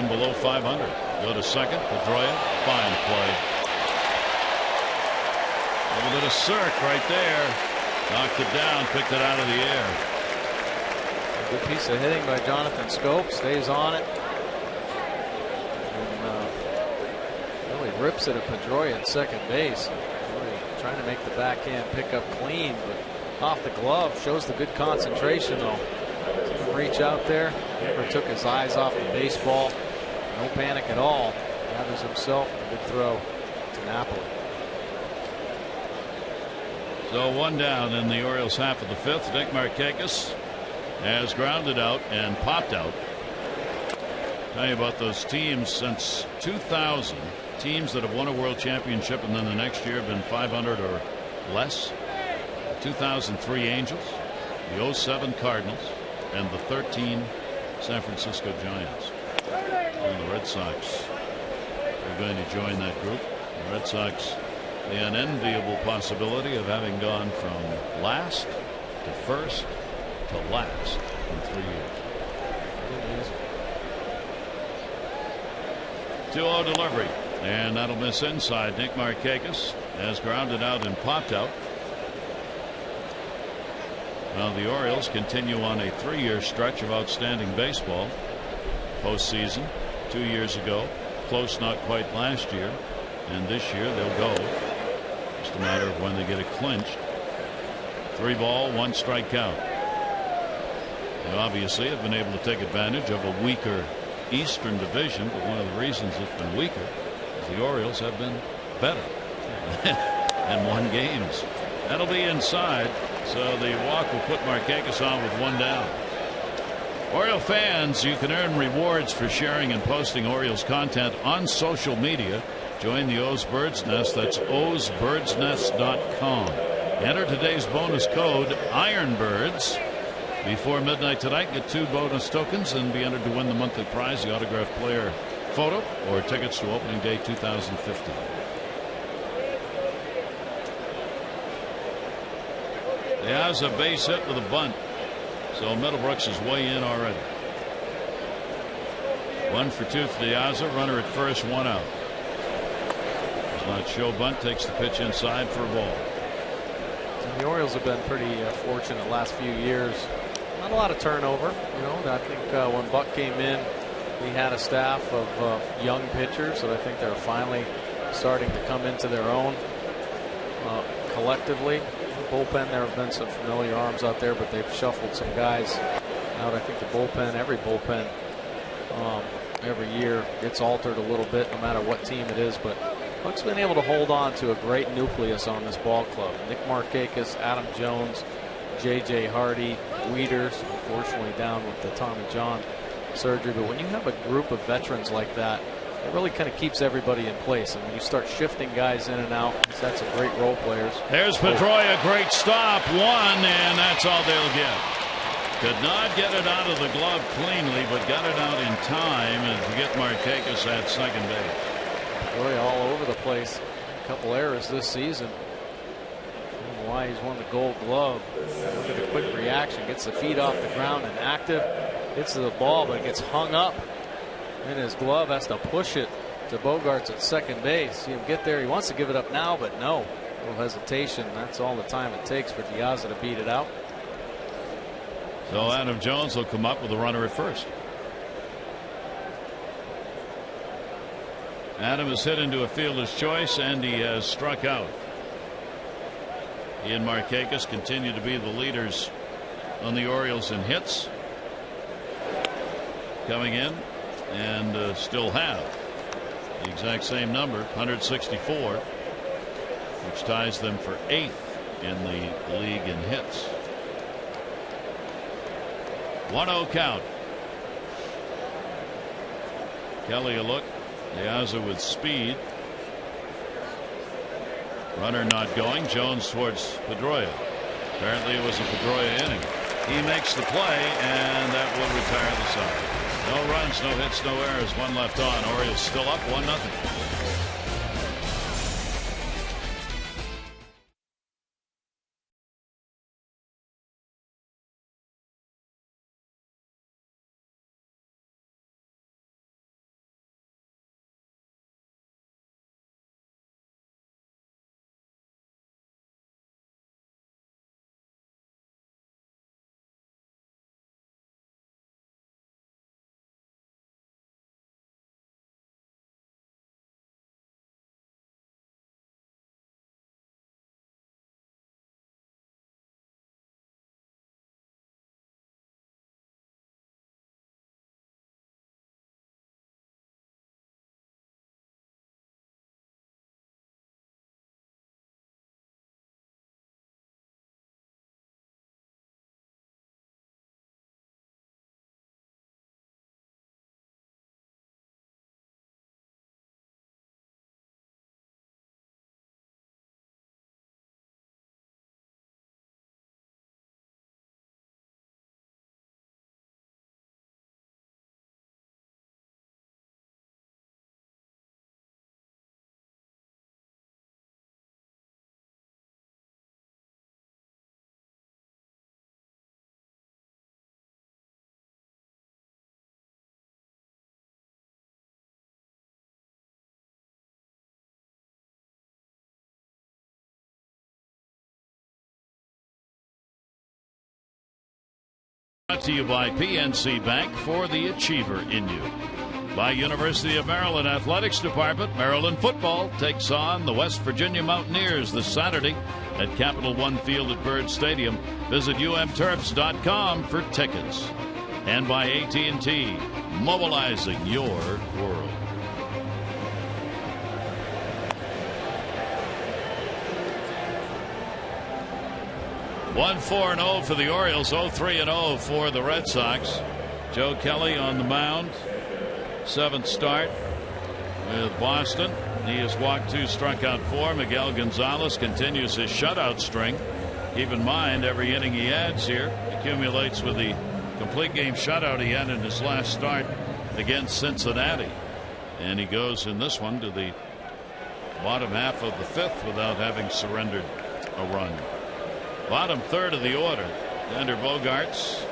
below .500. Go to second. Pedroia, fine play. A little bit of circ right there. Knocked it down, picked it out of the air. A good piece of hitting by Jonathan Scope. Stays on it. And really rips it at Pedroia at second base. Really trying to make the backhand pick up clean, but off the glove. Shows the good concentration though. Didn't reach out there. Never took his eyes off the baseball. No panic at all. Gathers himself a good throw to Napoli. So 1 down in the Orioles half of the 5th. Nick Markakis has grounded out and popped out. Tell you about those teams since 2000. Teams that have won a World Championship and then the next year have been .500 or less. The 2003 Angels, the 07 Cardinals, and the 13 San Francisco Giants. And the Red Sox are going to join that group. The Red Sox, the unenviable possibility of having gone from last to first to last in 3 years. 2-0 delivery, and that'll miss inside. Nick Markakis has grounded out and popped out. Now the Orioles continue on a 3-year stretch of outstanding baseball. Postseason 2 years ago, close not quite last year, and this year they'll go. Just a matter of when they get it clinched. 3 ball, 1 strike count. They obviously have been able to take advantage of a weaker Eastern Division, but one of the reasons it's been weaker is the Orioles have been better and won games. That'll be inside, so the walk will put Markakis on with 1 down. Oriole fans, you can earn rewards for sharing and posting Orioles content on social media. Join the O's Bird's Nest. That's ozbirdsnest.com. Enter today's bonus code IRONBIRDS before midnight tonight. Get 2 bonus tokens and be entered to win the monthly prize, the autographed player photo or tickets to opening day 2015. He has a base hit with a bunt, so Middlebrooks is way in already. 1 for 2 for Diaza. Runner at first, 1 out. Does not show bunt. Takes the pitch inside for a ball. And the Orioles have been pretty fortunate last few years. Not a lot of turnover. You know, I think when Buck came in, he had a staff of young pitchers that I think they're finally starting to come into their own collectively. Bullpen, there have been some familiar arms out there, but they've shuffled some guys out. I think the bullpen, every bullpen every year gets altered a little bit no matter what team it is, but Buck's been able to hold on to a great nucleus on this ball club. Nick Markakis, Adam Jones, J.J. Hardy, Wieters, unfortunately down with the Tommy John surgery, but when you have a group of veterans like that, it really kind of keeps everybody in place. And when you start shifting guys in and out, that's some great role players. There's Pedroia, great stop, 1, and that's all they'll get. Could not get it out of the glove cleanly, but got it out in time and to get Markakis at second base. Pedroia all over the place. A couple errors this season. I don't know why he's won the Gold Glove. Look at the quick reaction. Gets the feet off the ground and active. Gets to the ball, but it gets hung up. And his glove has to push it to Bogaerts at second base. See him get there. He wants to give it up now, but no. A little hesitation. That's all the time it takes for Diaza to beat it out. So Adam Jones will come up with a runner at first. Adam is hit into a fielder's choice, and he has struck out. He and Markakis continue to be the leaders on the Orioles in hits. Coming in. And still have the exact same number, 164. which ties them for 8th in the league in hits. 1-0 count. Kelly a look. Diaza with speed. Runner not going. Jones towards Pedroia. Apparently it was a Pedroia inning. He makes the play, and that will retire the side. No runs, no hits, no errors. 1 left on. Orioles still up 1-0. Brought to you by PNC Bank, for the achiever in you. By University of Maryland Athletics Department, Maryland football takes on the West Virginia Mountaineers this Saturday at Capital One Field at Byrd Stadium. Visit umterps.com for tickets. And by AT&T, mobilizing your world. One 4-0 for the Orioles, 0-3-0 for the Red Sox. Joe Kelly on the mound. 7th start with Boston. He has walked 2, struck out 4. Miguel Gonzalez continues his shutout string. Keep in mind, every inning he adds here accumulates with the complete game shutout he had in his last start against Cincinnati. And he goes in this one to the bottom half of the 5th without having surrendered a run. Bottom 3rd of the order. Xander Bogaerts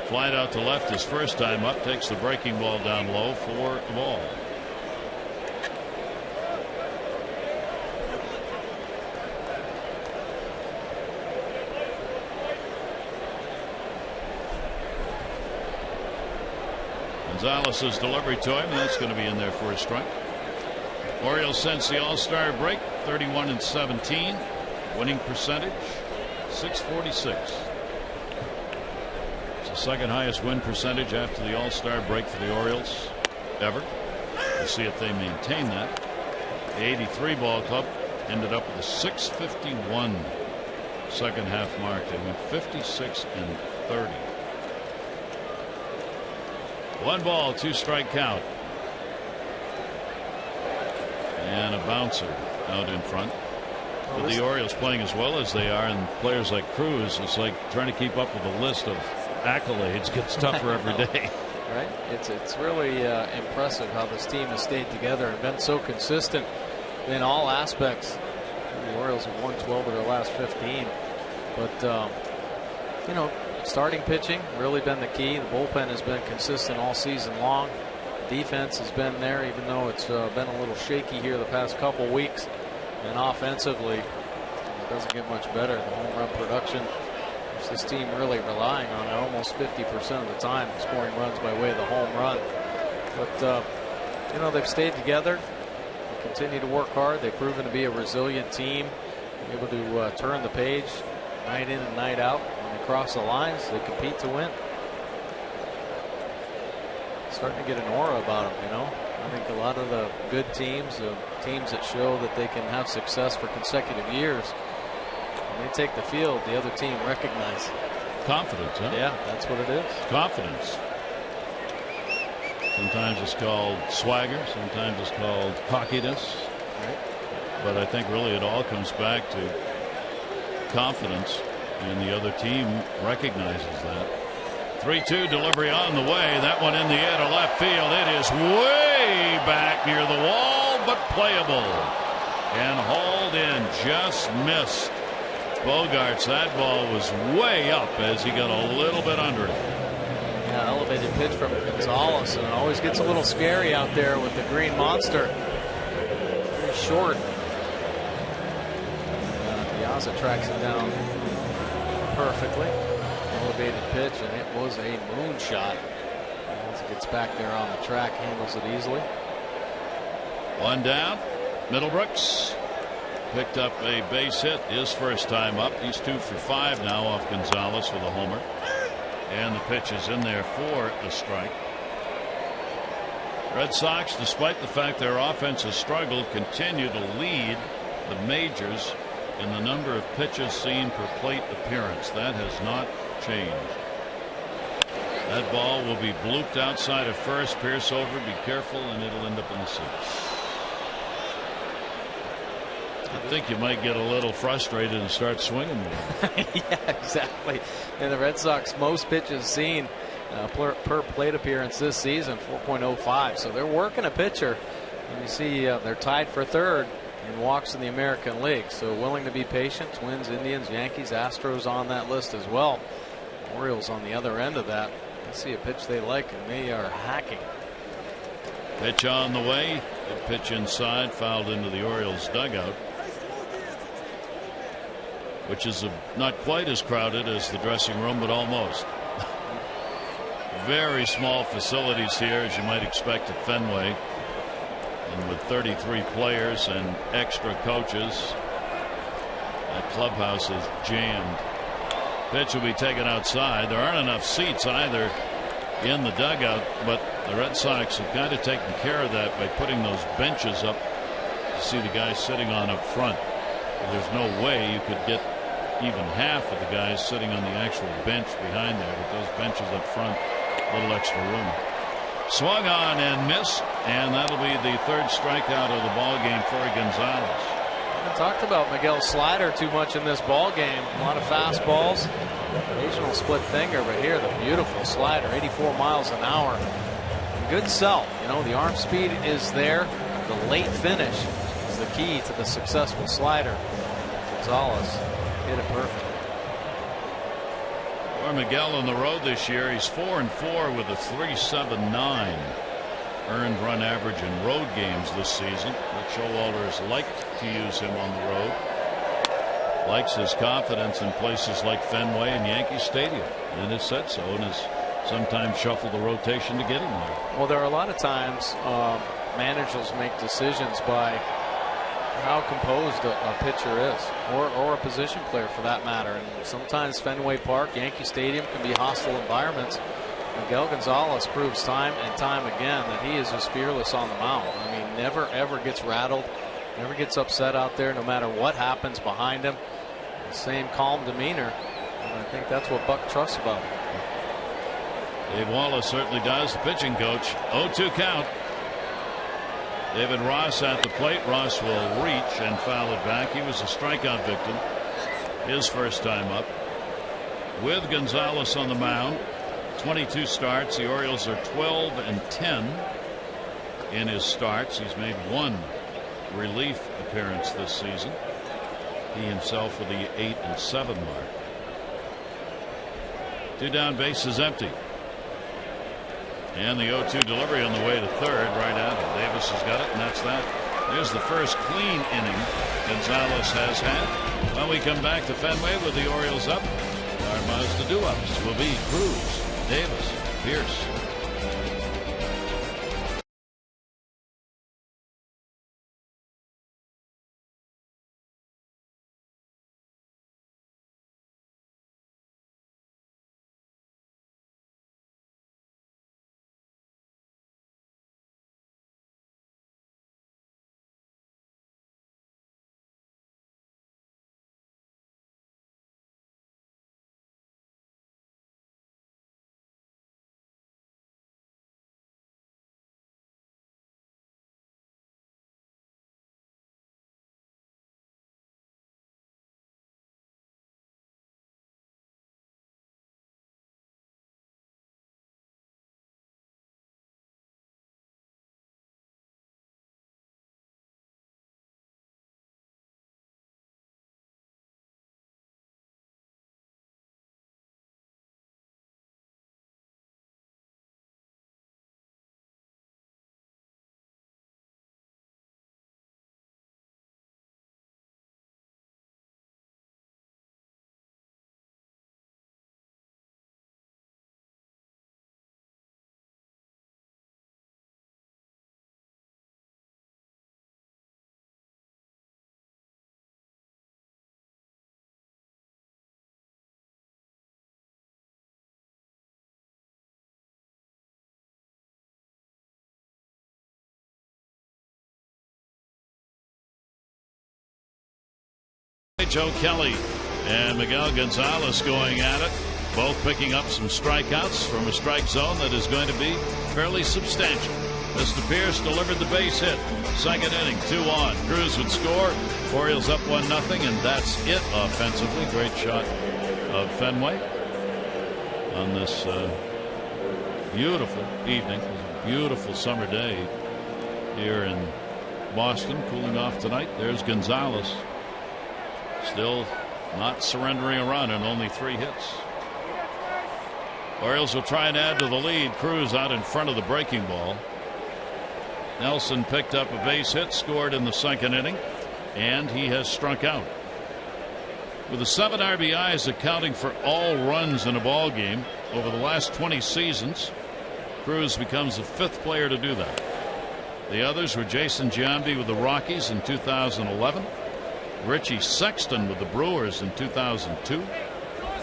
flied out to left his first time up, takes the breaking ball down low for a ball. Gonzalez's delivery to him, that's going to be in there for a strike. Orioles since the All-Star break, 31-17. Winning percentage, .646. It's the second highest win percentage after the All-Star break for the Orioles ever. We'll see if they maintain that. The 83 ball club ended up with a .651 second half mark. They went 56-30. 1 ball, 2 strike count. And a bouncer out in front. With the Orioles playing as well as they are, and players like Cruz, it's like trying to keep up with a list of accolades gets tougher every day. Right? It's really impressive how this team has stayed together and been so consistent in all aspects. The Orioles have won 12 of their last 15. But, you know, starting pitching really been the key. The bullpen has been consistent all season long. Defense has been there, even though it's been a little shaky here the past couple weeks. And offensively, it doesn't get much better. The home run production, which this team really relying on almost 50% of the time, scoring runs by way of the home run. But, you know, they've stayed together. They continue to work hard. They've proven to be a resilient team, able to turn the page night in and night out. When they cross the lines, they compete to win. Starting to get an aura about them, you know. I think a lot of the good teams, teams that show that they can have success for consecutive years, when they take the field, the other team recognizes it. Confidence, huh? Yeah, that's what it is. Confidence. Sometimes it's called swagger, sometimes it's called cockiness. Right. But I think really it all comes back to confidence, and the other team recognizes that. 3-2 delivery on the way. That one in the air to left field. It is way back near the wall, but playable. And hauled in, just missed. Bogarts, that ball was way up as he got a little bit under it. Yeah, elevated pitch from Gonzalez, and it always gets a little scary out there with the green monster. Very short. Piazza tracks him down perfectly. Elevated pitch, and it was a moonshot. As he gets back there on the track, handles it easily. One down. Middlebrooks picked up a base hit his first time up. He's 2 for 5 now off Gonzalez with a homer. And the pitch is in there for a strike. Red Sox, despite the fact their offense has struggled, continue to lead the majors in the number of pitches seen per plate appearance. That has not changed. That ball will be blooped outside of first. Pierce over. Be careful, and it'll end up in the seats. I think you might get a little frustrated and start swinging more. Yeah, exactly. And the Red Sox most pitches seen per plate appearance this season, 4.05. So they're working a pitcher. And you see they're tied for third in walks in the American League. So willing to be patient. Twins, Indians, Yankees, Astros on that list as well. Orioles on the other end of that. They see a pitch they like, and they are hacking. Pitch on the way. The pitch inside, fouled into the Orioles dugout, which is not quite as crowded as the dressing room, but almost. Very small facilities here, as you might expect at Fenway. And with 33 players and extra coaches, that clubhouse is jammed. Pitch will be taken outside. There aren't enough seats either in the dugout, but the Red Sox have kind of taken care of that by putting those benches up to see the guys sitting on up front. There's no way you could get even half of the guys sitting on the actual bench behind there, with those benches up front, a little extra room. Swung on and missed, and that'll be the third strikeout of the ball game for Gonzalez. We haven't talked about Miguel's slider too much in this ball game. A lot of fastballs, occasional split finger, but here the beautiful slider, 84 miles an hour. Good sell. You know, the arm speed is there. The late finish is the key to the successful slider. Gonzalez hit it perfect. For Miguel on the road this year, he's 4-4 with a 3.79 earned run average in road games this season. Rick Showalter has liked to use him on the road. Likes his confidence in places like Fenway and Yankee Stadium, and has said so, and has sometimes shuffled the rotation to get him there. Well, there are a lot of times managers make decisions by how composed a pitcher is, or a position player for that matter. And sometimes Fenway Park, Yankee Stadium can be hostile environments. Miguel Gonzalez proves time and time again that he is just fearless on the mound. I mean, never ever gets rattled, never gets upset out there, no matter what happens behind him. The same calm demeanor, and I think that's what Buck trusts about him. Dave Wallace certainly does, the pitching coach. 0-2 count. David Ross at the plate. Ross will reach and foul it back. He was a strikeout victim his first time up. With Gonzalez on the mound, 22 starts. The Orioles are 12-10 in his starts. He's made one relief appearance this season. He himself with the 8-7 mark. 2 down, bases empty. And the 0-2 delivery on the way to third, right at it. Davis has got it, and that's that. There's the first clean inning Gonzalez has had. When we come back to Fenway with the Orioles up, our Mazda do-ups will be Cruz, Davis, Pierce, Joe Kelly and Miguel Gonzalez going at it, both picking up some strikeouts from a strike zone that is going to be fairly substantial. Mr. Pierce delivered the base hit. Second inning, 2 on. Cruz would score. Orioles up 1-0, and that's it offensively. Great shot of Fenway on this beautiful evening. Beautiful summer day here in Boston. Cooling off tonight. There's Gonzalez. Still not surrendering a run and only 3 hits. Orioles will try and add to the lead. Cruz out in front of the breaking ball. Nelson picked up a base hit, scored in the second inning, and he has struck out. With the 7 RBIs accounting for all runs in a ball game over the last 20 seasons, Cruz becomes the 5th player to do that. The others were Jason Giambi with the Rockies in 2011, Richie Sexton with the Brewers in 2002,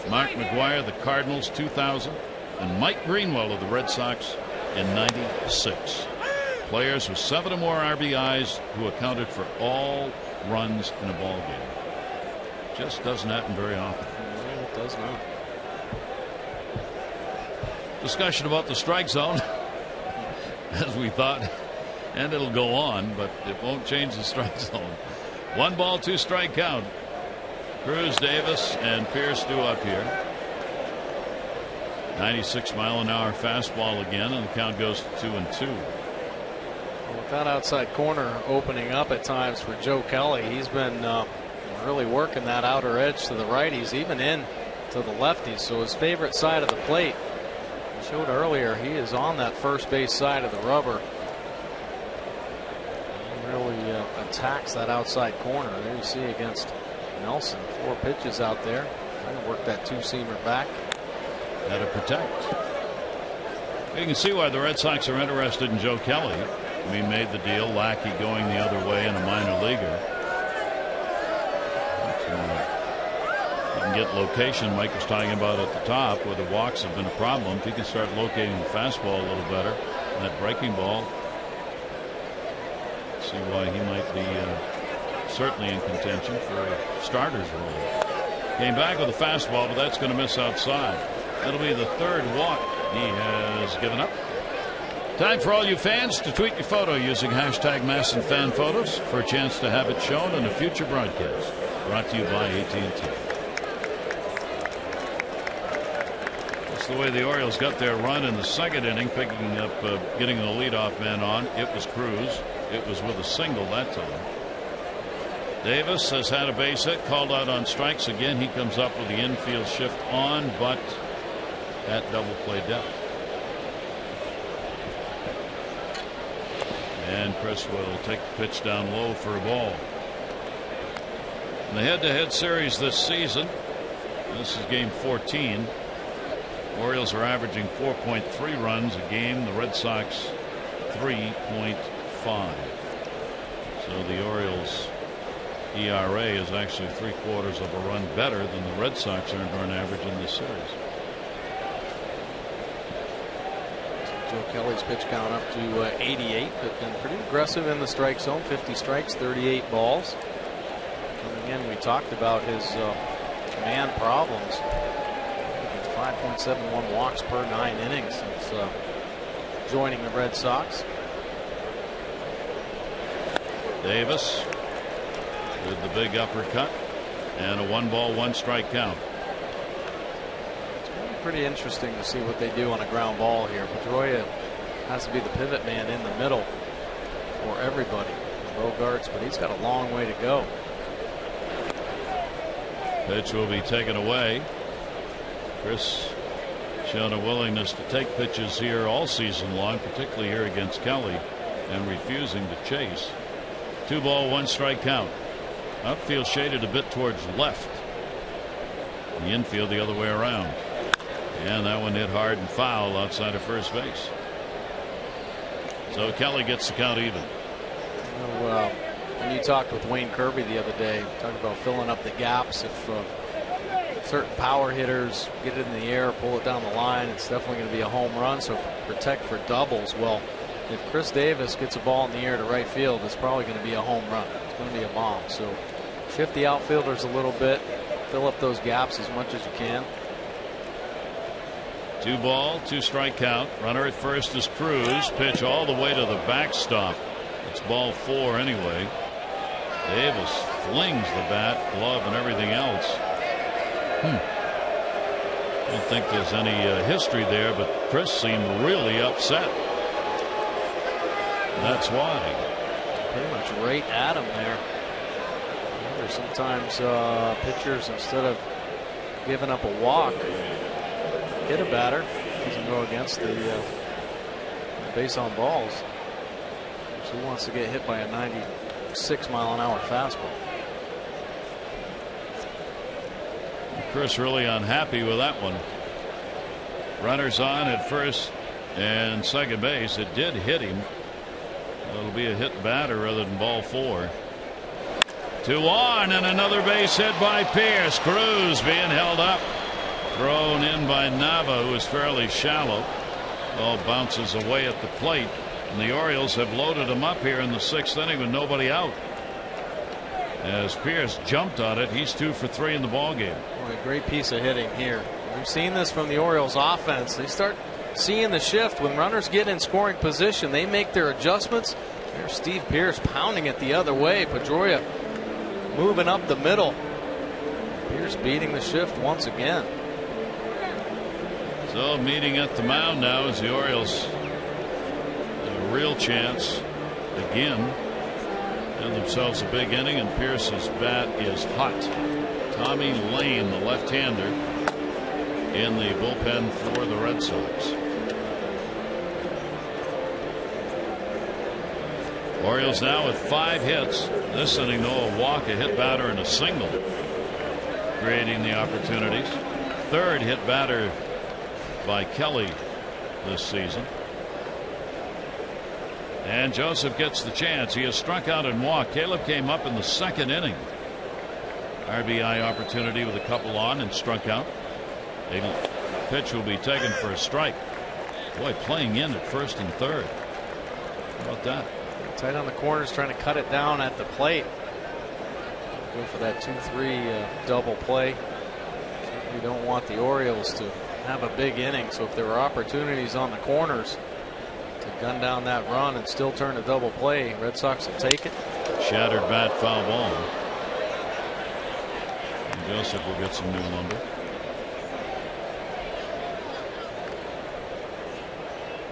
Mark McGwire, the Cardinals, 2000, and Mike Greenwell of the Red Sox in 96. Players with 7 or more RBIs who accounted for all runs in a ball game. Just doesn't happen very often. No, it does not. Discussion about the strike zone, as we thought, and it'll go on, but it won't change the strike zone. 1 ball, 2 strike count. Cruz, Davis, and Pierce due up here. 96-mile-an-hour fastball again, and the count goes to 2-2. With that outside corner opening up at times for Joe Kelly, he's been really working that outer edge to the righties, even in to the lefties. So his favorite side of the plate, I showed earlier, he is on that first base side of the rubber. He really attacks that outside corner. There you see against Nelson, 4 pitches out there. Trying to work that 2-seamer back. Got to protect. You can see why the Red Sox are interested in Joe Kelly. We made the deal. Lackey going the other way in a minor leaguer. You can get location. Mike was talking about at the top where the walks have been a problem. If he can start locating the fastball a little better, that breaking ball, see why he might be certainly in contention for a starter's role. Came back with a fastball, but that's going to miss outside. That'll be the 3rd walk he has given up. Time for all you fans to tweet your photo using hashtag #MASSonFanPhotos for a chance to have it shown in a future broadcast. Brought to you by AT&T. That's the way the Orioles got their run in the second inning, picking up, getting the leadoff man on. It was Cruz. It was with a single that time. Davis has had a base hit, called out on strikes again. He comes up with the infield shift on, but at double play depth. And Chris will take the pitch down low for a ball. In the head-to-head series this season, this is game 14. Orioles are averaging 4.3 runs a game. The Red Sox 3.5. So the Orioles ERA is actually 3/4 of a run better than the Red Sox earned run average in this series. Joe Kelly's pitch count up to 88, but been pretty aggressive in the strike zone. 50 strikes, 38 balls. Coming in, we talked about his command problems. 5.71 walks per 9 innings since joining the Red Sox. Davis with the big uppercut and a 1-ball, 1-strike count. Pretty interesting to see what they do on a ground ball here. Pedroia has to be the pivot man in the middle for everybody. Bogarts, but he's got a long way to go. Pitch will be taken away. Chris shown a willingness to take pitches here all season long, particularly here against Kelly, and refusing to chase. 2-ball, 1-strike count. Outfield shaded a bit towards left. The infield the other way around. And that one hit hard and foul outside of first base. So Kelly gets the count even. Well, when you talked with Wayne Kirby the other day, talking about filling up the gaps, if certain power hitters get it in the air, pull it down the line, it's definitely going to be a home run. So protect for doubles. Well, if Chris Davis gets a ball in the air to right field, it's probably going to be a home run. It's going to be a bomb. So Shift the outfielders a little bit. Fill up those gaps as much as you can. 2 ball, 2 strike count. Runner at first is Cruz. Pitch all the way to the backstop. It's ball 4 anyway. Davis flings the bat, glove, and everything else. I don't think there's any history there, but Chris seemed really upset. That's why. Pretty much right at him there. Sometimes pitchers, instead of giving up a walk, hit a batter. Doesn't go against the base on balls. So he wants to get hit by a 96-mile-an-hour fastball. Chris really unhappy with that one. Runners on at first and second base. It did hit him. It'll be a hit batter rather than ball 4. 2 on, and another base hit by Pierce. Cruz being held up. Thrown in by Nava, who is fairly shallow. Ball bounces away at the plate. And the Orioles have loaded him up here in the 6th inning with nobody out. As Pierce jumped on it, he's 2 for 3 in the ballgame. Boy, a great piece of hitting here. We've seen this from the Orioles offense. They start seeing the shift. When runners get in scoring position, they make their adjustments. There's Steve Pierce pounding it the other way. Pedroia moving up the middle. Pierce beating the shift once again. So meeting at the mound now is the Orioles. A real chance again. Give themselves a big inning, and Pierce's bat is hot. Tommy Lane, the left-hander, in the bullpen for the Red Sox. Orioles now with 5 hits. This inning, though, a walk, a hit batter, and a single, creating the opportunities. 3rd hit batter by Kelly this season. And Joseph gets the chance. He has struck out and walked. Caleb came up in the 2nd inning. RBI opportunity with a couple on and struck out. A pitch will be taken for a strike. Boy, playing in at 1st and 3rd. How about that? Tight on the corners, trying to cut it down at the plate. Go for that 2-3 double play. We don't want the Orioles to have a big inning, so if there were opportunities on the corners to gun down that run and still turn a double play, Red Sox will take it. Shattered bat, foul ball. And Joseph will get some new lumber.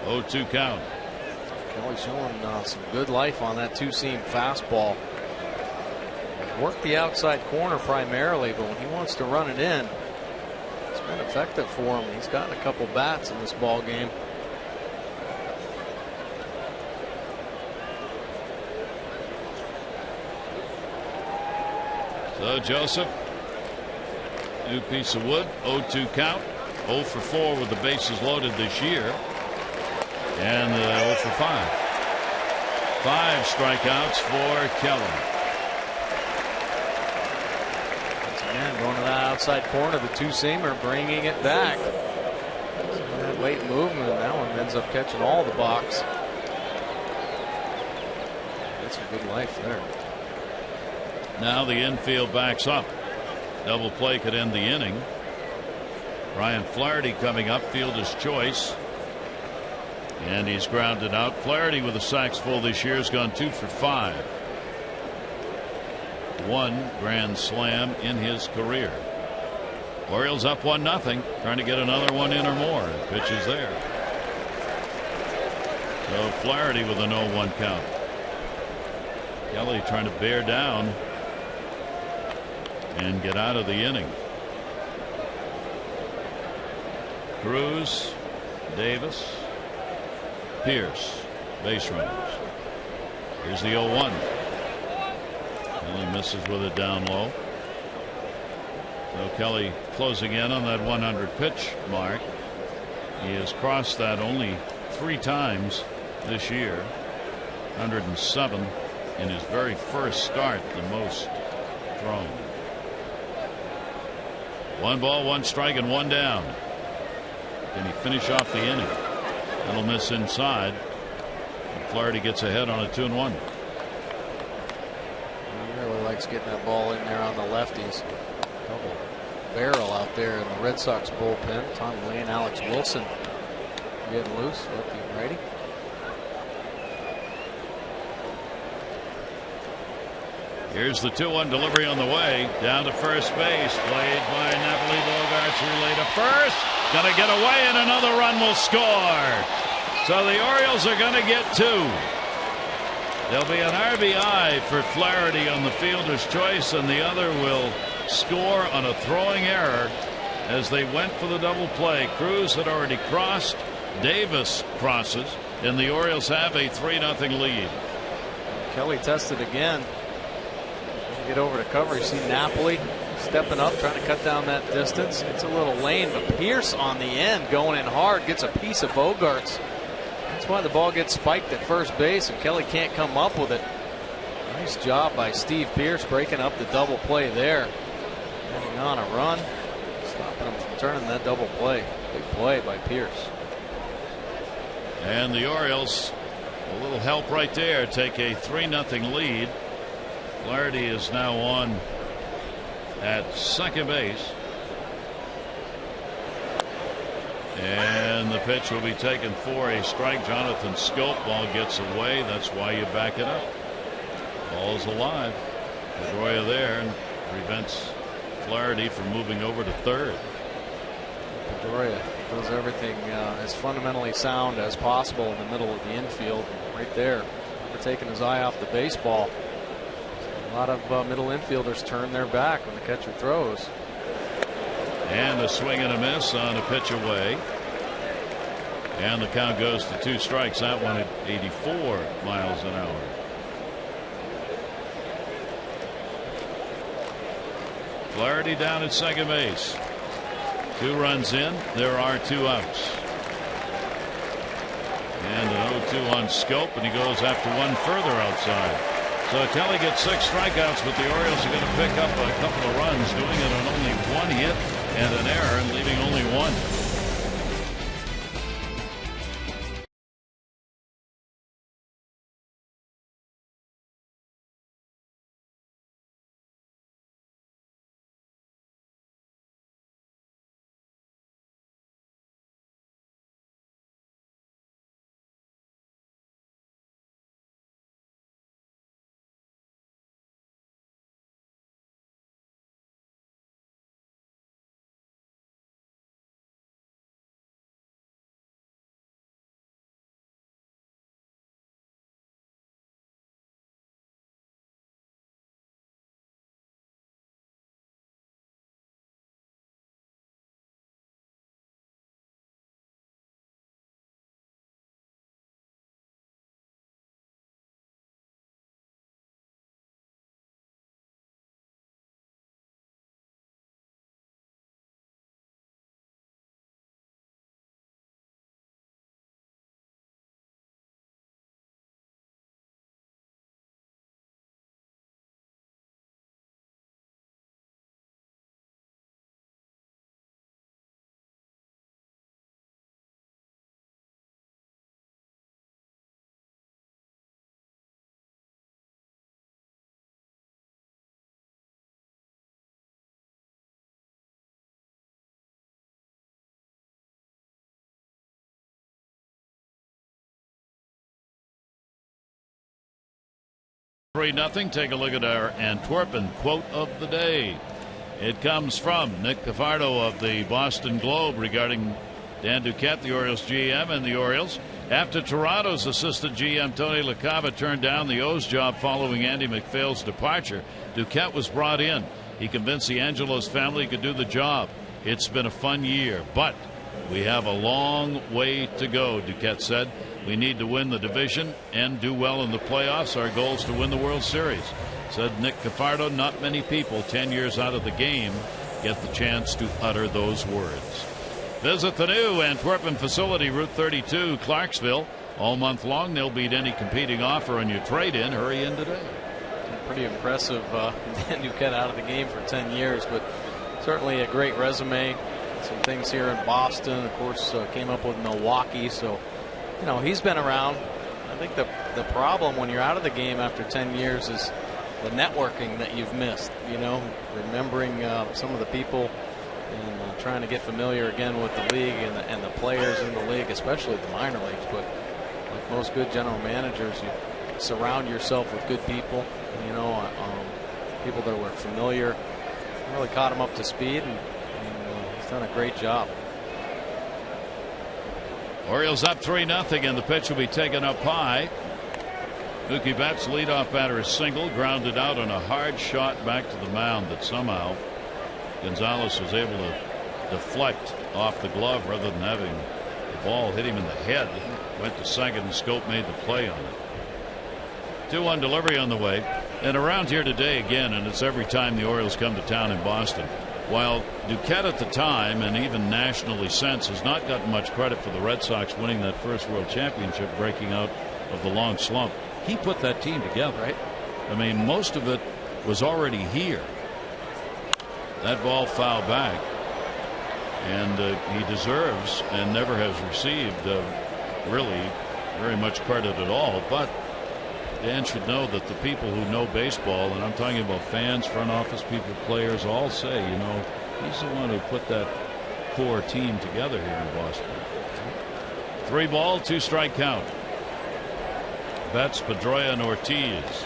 0-2 count. Kelly showing some good life on that 2-seam fastball. Worked the outside corner primarily, but when he wants to run it in, it's been effective for him. He's gotten a couple bats in this ball game. So Joseph, new piece of wood, 0-2 count, 0 for 4 with the bases loaded this year. And 0 for 5. 5 strikeouts for Kelly. Once again, going to that outside corner, the 2-seamer bringing it back. So that late movement, that one ends up catching all the box. That's some good life there. Now the infield backs up. Double play could end the inning. Ryan Flaherty coming up, fielder's choice. And he's grounded out. Flaherty with the sacks full this year has gone 2 for 5. 1 grand slam in his career. Orioles up 1-0, trying to get another one in or more. The pitch is there. So Flaherty with a 0-1 count. Kelly trying to bear down and get out of the inning. Cruz, Davis, Pierce, base runners. Here's the 0-1. Kelly misses with it down low. So Kelly closing in on that 100 pitch mark. He has crossed that only 3 times this year. 107 in his very first start, the most thrown. 1 ball, 1 strike, and 1 down. Can he finish off the inning? That'll miss inside. And Flaherty gets ahead on a 2-1. He really likes Diamondbacks getting that ball in there on the lefties. Double barrel out there in the Red Sox bullpen. Tom Lane, Alex Wilson getting loose, lefty and righty. Here's the 2-1 delivery on the way down to first base, played by Napoli. Bogarts relay to first, gonna get away, and another run will score. So the Orioles are gonna get 2. There'll be an RBI for Flaherty on the fielder's choice, and the other will score on a throwing error as they went for the double play. Cruz had already crossed, Davis crosses, and the Orioles have a 3-0 lead. Kelly tested again. Get over to cover. You see Napoli stepping up, trying to cut down that distance. It's a little lane, but Pierce on the end going in hard, gets a piece of Bogarts. That's why the ball gets spiked at first base, and Kelly can't come up with it. Nice job by Steve Pierce breaking up the double play there. Getting on a run, stopping him from turning that double play. Big play by Pierce. And the Orioles, a little help right there, take a 3-0 lead. Flaherty is now on at second base. And the pitch will be taken for a strike. Jonathan Scope. Ball gets away. That's why you back it up. Ball's alive. Pedroia there and prevents Flaherty from moving over to third. Pedroia does everything as fundamentally sound as possible in the middle of the infield. Right there, never taking his eye off the baseball. A lot of middle infielders turn their back when the catcher throws. And a swing and a miss on a pitch away. And the count goes to 2 strikes. That one at 84 miles an hour. Flaherty down at second base. 2 runs in. There are 2 outs. And an 0-2 on Scope, and he goes after one further outside. So Kelly gets 6 strikeouts, but the Orioles are going to pick up a couple of runs, doing it on only 1 hit and an error, and leaving only 1. Three nothing. Take a look at our Antwerpen quote of the day. It comes from Nick Cafardo of the Boston Globe regarding Dan Duquette, the Orioles GM, and the Orioles. After Toronto's assistant GM Tony LaCava turned down the O's job following Andy MacPhail's departure, Duquette was brought in. He convinced the Angelos family he could do the job. It's been a fun year, but we have a long way to go, Duquette said. We need to win the division and do well in the playoffs. Our goal is to win the World Series, said Nick Cafardo. Not many people 10 years out of the game get the chance to utter those words. Visit the new Antwerpen facility, Route 32, Clarksville. All month long, they'll beat any competing offer on your trade-in. Hurry in today. Pretty impressive. Dan Duquette out of the game for 10 years, but certainly a great resume. Some things here in Boston, of course, came up with Milwaukee, so you know he's been around. I think the problem when you're out of the game after 10 years is the networking that you've missed. You know, remembering some of the people and trying to get familiar again with the league and the players in the league, especially the minor leagues. But like most good general managers, you surround yourself with good people. You know, people that were familiar. Really caught him up to speed, and he's done a great job. Orioles up 3-0, and the pitch will be taken up high. Mookie Betts, leadoff batter, is single, grounded out on a hard shot back to the mound that somehow Gonzalez was able to deflect off the glove rather than having the ball hit him in the head. Went to second, and Scope made the play on it. 2-1 delivery on the way. And around here today again, and it's every time the Orioles come to town in Boston, while Duquette at the time and even nationally since has not gotten much credit for the Red Sox winning that first World Championship, breaking out of the long slump, he put that team together. Right. I mean, most of it was already here. That ball fouled back, and he deserves and never has received really very much credit at all. But Dan should know that the people who know baseball, and I'm talking about fans, front office people, players, all say, you know, he's the one who put that core team together here in Boston. 3-ball, 2-strike count. Betts, Pedroia, and Ortiz.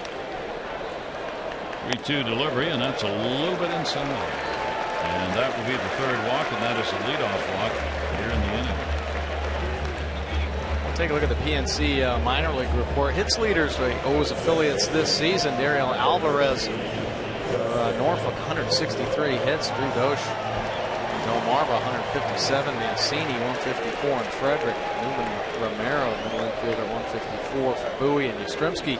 3-2 delivery, and that's a little bit inside. And that will be the third walk, and that is a leadoff walk here in the inning. Take a look at the PNC minor league report. Hits leaders for O's affiliates this season. Dariel Alvarez, Norfolk, 163 hits. Drew Dosh, Delmarva, 157. Mancini, 154. And Frederick Newman Romero, middle infielder, 154 for Bowie. And Yastrzemski,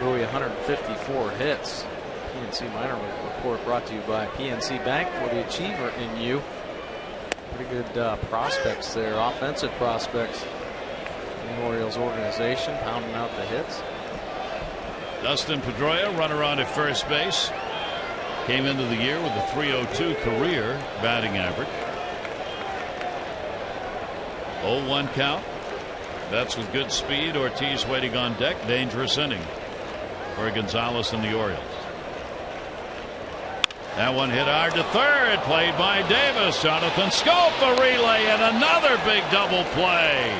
Bowie, 154 hits. PNC minor league report brought to you by PNC Bank for the achiever in you. Pretty good prospects there, offensive prospects. The Orioles organization pounding out the hits. Dustin Pedroia, runner on at first base, came into the year with a .302 career batting average. 0-1 count. Betts with good speed. Ortiz waiting on deck. Dangerous inning for Gonzalez and the Orioles. That one hit hard to third, played by Davis. Jonathan Scope, a relay, and another big double play.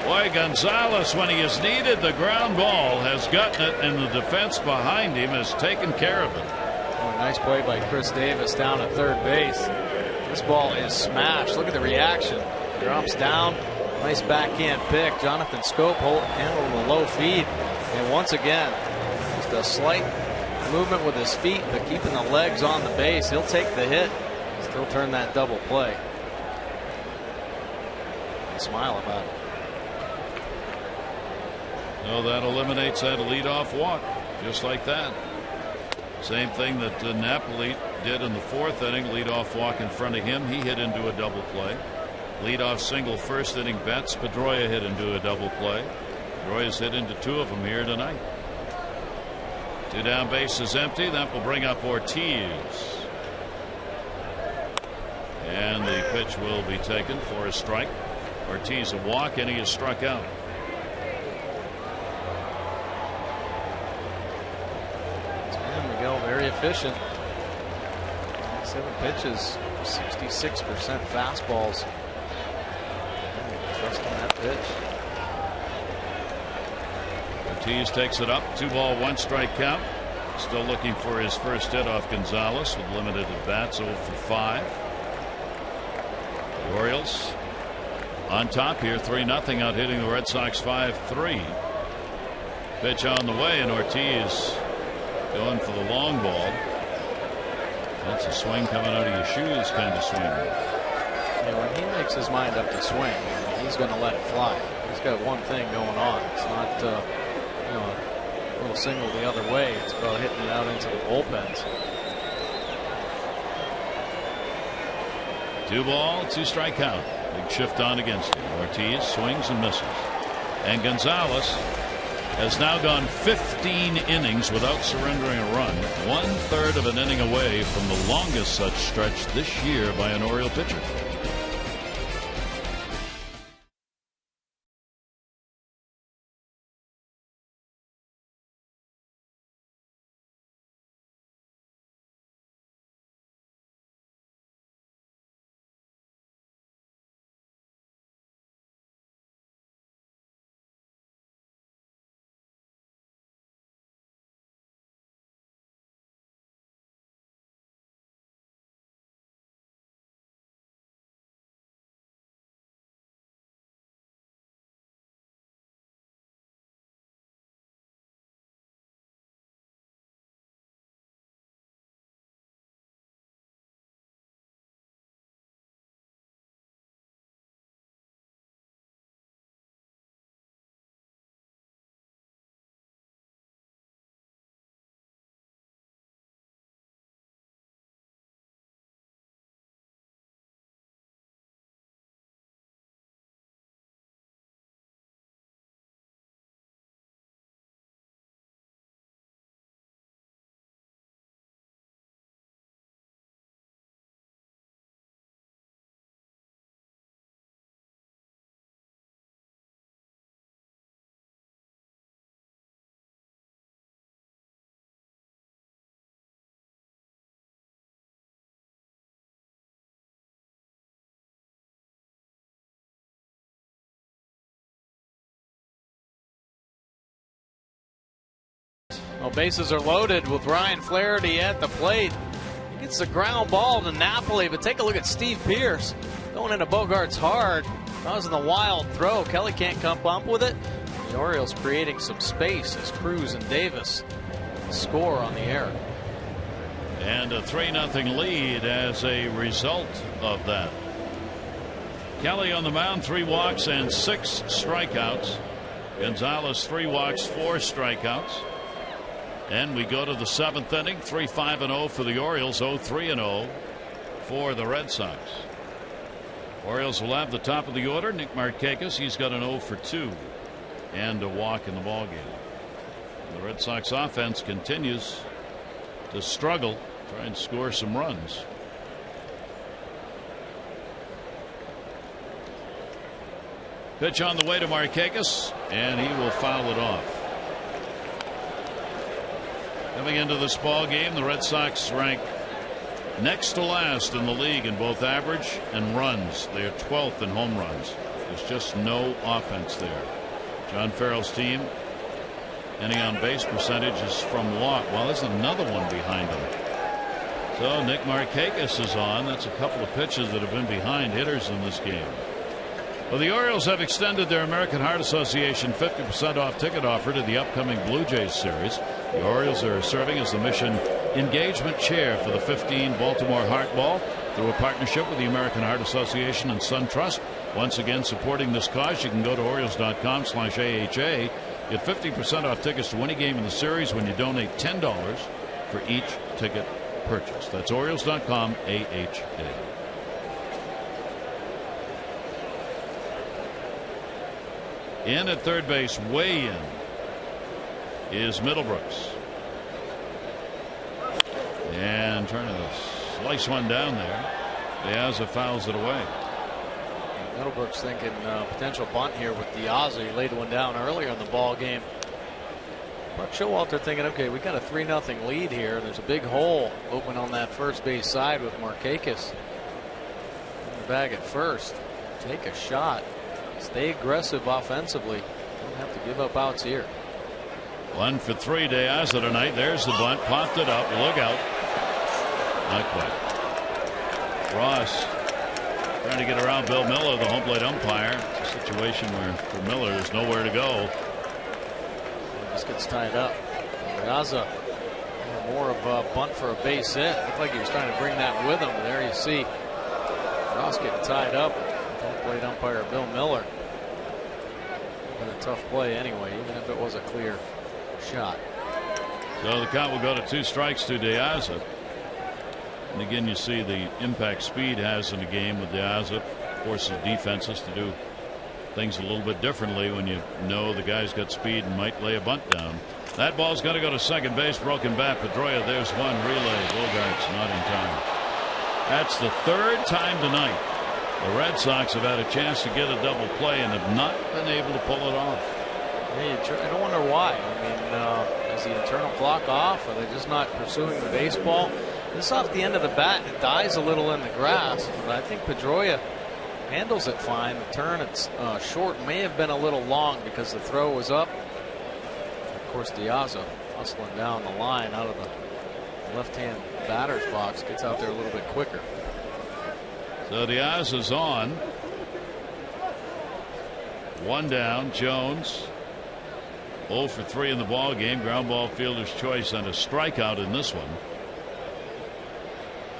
Boy, Gonzalez, when he is needed, the ground ball has gotten it, and the defense behind him has taken care of it. Oh, nice play by Chris Davis down at third base. This ball is smashed. Look at the reaction. Drops down. Nice backhand pick. Jonathan Scope handling the low feed. And once again, just a slight movement with his feet, but keeping the legs on the base. He'll take the hit. Still turn that double play. And smile about it. So that eliminates that leadoff walk, just like that. Same thing that Napoli did in the fourth inning. Leadoff walk in front of him. He hit into a double play. Leadoff single first inning. Betts. Pedroia hit into a double play. Pedroia's hit into two of them here tonight. Two down, bases empty. That will bring up Ortiz. And the pitch will be taken for a strike. Ortiz a walk, and he is struck out. Very efficient. 7 pitches, 66% fastballs. Trust on that pitch. Ortiz takes it up. 2-ball, 1-strike count. Still looking for his first hit off Gonzalez with limited at bats. 0 for 5. The Orioles on top here, 3-0, out hitting the Red Sox 5-3. Pitch on the way, and Ortiz going for the long ball. That's a swing coming out of your shoes kind of swing. Yeah, when he makes his mind up to swing, he's going to let it fly. He's got one thing going on. It's not you know, a little single the other way. It's about hitting it out into the bullpens. 2-ball, 2-strike count. Big shift on against him. Ortiz swings and misses. And Gonzalez has now gone 15 innings without surrendering a run, 1/3 of an inning away from the longest such stretch this year by an Oriole pitcher. Well, bases are loaded with Ryan Flaherty at the plate. He gets the ground ball to Napoli, but take a look at Steve Pearce going into Bogarts hard, causing the wild throw. Kelly can't come up with it. The Orioles creating some space as Cruz and Davis score on the error. And a 3-0 lead as a result of that. Kelly on the mound, 3 walks and 6 strikeouts. Gonzalez, 3 walks, 4 strikeouts. And we go to the 7th inning, 3-5-0 for the Orioles, 0-3-0 for the Red Sox. Orioles will have the top of the order. Nick Markakis, he's got an 0 for 2 and a walk in the ballgame. The Red Sox offense continues to struggle, try and score some runs. Pitch on the way to Markakis, and he will foul it off. Coming into this ball game, the Red Sox rank next to last in the league in both average and runs. They are 12th in home runs. There's just no offense there. John Farrell's team, any on base percentage is from walk. Well, there's another one behind him. So Nick Markakis is on. That's a couple of pitches that have been behind hitters in this game. Well, the Orioles have extended their American Heart Association 50% off ticket offer to the upcoming Blue Jays series. The Orioles are serving as the mission engagement chair for the 15 Baltimore Heart Ball through a partnership with the American Heart Association and SunTrust. Once again, supporting this cause, you can go to Orioles.com/AHA. Get 50% off tickets to any game in the series when you donate $10 for each ticket purchase. That's Orioles.com/AHA. In at third base, way in, is Middlebrooks. And trying to slice one down there. Diaz fouls it away. Middlebrooks thinking potential bunt here with Diaz. He laid one down earlier in the ball game. Buck Showalter thinking, okay, we got a 3-0 lead here. There's a big hole open on that first base side with Markakis in the bag at first. Take a shot. Stay aggressive offensively. Don't have to give up outs here. 1 for 3 Diaz tonight. There's the bunt. Popped it up. Look out. Not quite. Ross trying to get around Bill Miller, the home plate umpire. It's a situation where for Miller there's nowhere to go. This gets tied up. Diaz more of a bunt for a base hit. Looked like he was trying to bring that with him. There you see Ross getting tied up. Plate umpire Bill Miller. But a tough play anyway, even if it was a clear shot. So the count will go to 2 strikes to Diaz. And again, you see the impact speed has in the game with Diaz. Forces defenses to do things a little bit differently when you know the guy's got speed and might lay a bunt down. That ball's going to go to second base. Broken bat. Pedroia. There's one relay. Bogarts not in time. That's the 3rd time tonight the Red Sox have had a chance to get a double play and have not been able to pull it off. I don't wonder why. I mean, is the internal clock off? Are they just not pursuing the baseball? This is off the end of the bat. It dies a little in the grass, but I think Pedroia handles it fine. The turn, it's short, may have been a little long because the throw was up. Of course, Diaz hustling down the line out of the left-hand batter's box, gets out there a little bit quicker. So Diaz is on. 1 down. Jones 0 for 3 in the ball game. Ground ball, fielder's choice, and a strikeout in this one.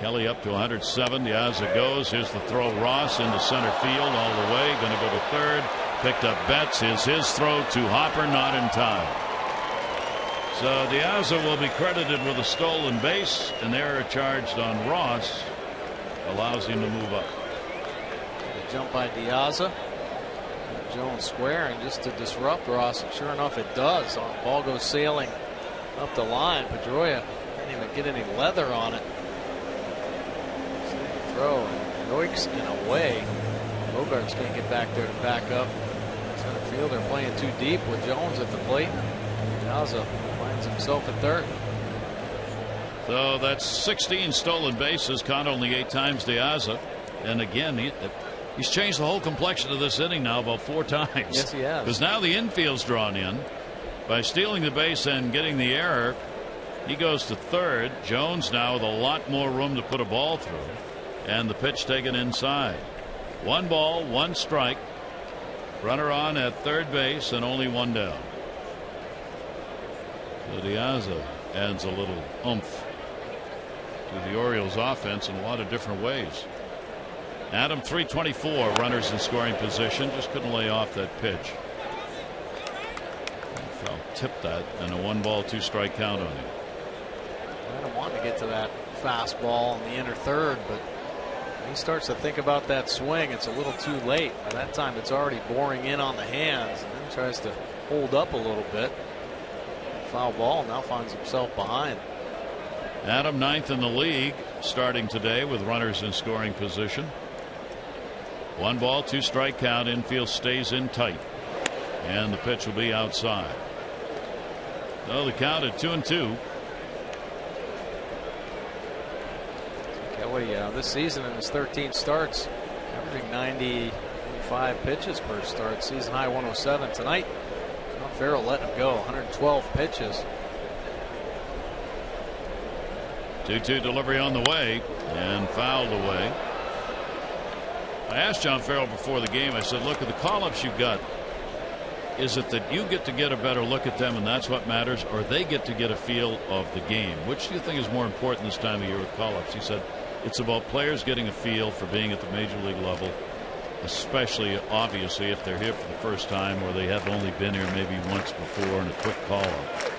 Kelly up to 107. Diaz goes. Here's the throw. Ross into center field all the way. Going to go to third. Picked up Betts. His throw to Hopper, not in time. So Diaz will be credited with a stolen base. An error charged on Ross allows him to move up. The jump by Diaz. Jones squaring just to disrupt Ross, and sure enough it does. The ball goes sailing up the line. Pedroia can't even get any leather on it. Throw and yoiks in a way. Bogarts can't get back there to back up. Center fielder playing too deep with Jones at the plate. Diaz finds himself at third. So that's 16 stolen bases, caught only 8 times Diaz. And again, he's changed the whole complexion of this inning now about 4 times. Yes, he has. Because now the infield's drawn in. by stealing the base and getting the error. He goes to third. Jones now with a lot more room to put a ball through, and the pitch taken inside. 1 ball, 1 strike. Runner on at third base and only 1 down. So Diaz adds a little oomph to the Orioles offense in a lot of different ways. Adam, 324 runners in scoring position, just couldn't lay off that pitch. Foul tipped that, and a 1 ball 2 strike count on him. Adam wanted to get to that fastball in the inner third, but he starts to think about that swing. It's a little too late. By that time, it's already boring in on the hands, and then tries to hold up a little bit. Foul ball, now finds himself behind. Adam, 9th in the league, starting today with runners in scoring position. 1 ball 2 strike count. Infield stays in tight, and the pitch will be outside. So the count at 2-2. Kelly, this season in his 13 starts, averaging 95 pitches per start, season high 107. Tonight, Farrell let him go, 112 pitches. 2-2 delivery on the way and fouled away. I asked John Farrell before the game, I said, look at the call-ups you've got. Is it that you get to get a better look at them and that's what matters, or they get to get a feel of the game? Which do you think is more important this time of year with call-ups? He said it's about players getting a feel for being at the major league level, especially obviously if they're here for the first time or they have only been here maybe once before in a quick call-up.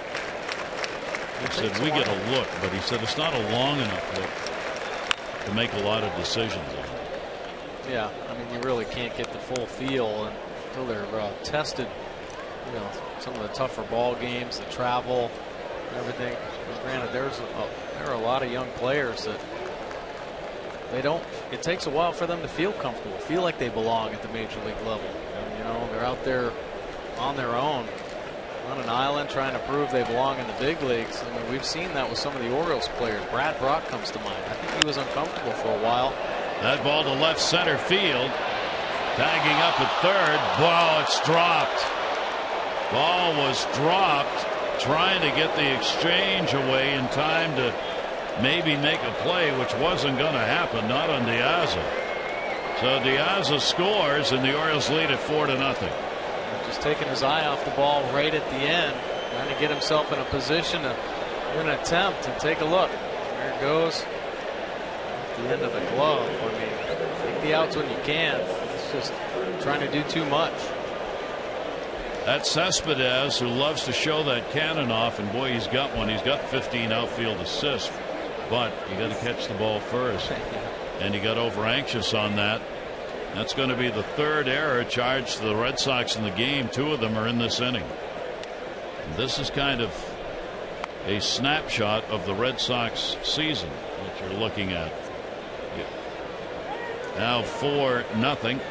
He said we get a look, but he said it's not a long enough look to make a lot of decisions on it. Yeah, I mean, you really can't get the full feel until they're tested. You know, some of the tougher ball games, the travel, everything. But granted, there are a lot of young players that they don't. It takes a while for them to feel comfortable, feel like they belong at the major league level. And, you know, they're out there on their own, on an island, trying to prove they belong in the big leagues. I mean, we've seen that with some of the Orioles players. Brad Brock comes to mind. I think he was uncomfortable for a while. That ball to left center field. Tagging up at third. Ball, it's dropped. Ball was dropped. Trying to get the exchange away in time to maybe make a play, which wasn't going to happen. Not on Diaz. So Diaz scores, and the Orioles lead at 4-0. Just taking his eye off the ball right at the end, trying to get himself in a position to do an attempt. And take a look. There it goes. The end of the glove. I mean, take the outs when you can. It's just trying to do too much. That's Cespedes, who loves to show that cannon off, and boy, he's got one. He's got 15 outfield assists, but you got to catch the ball first, and he got over anxious on that. That's going to be the 3rd error charged to the Red Sox in the game. 2 of them are in this inning. And this is kind of a snapshot of the Red Sox season that you're looking at. Now 4-0.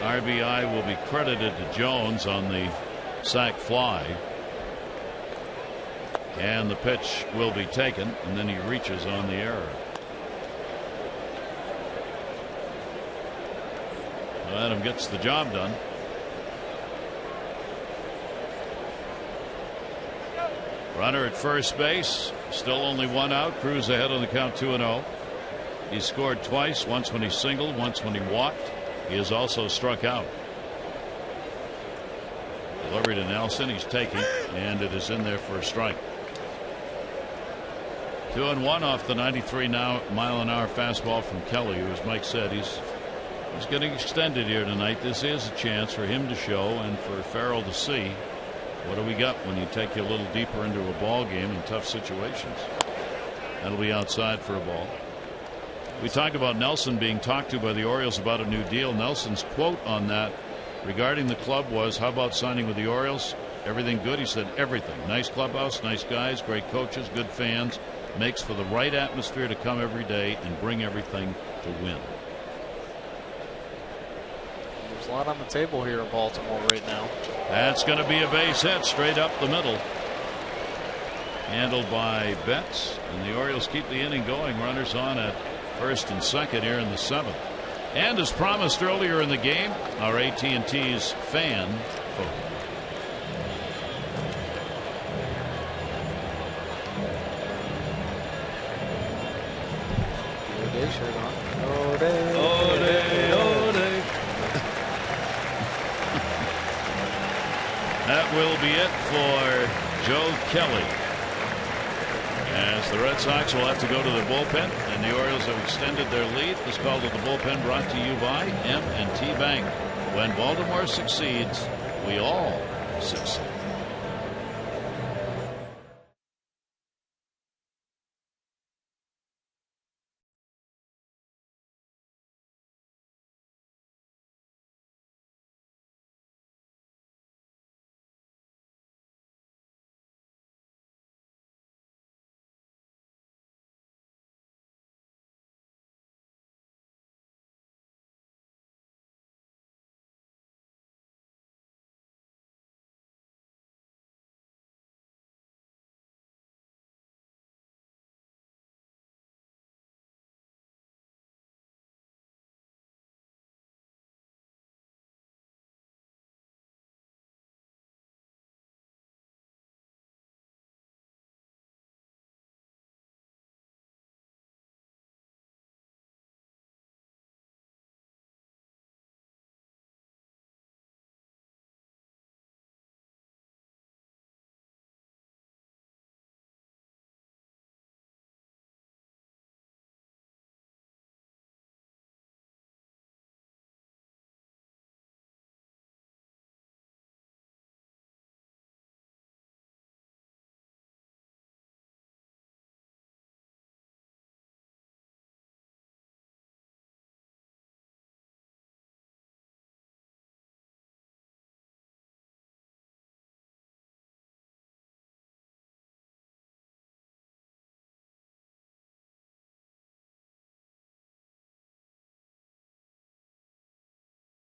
RBI will be credited to Jones on the sac fly, and the pitch will be taken, and then he reaches on the error. Adam gets the job done. Runner at first base, still only 1 out. Cruz ahead on the count, 2-0. He scored twice, once when he singled, once when he walked. He has also struck out. Delivery to Nelson, he's taking, and it is in there for a strike. 2-1 off the 93-mile-an-hour fastball from Kelly, who, as Mike said, he's getting extended here tonight. This is a chance for him to show and for Farrell to see what do we got when you take you a little deeper into a ball game in tough situations. That'll be outside for a ball. We talked about Nelson being talked to by the Orioles about a new deal. Nelson's quote on that regarding the club was, how about signing with the Orioles? Everything good? He said everything. Nice clubhouse, nice guys, great coaches, good fans. Makes for the right atmosphere to come every day and bring everything to win. There's a lot on the table here in Baltimore right now. That's going to be a base hit straight up the middle. Handled by Betts, and the Orioles keep the inning going. Runners on at first and second here in the 7th. And as promised earlier in the game, our AT&T's fan vote. will be it for Joe Kelly, as the Red Sox will have to go to the bullpen, and the Orioles have extended their lead. This call to the bullpen brought to you by M&T Bank. When Baltimore succeeds, we all succeed.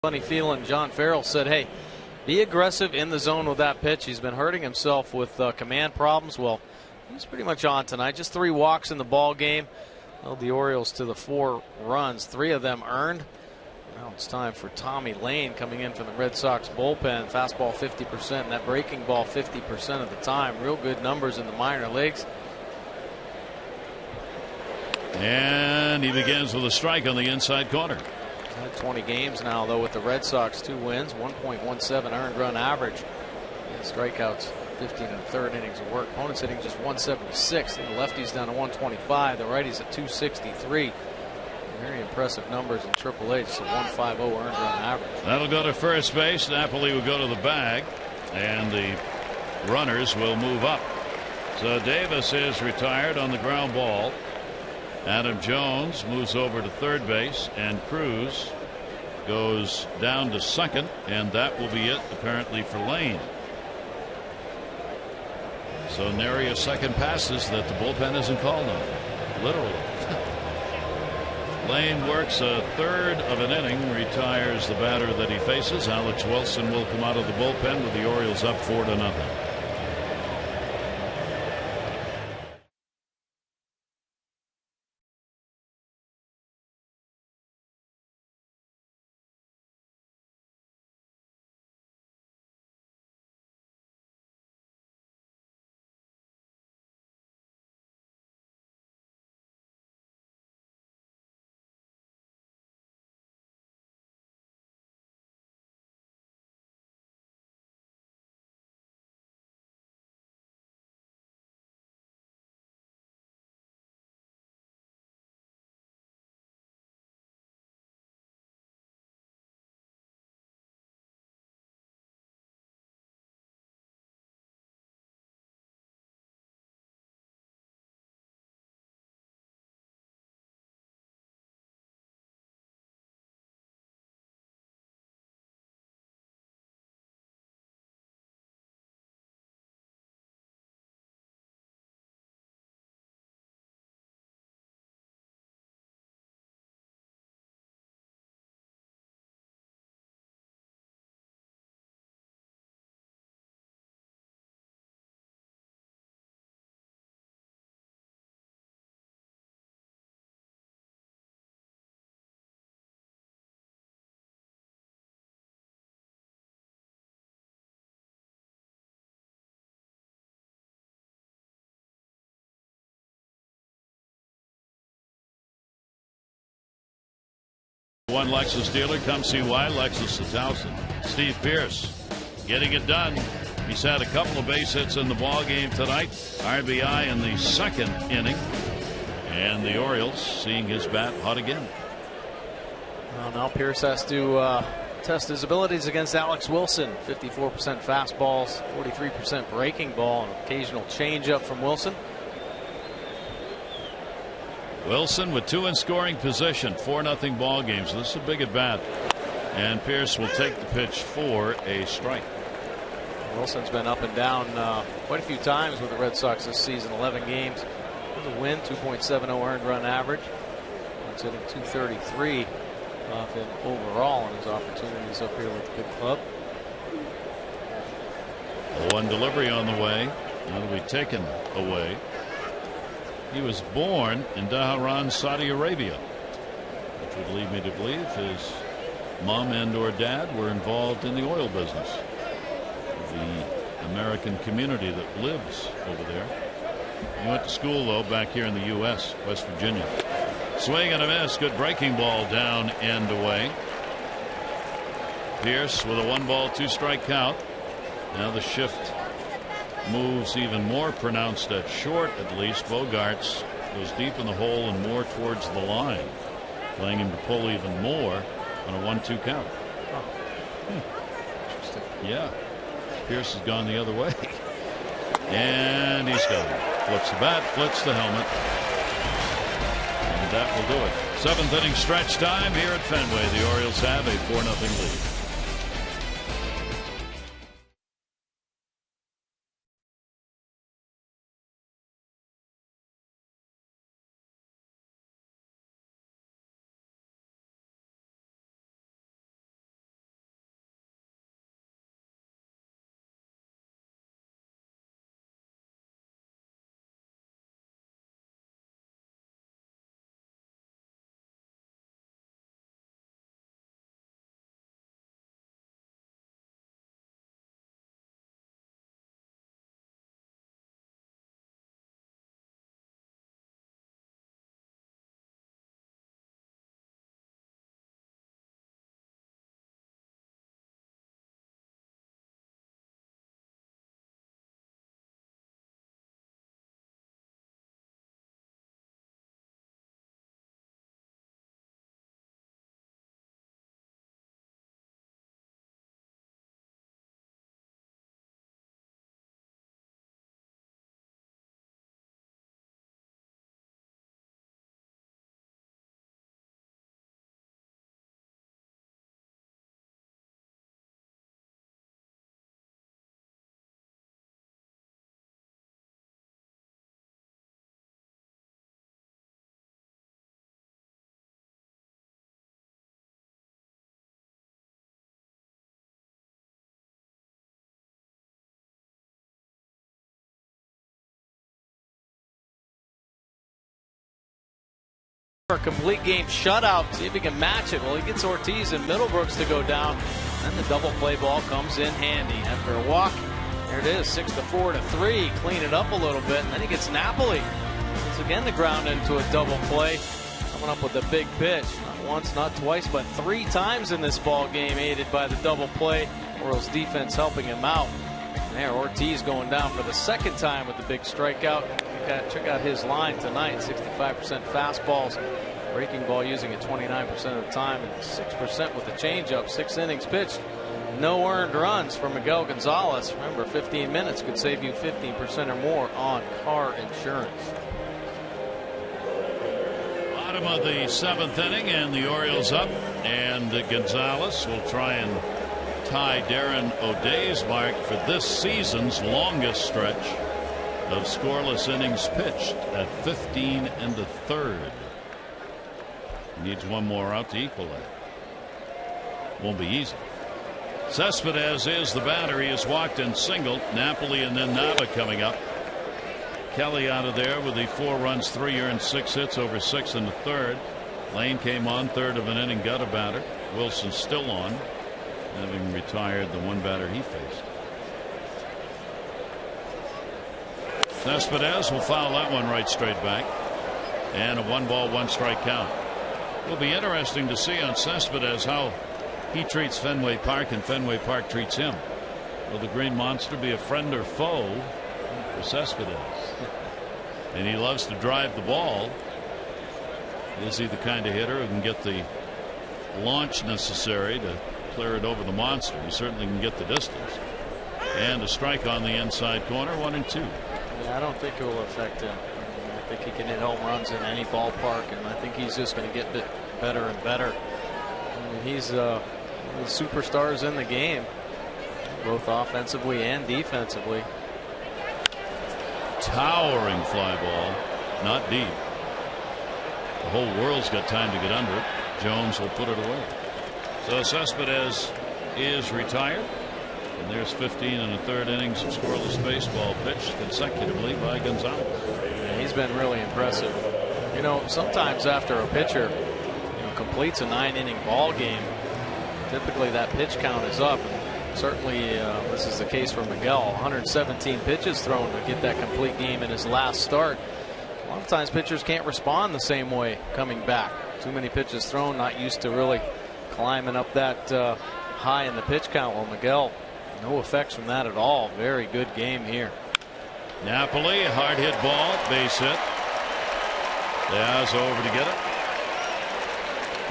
Funny feeling. John Farrell said, hey, be aggressive in the zone with that pitch. He's been hurting himself with command problems. Well, he's pretty much on tonight. Just 3 walks in the ball game. Held the Orioles to the 4 runs, 3 of them earned. Now it's time for Tommy Lane coming in from the Red Sox bullpen. Fastball 50%, and that breaking ball 50% of the time. Real good numbers in the minor leagues. And he begins with a strike on the inside corner. Had 20 games now, though, with the Red Sox. 2 wins, 1.17 earned run average. And strikeouts 15 in the 3rd innings of work. Opponents hitting just 176. The lefties down to 125. The righties at 263. Very impressive numbers in Triple H. So 150 earned run average. That'll go to first base. Napoli will go to the bag, and the runners will move up. So Davis is retired on the ground ball. Adam Jones moves over to third base, and Cruz goes down to second, and that will be it apparently for Lane. So nary a second passes that the bullpen isn't called on. Literally. Lane works a 1/3 of an inning, retires the batter that he faces. Alex Wilson will come out of the bullpen with the Orioles up 4-0. One Lexus dealer. Come see why. Lexus 1000. Steve Pierce getting it done. He's had a couple of base hits in the ball game tonight. RBI in the second inning. And the Orioles seeing his bat hot again. Well, now Pierce has to test his abilities against Alex Wilson. 54% fastballs, 43% breaking ball, an occasional changeup from Wilson. Wilson with 2 in scoring position, 4-0 ball game. So this is a big at bat. And Pierce will take the pitch for a strike. Wilson's been up and down quite a few times with the Red Sox this season. 11 games with a win, 2.70 earned run average. He's hitting .233 off him overall in his opportunities up here with the big club. One delivery on the way. That'll be taken away. He was born in Dhahran, Saudi Arabia, which would lead me to believe his mom and or dad were involved in the oil business. The American community that lives over there. He went to school though back here in the U.S. West Virginia. Swing and a miss. Good breaking ball down and away. Pierce with a 1-ball 2-strike count. Now the shift moves even more pronounced at short, at least. Bogarts goes deep in the hole and more towards the line, playing him to pull even more on a 1-2 count. Interesting. Yeah. Pierce has gone the other way. And he's gone. Flips the bat, flips the helmet. And that will do it. 7th inning stretch time here at Fenway. The Orioles have a 4-0 lead. A complete game shutout. See if he can match it. Well, he gets Ortiz and Middlebrooks to go down. Then the double play ball comes in handy. After a walk, there it is, 6-4 to 3. Clean it up a little bit. And then he gets Napoli. Once again, the ground into a double play. Coming up with a big pitch. Not once, not twice, but 3 times in this ball game, aided by the double play. Orioles defense helping him out. And there, Ortiz going down for the second time with the big strikeout. Check out his line tonight. 65% fastballs. Breaking ball using it 29% of the time, and 6% with the changeup. 6 innings pitched. No earned runs for Miguel Gonzalez. Remember, 15 minutes could save you 15% or more on car insurance. Bottom of the 7th inning, and the Orioles up. And Gonzalez will try and tie Darren O'Day's mark for this season's longest stretch of scoreless innings pitched at 15 1/3. Needs one more out to equal that. Won't be easy. Cespedes is the batter. He has walked and singled. Napoli and then Nava coming up. Kelly out of there with the 4 runs, 3 earned, 6 hits over 6 1/3. Lane came on, 1/3 of an inning, got a batter. Wilson still on, having retired the 1 batter he faced. Cespedes will foul that one right straight back. And a 1-ball 1-strike count. Will be interesting to see on Cespedes how he treats Fenway Park and Fenway Park treats him. Will the Green Monster be a friend or foe for Cespedes? And he loves to drive the ball. Is he the kind of hitter who can get the launch necessary to clear it over the monster? He certainly can get the distance. And a strike on the inside corner, 1-2. Yeah, I don't think it will affect him. I think he can hit home runs in any ballpark, and I think he's just going to get better and better. I mean, he's one of the superstars in the game, both offensively and defensively. Towering fly ball, not deep. The whole world's got time to get under it. Jones will put it away. So Cespedes is retired. And there's 15 1/3 innings of scoreless baseball pitched consecutively by Gonzalez. Yeah, he's been really impressive. You know, sometimes after a pitcher completes a 9-inning ball game, typically that pitch count is up. And certainly this is the case for Miguel. 117 pitches thrown to get that complete game in his last start. A lot of times pitchers can't respond the same way coming back. Too many pitches thrown, not used to really climbing up that high in the pitch count. Well, Miguel, no effects from that at all. Very good game here. Napoli, hard hit ball, base hit. Diaz over to get it.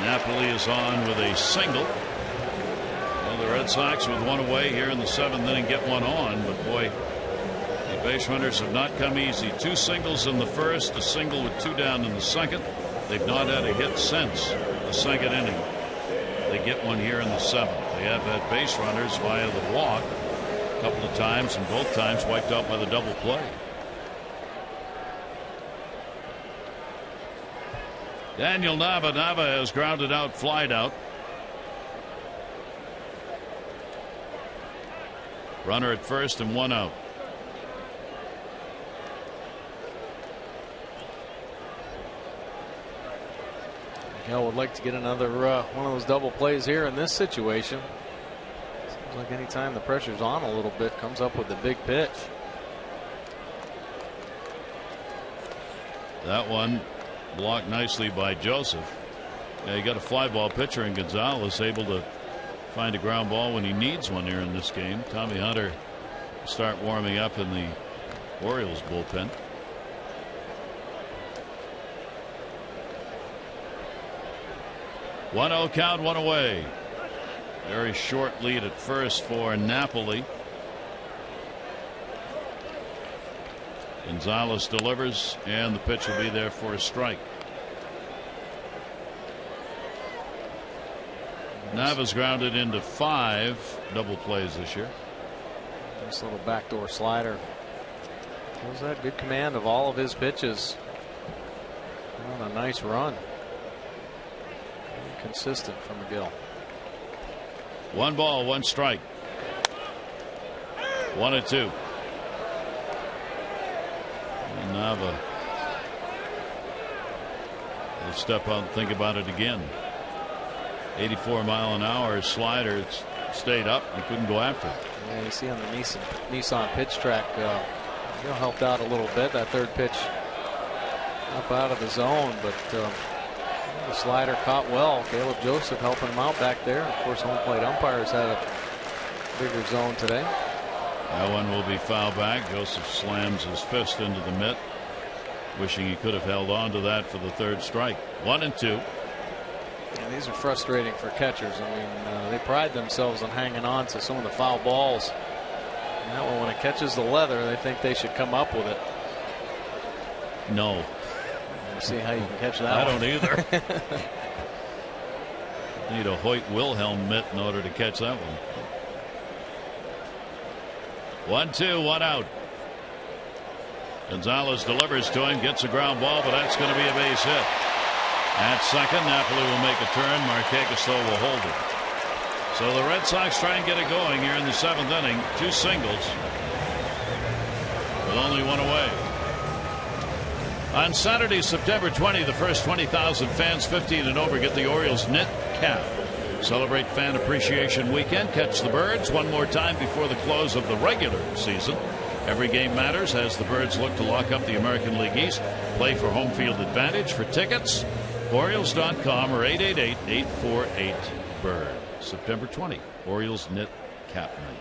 Napoli is on with a single. Well, the Red Sox with one away here in the 7th inning get one on, but boy, the base runners have not come easy. 2 singles in the first, a single with 2 down in the second. They've not had a hit since the 2nd inning. They get one here in the 7th. They have had base runners via the walk a couple of times, and both times wiped out by the double play. Daniel Nava has grounded out, flied out. Runner at first and 1 out. Miguel would like to get another one of those double plays here in this situation. Seems like anytime the pressure's on a little bit, comes up with the big pitch. That one blocked nicely by Joseph. Yeah, you got a fly ball pitcher in Gonzalez, able to find a ground ball when he needs one here in this game. Tommy Hunter will start warming up in the Orioles bullpen. One 0 count, one away. Very short lead at first for Napoli. Gonzalez delivers, and the pitch will be there for a strike. Nava's grounded into 5 double plays this year. Nice little backdoor slider. Shows that good command of all of his pitches. On a nice run. Very consistent from McGill. 1 ball, 1 strike. 1-2. And Nava will step out and think about it again. 84-mile-an-hour slider. It's stayed up. He couldn't go after it. Yeah, you see on the Nissan pitch track, Miguel helped out a little bit. That third pitch up out of the zone, but the slider caught well. Caleb Joseph helping him out back there. Of course, home plate umpires had a bigger zone today. That one will be foul back. Joseph slams his fist into the mitt, wishing he could have held on to that for the 3rd strike. 1-2. Yeah, these are frustrating for catchers. I mean, they pride themselves on hanging on to some of the foul balls. And that one, when it catches the leather, they think they should come up with it. No. We'll see how you can catch that. I don't either. Need a Hoyt Wilhelm mitt in order to catch that one. 1-2, 1 out. Gonzalez delivers to him, gets a ground ball, but that's going to be a base hit. At second, Napoli will make a turn. Marquez though will hold it. So the Red Sox try and get it going here in the 7th inning. 2 singles with only 1 away. On Saturday, September 20, the first 20,000 fans 15 and over get the Orioles knit cap. Celebrate Fan Appreciation Weekend. Catch the Birds one more time before the close of the regular season. Every game matters as the Birds look to lock up the American League East. Play for home field advantage. For tickets, Orioles.com or 888-848-BIRD. September 20, Orioles knit cap night.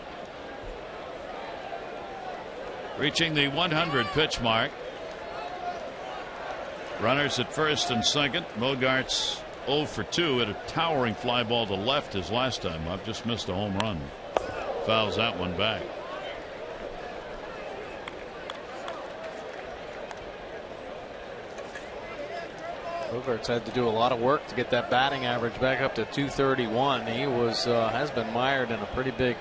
reaching the 100 pitch mark. Runners at first and second. Bogarts 0 for 2 at a towering fly ball to left his last time up. Just missed a home run. Fouls that one back. Bogarts had to do a lot of work to get that batting average back up to 231. He has been mired in a pretty big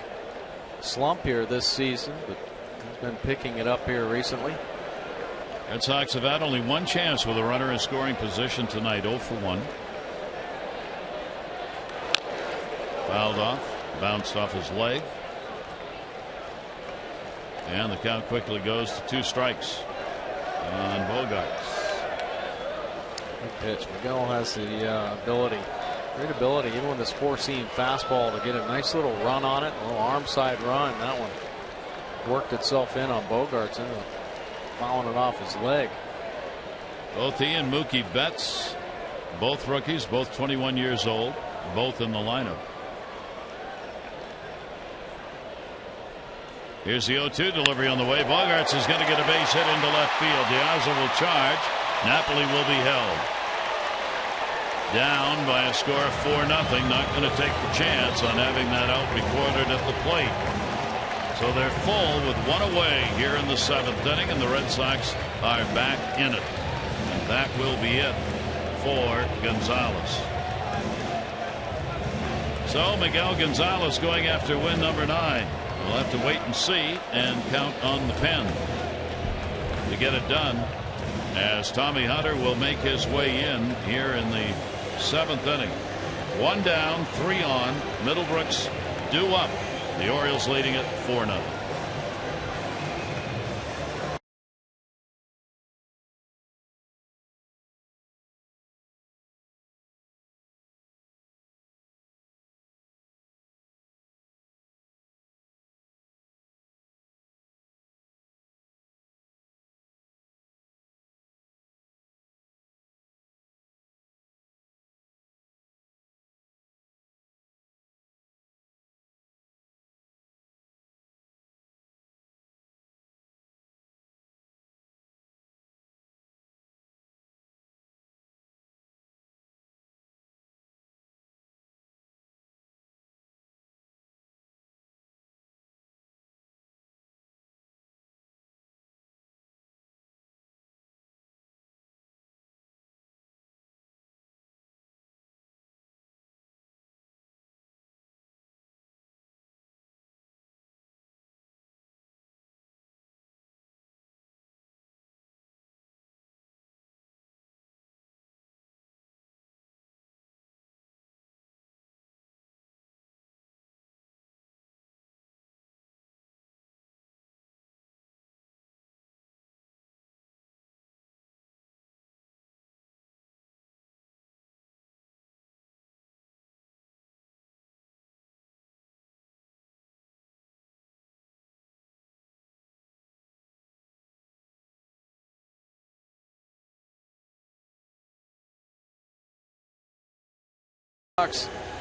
slump here this season, but he's been picking it up here recently. Red Sox have had only one chance with a runner in scoring position tonight. 0 for 1. Fouled off, bounced off his leg, and the count quickly goes to 2 strikes on Bogarts. Good pitch. Miguel has the great ability, even with this 4-seam fastball, to get a nice little run on it, a little arm side run. That one worked itself in on Bogarts, and fouling it off his leg. Both he and Mookie Betts, both rookies, both 21 years old, both in the lineup. Here's the 0-2 delivery on the way. Bogarts is going to get a base hit into left field. Diaza will charge. Napoli will be held. Down by a score of 4-0. Not going to take the chance on having that out recorded at the plate. So they're full with 1 away here in the 7th inning, and the Red Sox are back in it. And that will be it for Gonzalez. So Miguel Gonzalez going after win number 9. We'll have to wait and see and count on the pen to get it done, as Tommy Hunter will make his way in here in the 7th inning. 1 down, 3 on. Middlebrooks due up. The Orioles leading it 4-0.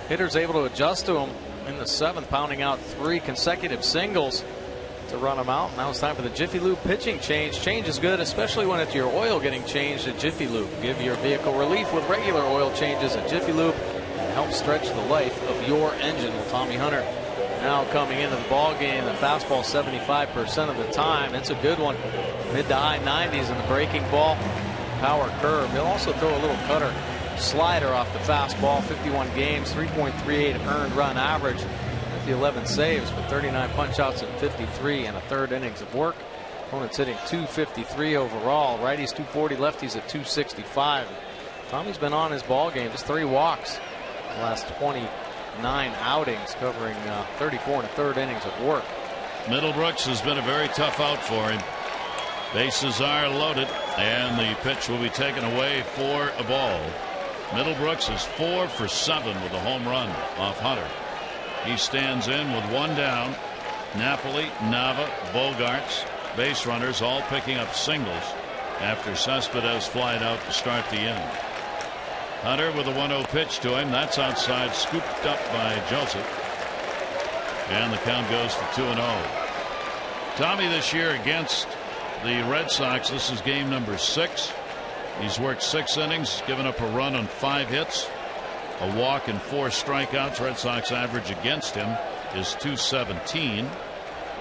Hitters able to adjust to him in the 7th, pounding out 3 consecutive singles to run him out. Now it's time for the Jiffy Lube pitching change. Change is good, especially when it's your oil getting changed at Jiffy Lube. Give your vehicle relief with regular oil changes at Jiffy Lube and help stretch the life of your engine. With Tommy Hunter now coming into the ball game, the fastball 75% of the time. It's a good one. Mid to high 90s in the breaking ball. Power curve. He'll also throw a little cutter slider off the fastball. 51 games, 3.38 earned run average, 11 saves, but 39 punch-outs in 53 and a third innings of work. Opponents hitting 253 overall. Righties 240, lefties at 265. Tommy's been on his ball game, just 3 walks in the last 29 outings, covering 34 and a third innings of work. Middlebrooks has been a very tough out for him. Bases are loaded, and the pitch will be taken away for a ball. Middlebrooks is 4 for 7 with a home run off Hunter. He stands in with 1 down. Napoli, Nava, Bogarts, base runners all picking up singles after Cespedes flied out to start the inning. Hunter with a 1-0 pitch to him. That's outside, scooped up by Joseph. And the count goes to 2-0. Tommy this year against the Red Sox, this is game number 6. He's worked 6 innings, given up a run on 5 hits, a walk and 4 strikeouts. Red Sox average against him is .217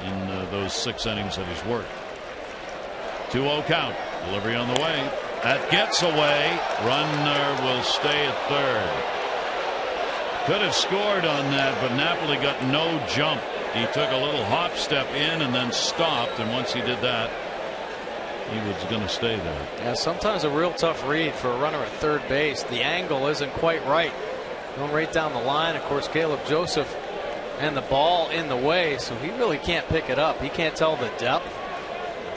in those 6 innings that he's worked. 2-0 count. Delivery on the way. That gets away. Runner will stay at third. Could have scored on that, but Napoli got no jump. He took a little hop step in and then stopped, and once he did that, he was going to stay there. Yeah, sometimes a real tough read for a runner at third base. The angle isn't quite right. Going right down the line. Of course, Caleb Joseph and the ball in the way, so he really can't pick it up. He can't tell the depth.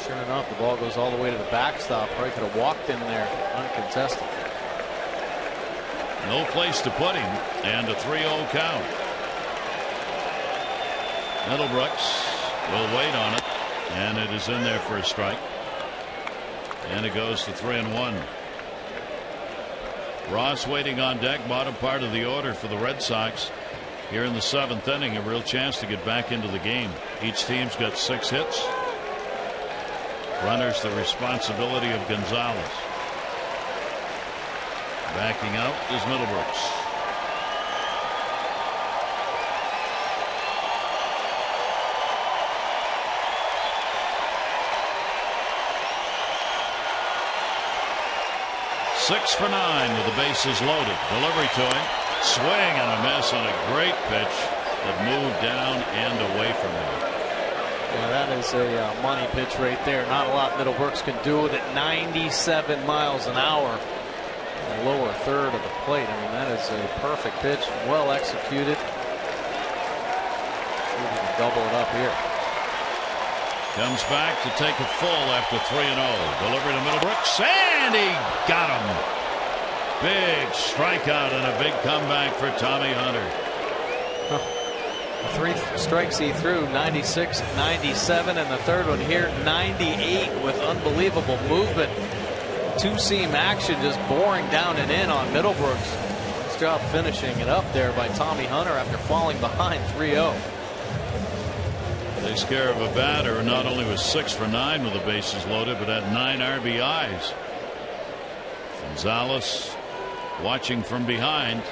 Sure enough, the ball goes all the way to the backstop. Probably could have walked in there uncontested. No place to put him, and a 3-0 count. Middlebrooks will wait on it, and it is in there for a strike. And it goes to 3-1. Ross waiting on deck, bottom part of the order for the Red Sox. Here in the 7th inning, a real chance to get back into the game. Each team's got 6 hits. Runners the responsibility of Gonzalez. Backing out is Middlebrooks. Six for 9 with the bases loaded. Delivery to him. Swing and a miss on a great pitch that moved down and away from him. Yeah, that is a money pitch right there. Not a lot Middlebrooks can do with it. 97 miles an hour in the lower third of the plate. I mean, that is a perfect pitch, well executed. See if we can double it up here. Comes back to take it full after 3-0. Delivery to Middlebrooks, and he got him. Big strikeout and a big comeback for Tommy Hunter. The 3 strikes he threw, 96, 97, and the third one here, 98, with unbelievable movement. 2-seam action just boring down and in on Middlebrooks. Nice job finishing it up there by Tommy Hunter after falling behind 3-0. Takes care of a batter who not only was 6 for 9 with the bases loaded, but had 9 RBIs. Gonzalez watching from behind.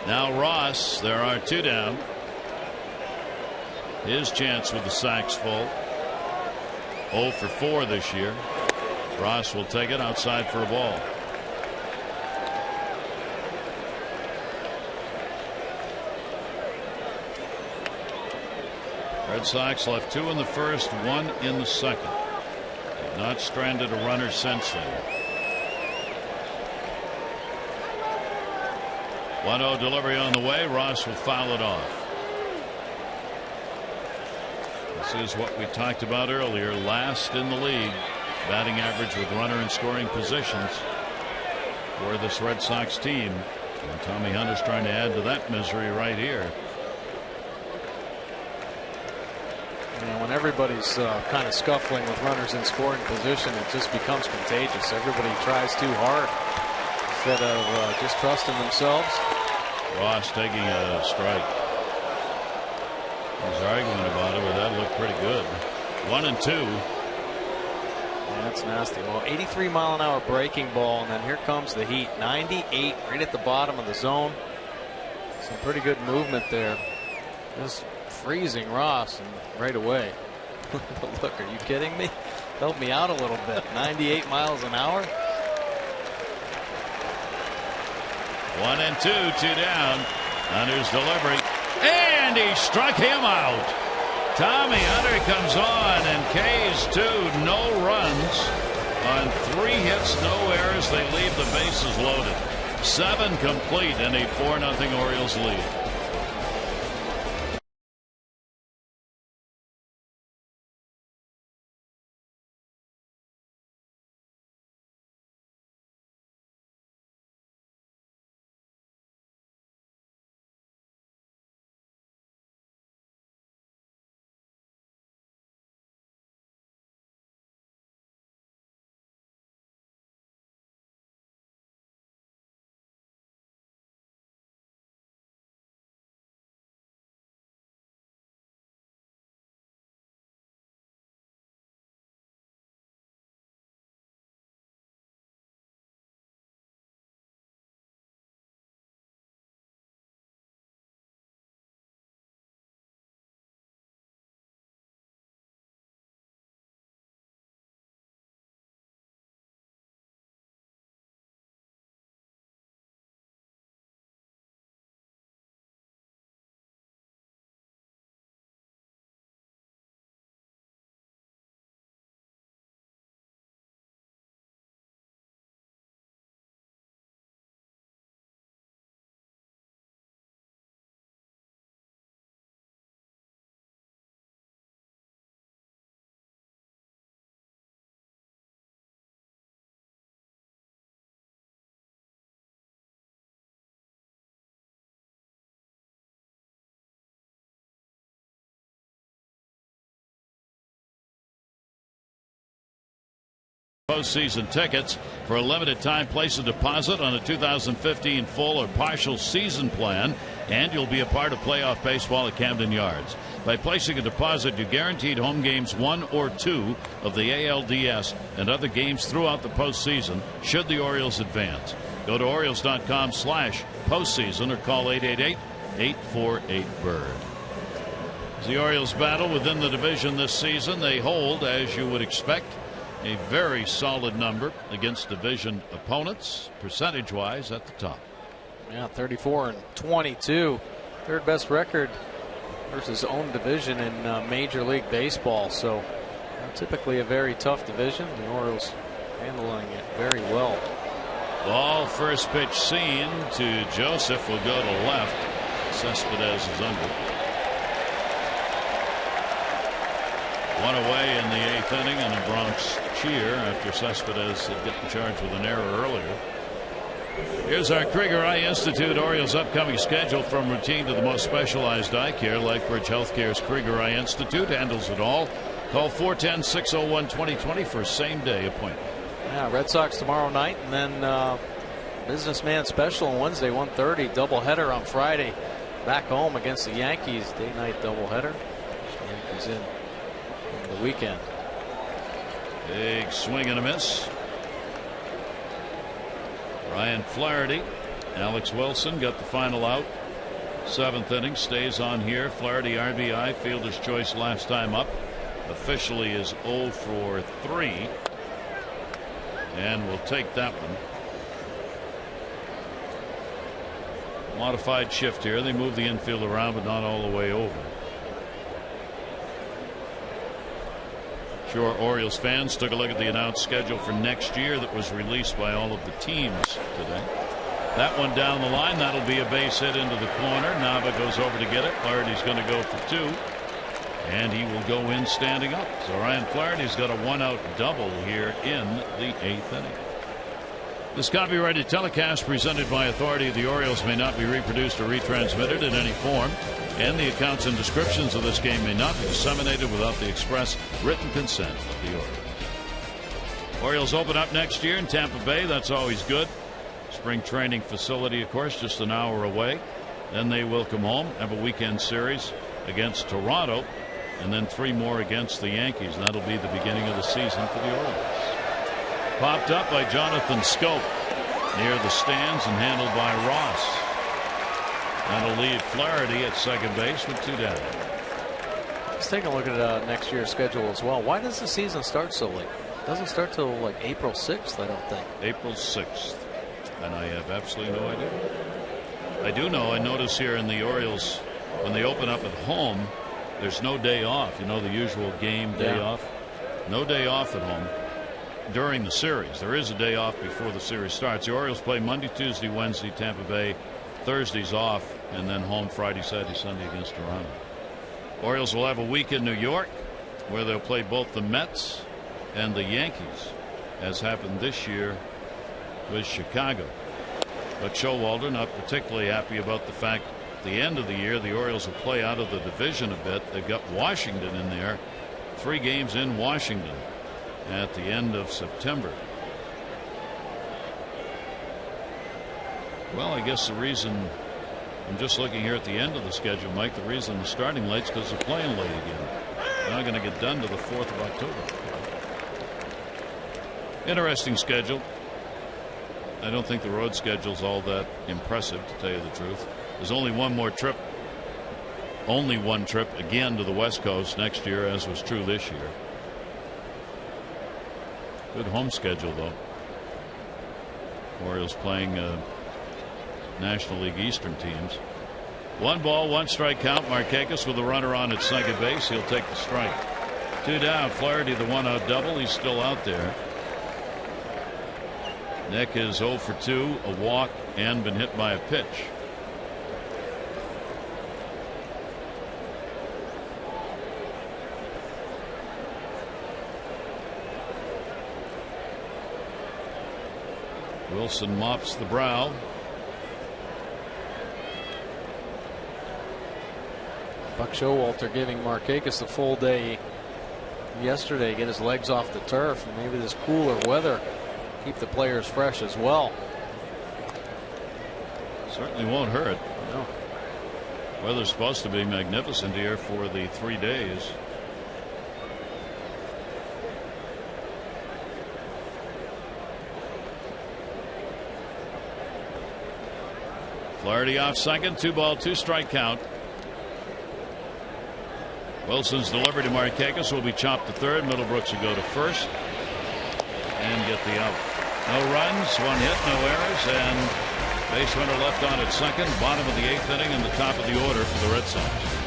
Now Ross, there are 2 down. His chance with the sacks full. 0 for 4 this year. Ross will take it outside for a ball. Red Sox left 2 in the first, 1 in the second. Have not stranded a runner since then. 1-0 delivery on the way. Ross will foul it off. This is what we talked about earlier. Last in the league batting average with runner in scoring positions for this Red Sox team. And Tommy Hunter's trying to add to that misery right here. And when everybody's kind of scuffling with runners in scoring position, it just becomes contagious. Everybody tries too hard instead of just trusting themselves. Ross taking a strike. He's arguing about it, but that looked pretty good. 1-2. Yeah, that's nasty. Well, 83-mile-an-hour breaking ball, and then here comes the heat. 98 right at the bottom of the zone. Some pretty good movement there. Just freezing Ross and right away. But look, are you kidding me? Help me out a little bit. 98 miles an hour. 1-2, 2 down. Hunter's delivery, and he struck him out. Tommy Hunter comes on, and K's 2, no runs on 3 hits, no errors. They leave the bases loaded. 7 complete, and a 4-0 Orioles lead. postseason tickets. For a limited time, place a deposit on a 2015 full or partial season plan, and you'll be a part of playoff baseball at Camden Yards. By placing a deposit, you're guaranteed home games 1 or 2 of the ALDS and other games throughout the postseason should the Orioles advance. Go to Orioles.com/postseason or call 888-848-BIRD. As the Orioles battle within the division this season, they hold, as you would expect, a very solid number against division opponents, percentage-wise at the top. Yeah, 34-22, third best record versus own division in Major League Baseball. So typically a very tough division. The Orioles handling it very well. Ball first pitch seen to Joseph will go to left. Cespedes is under. One away in the 8th inning, and a Bronx cheer after Cespedes had gotten charged with an error earlier. Here's our Krieger Eye Institute Orioles upcoming schedule. From routine to the most specialized eye care, LifeBridge Healthcare's Krieger Eye Institute handles it all. Call 410-601-2020 for a same-day appointment. Yeah, Red Sox tomorrow night, and then Businessman Special on Wednesday, 1:30, doubleheader on Friday. Back home against the Yankees, day-night doubleheader. Yankees in the weekend. Big swing and a miss. Ryan Flaherty. Alex Wilson got the final out. 7th inning, stays on here. Flaherty RBI, fielder's choice last time up. Officially is 0 for 3. And we'll take that one. Modified shift here. They move the infield around, but not all the way over. Sure, Orioles fans took a look at the announced schedule for next year that was released by all of the teams today. That one down the line, that'll be a base hit into the corner. Nava goes over to get it. Flaherty's going to go for 2, and he will go in standing up. So Ryan Flaherty's got a 1-out double here in the 8th inning. This copyrighted telecast presented by authority of the Orioles may not be reproduced or retransmitted in any form, and the accounts and descriptions of this game may not be disseminated without the express written consent of the Orioles. Orioles open up next year in Tampa Bay. That's always good. Spring training facility, of course, just an hour away. Then they will come home, have a weekend series against Toronto, and then 3 more against the Yankees. And that'll be the beginning of the season for the Orioles. Popped up by Jonathan Scope near the stands and handled by Ross. That'll leave Flaherty at second base with 2 down. Let's take a look at next year's schedule as well. Why does the season start so late? It doesn't start till like April 6th, I don't think. April 6th. And I have absolutely no idea. I do know, I notice here in the Orioles, when they open up at home, there's no day off. You know, the usual game day off. No day off at home during the series. There is a day off before the series starts. The Orioles play Monday, Tuesday, Wednesday, Tampa Bay. Thursday's off, and then home Friday, Saturday, Sunday against Toronto. Orioles will have a week in New York where they'll play both the Mets and the Yankees, as happened this year with Chicago. But Showalter not particularly happy about the fact at the end of the year the Orioles will play out of the division a bit. They've got Washington in there. 3 games in Washington at the end of September. Well, I guess the reason, I'm just looking here at the end of the schedule, Mike, the reason they're starting late is because they're playing late again. They're not going to get done to the 4th of October. Interesting schedule. I don't think the road schedule's all that impressive, to tell you the truth. There's only one more trip. Only one trip again to the West Coast next year, as was true this year. Good home schedule, though. Orioles playing National League Eastern teams. 1 ball, 1 strike count. Markakis with a runner on at second base. He'll take the strike. 2 down. Flaherty, the 1-out double. He's still out there. Nick is 0 for 2, a walk, and been hit by a pitch. Wilson mops the brow. Buck Showalter giving Markakis the full day yesterday, get his legs off the turf, and maybe this cooler weather keep the players fresh as well. Certainly won't hurt. No. Weather's supposed to be magnificent here for the 3 days. Flaherty off second, 2-ball, 2-strike count. Wilson's delivery to Markakis will be chopped to third. Middlebrooks will go to first and get the out. No runs, 1 hit, no errors, and base runner left on at second. Bottom of the 8th inning and the top of the order for the Red Sox.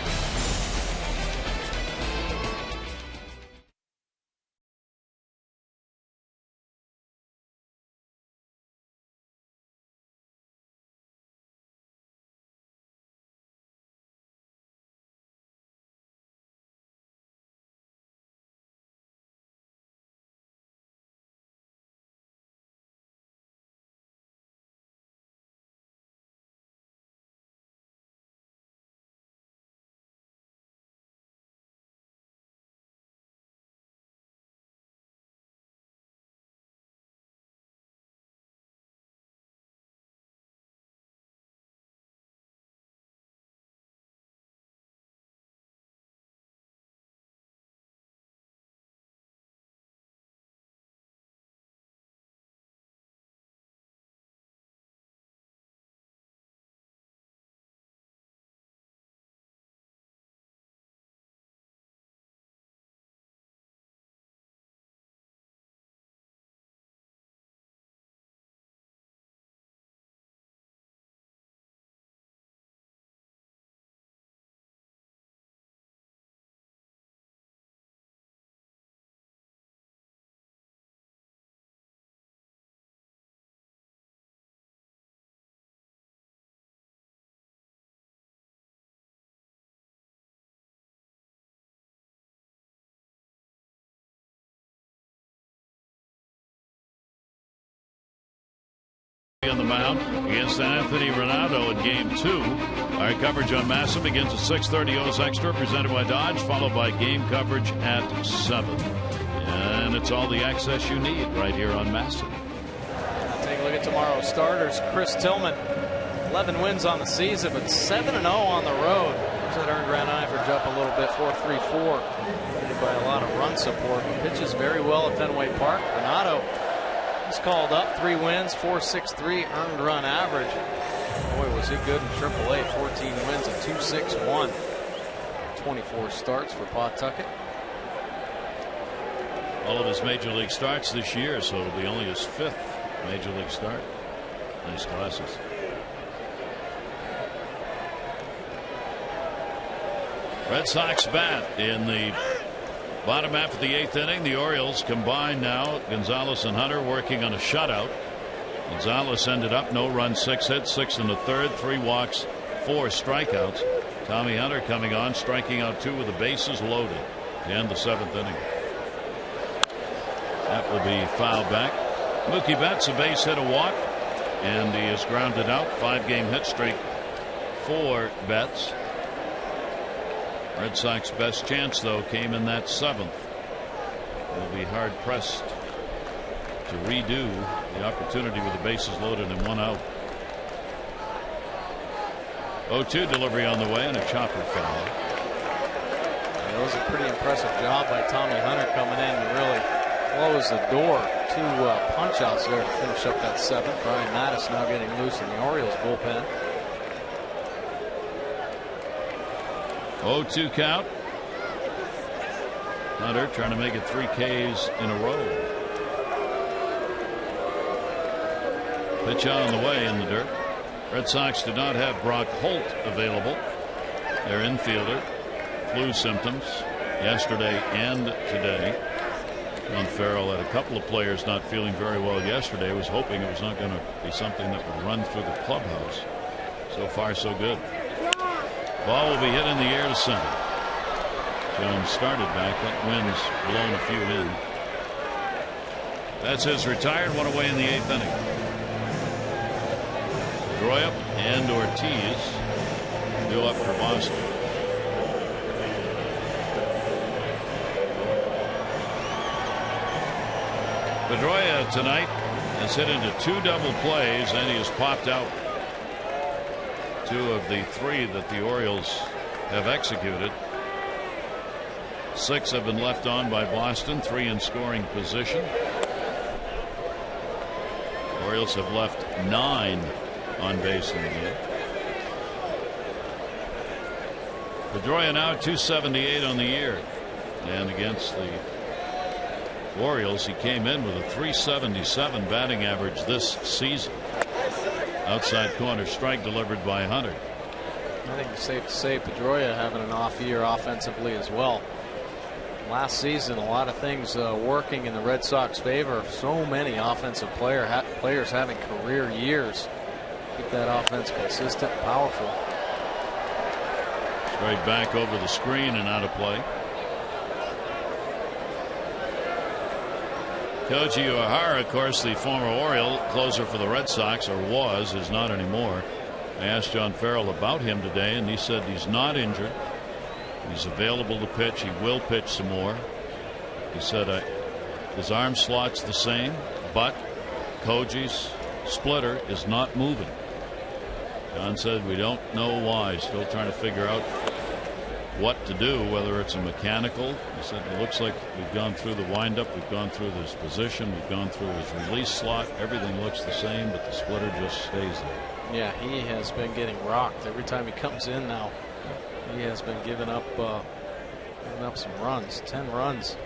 On the mound against Anthony Ronaldo in game 2. Our coverage on Massa begins at 6:30 O's Extra, presented by Dodge, followed by game coverage at 7. And it's all the access you need right here on Massa. Take a look at tomorrow's starters. Chris Tillman, 11 wins on the season, but 7-0 on the road. That earned run average up a little bit, 4.34, aided by a lot of run support. Pitches very well at Fenway Park. Ronaldo, he's called up, 3 wins, 4.63 earned run average. Boy, was he good in AAA. 14 wins and 2.61. 24 starts for Pawtucket. All of his major league starts this year, so it'll be only his 5th major league start. Nice glasses. Red Sox bat in the bottom half of the 8th inning. The Orioles combine now. Gonzalez and Hunter working on a shutout. Gonzalez ended up no runs, 6 hits, 6 1/3, 3 walks, 4 strikeouts. Tommy Hunter coming on, striking out 2 with the bases loaded to end the 7th inning. That will be fouled back. Mookie Betts, a base hit, a walk, and he is grounded out. 5-game hit streak for Betts. Red Sox best chance though came in that 7th. They'll be hard pressed to redo the opportunity with the bases loaded and 1 out. 0-2 delivery on the way and a chopper foul. It was a pretty impressive job by Tommy Hunter coming in to really close the door. 2 punch outs there to finish up that 7th. Brian Mattis now getting loose in the Orioles bullpen. 0-2 count. Hunter trying to make it 3 Ks in a row. Pitch out on the way in the dirt. Red Sox did not have Brock Holt available. Their infielder, flu symptoms yesterday and today. John Farrell had a couple of players not feeling very well yesterday. Was hoping it was not going to be something that would run through the clubhouse. So far so good. Ball will be hit in the air to center. Jones started back. That wind's blown a few in. That's his retired one away in the 8th inning. Pedroia and Ortiz due up for Boston. Pedroia tonight has hit into 2 double plays, and he has popped out 2 of the 3 that the Orioles have executed. 6 have been left on by Boston, 3 in scoring position. Orioles have left 9 on base in the game. Pedroia now 278 on the year, and against the Orioles he came in with a 377 batting average this season. Outside corner strike delivered by Hunter. I think it's safe to say Pedroia having an off year offensively as well. Last season, a lot of things working in the Red Sox favor. So many offensive players having career years. Keep that offense consistent, powerful. Straight back over the screen and out of play. Koji Uehara, of course, the former Oriole closer for the Red Sox, or was, is not anymore. I asked John Farrell about him today, and he said he's not injured. He's available to pitch. He will pitch some more. He said his arm slot's the same, but Koji's splitter is not moving. John said we don't know why. Still trying to figure out what to do, whether it's a mechanical. He said it looks like we've gone through the windup, we've gone through his position, we've gone through his release slot. Everything looks the same, but the splitter just stays there. Yeah, he has been getting rocked every time he comes in now. He has been giving up some runs, 10 runs.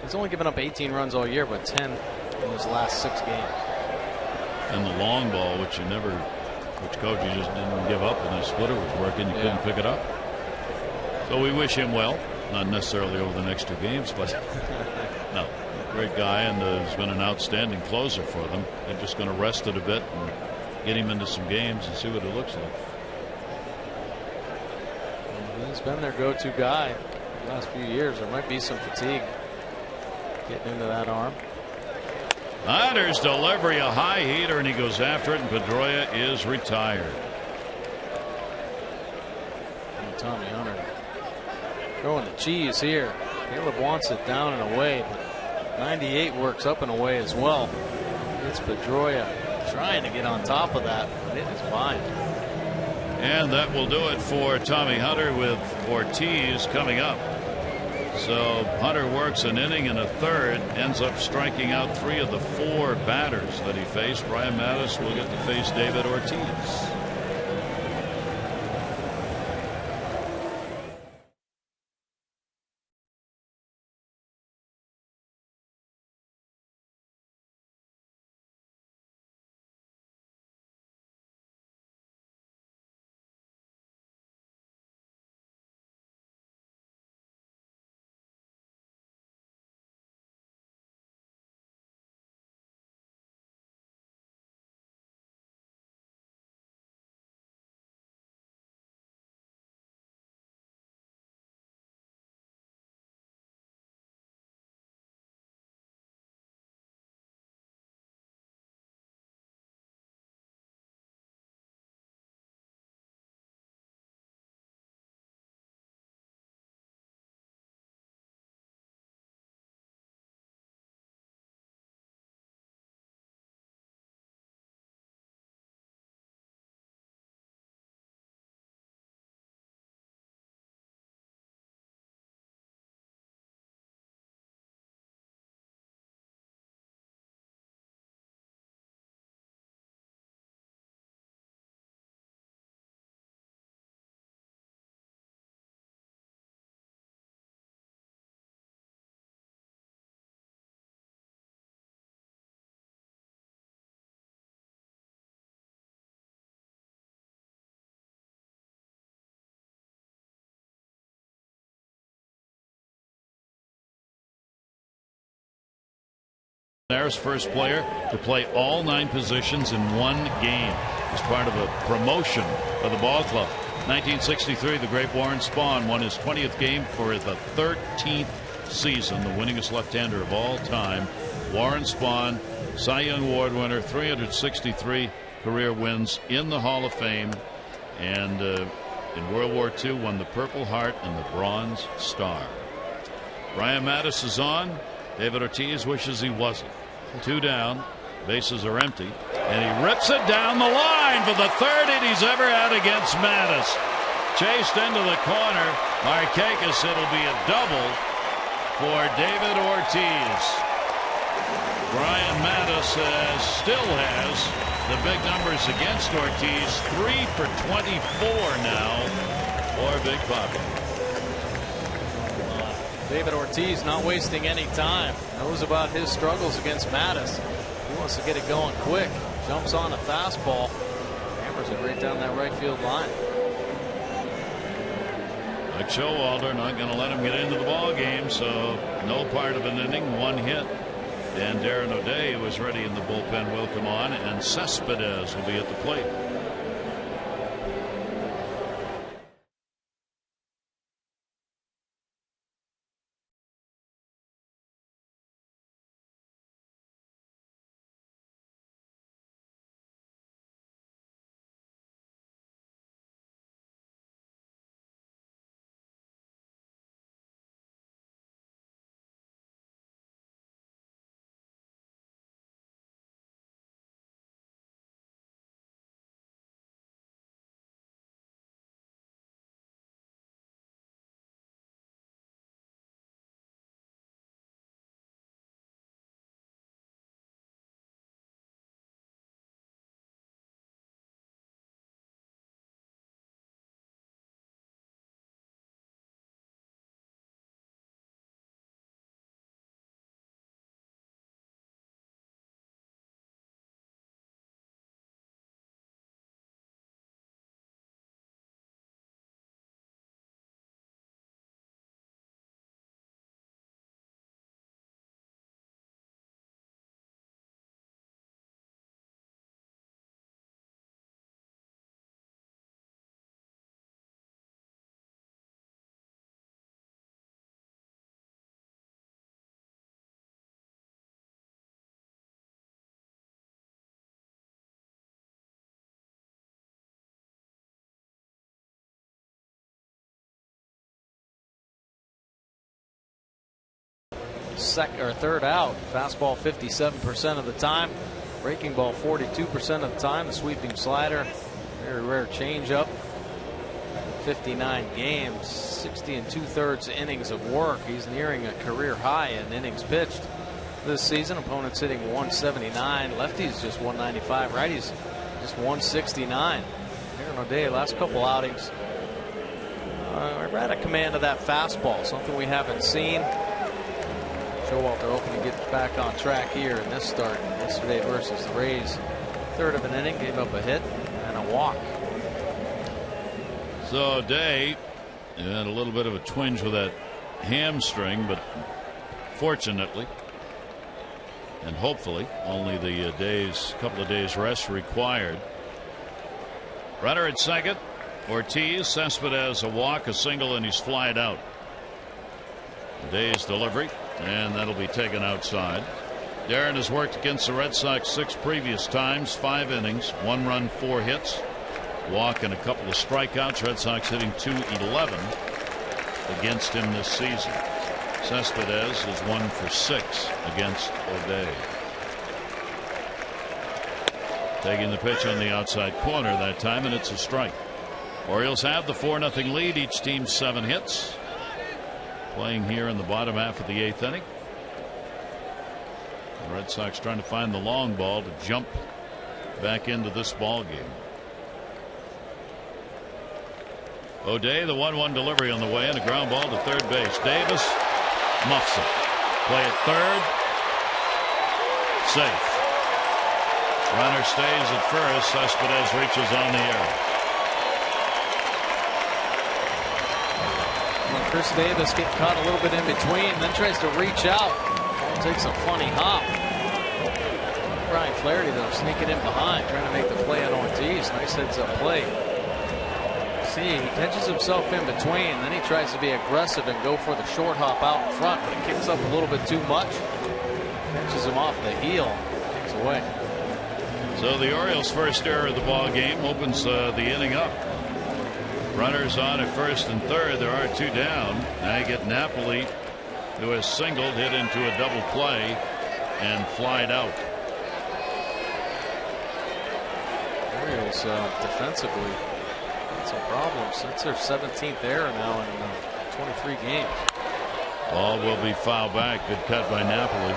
He's only given up 18 runs all year, but 10 in his last 6 games. And the long ball, which Koji just didn't give up when his splitter was working, you couldn't pick it up. So we wish him well, not necessarily over the next 2 games, but no, great guy, and has been an outstanding closer for them. They're just going to rest it a bit and get him into some games and see what it looks like. He's been their go-to guy the last few years. There might be some fatigue getting into that arm. Hunter's delivery, a high heater, and he goes after it, and Pedroia is retired. And Tommy Hunter throwing the cheese here. Caleb wants it down and away, but 98 works up and away as well. It's Pedroia trying to get on top of that, but it is wide. And that will do it for Tommy Hunter, with Ortiz coming up. So Hunter works an inning and a third, ends up striking out 3 of the 4 batters that he faced. Brian Mattis will get to face David Ortiz. There's first player to play all 9 positions in 1 game as part of a promotion of the ball club. 1963, the great Warren Spahn won his 20th game for the 13th season, the winningest left-hander of all time. Warren Spahn, Cy Young Award winner, 363 career wins in the Hall of Fame, and in World War II won the Purple Heart and the Bronze Star. Brian Mattis is on. David Ortiz wishes he wasn't. 2 down. Bases are empty. And he rips it down the line for the 3rd hit he's ever had against Mattis. Chased into the corner. Markakis, it'll be a double for David Ortiz. Brian Mattis still has the big numbers against Ortiz. 3 for 24 now for Big Papi. David Ortiz not wasting any time. Knows about his struggles against Mattis. He wants to get it going quick. Jumps on a fastball. Hammers it right down that right field line. Like Showalter, not going to let him get into the ball game, so no part of an inning, 1 hit. And Darren O'Day, who was ready in the bullpen, will come on, and Cespedes will be at the plate. Third out. Fastball 57% of the time. Breaking ball 42% of the time. The sweeping slider. Very rare changeup. 59 games. 60 2/3 innings of work. He's nearing a career high in innings pitched this season. Opponents hitting 179. Lefties just 195. Righties just 169. Aaron O'Day, last couple outings, right at command of that fastball. Something we haven't seen. Showalter hoping to get back on track here in this start yesterday versus the Rays. 3rd of an inning, gave up a hit and a walk. So Day had a little bit of a twinge with that hamstring, but fortunately and hopefully only the couple of days rest required. Runner at second. Ortiz. Cespedes a walk, a single, and he's flied out. Day's delivery, and that'll be taken outside. Darren has worked against the Red Sox 6 previous times, 5 innings, 1 run, 4 hits, walk, and a couple of strikeouts. Red Sox hitting .211 against him this season. Cespedes is 1 for 6 against O'Day. Taking the pitch on the outside corner that time, and it's a strike. Orioles have the 4-0 lead. Each team 7 hits. Playing here in the bottom half of the 8th inning. The Red Sox trying to find the long ball to jump back into this ball game. O'Day, the 1-1 delivery on the way, and a ground ball to third base. Davis muffs it. Play at third. Safe. Runner stays at first. Cespedes reaches on the error. Chris Davis getting caught a little bit in between, then tries to reach out. Takes a funny hop. Brian Flaherty, though, sneaking in behind, trying to make the play on Ortiz. Nice heads-up play. See, he catches himself in between, then he tries to be aggressive and go for the short hop out in front, but he kicks up a little bit too much. Catches him off the heel, kicks away. So the Orioles' first error of the ball game opens the inning up. Runners on at first and third. There are 2 down. Now you get Napoli who has singled, hit into a double play, and flied out. Orioles defensively had some problems. That's their 17th error now in 23 games. Ball will be fouled back. Good cut by Napoli.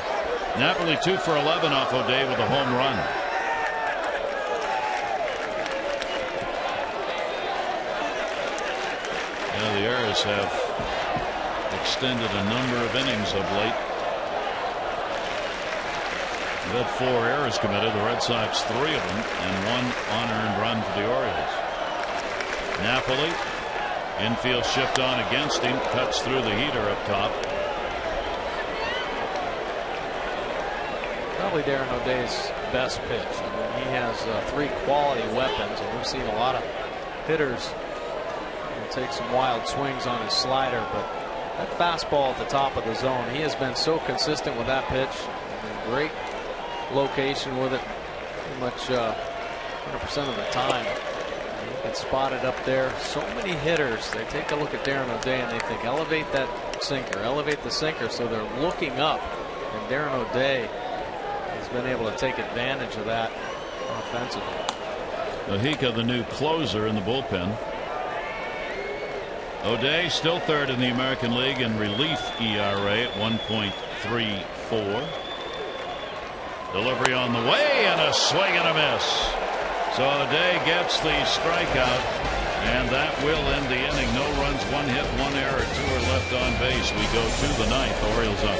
Napoli 2 for 11 off O'Day with a home run. Yeah, the errors have extended a number of innings of late. We've had 4 errors committed. The Red Sox 3 of them, and 1 unearned run for the Orioles. Napoli, infield shift on against him, cuts through the heater up top. Probably Darren O'Day's best pitch. I mean, he has 3 quality weapons, and we've seen a lot of hitters take some wild swings on his slider, but that fastball at the top of the zone, he has been so consistent with that pitch. Great location with it, pretty much 100% of the time. You can spot it up there. So many hitters, they take a look at Darren O'Day and they think, elevate that sinker, elevate the sinker. So they're looking up, and Darren O'Day has been able to take advantage of that offensively. Mahika, the new closer in the bullpen. O'Day still 3rd in the American League in relief ERA at 1.34. Delivery on the way, and a swing and a miss. So O'Day gets the strikeout, and that will end the inning. No runs, 1 hit, 1 error, 2 are left on base. We go to the 9th. Orioles up.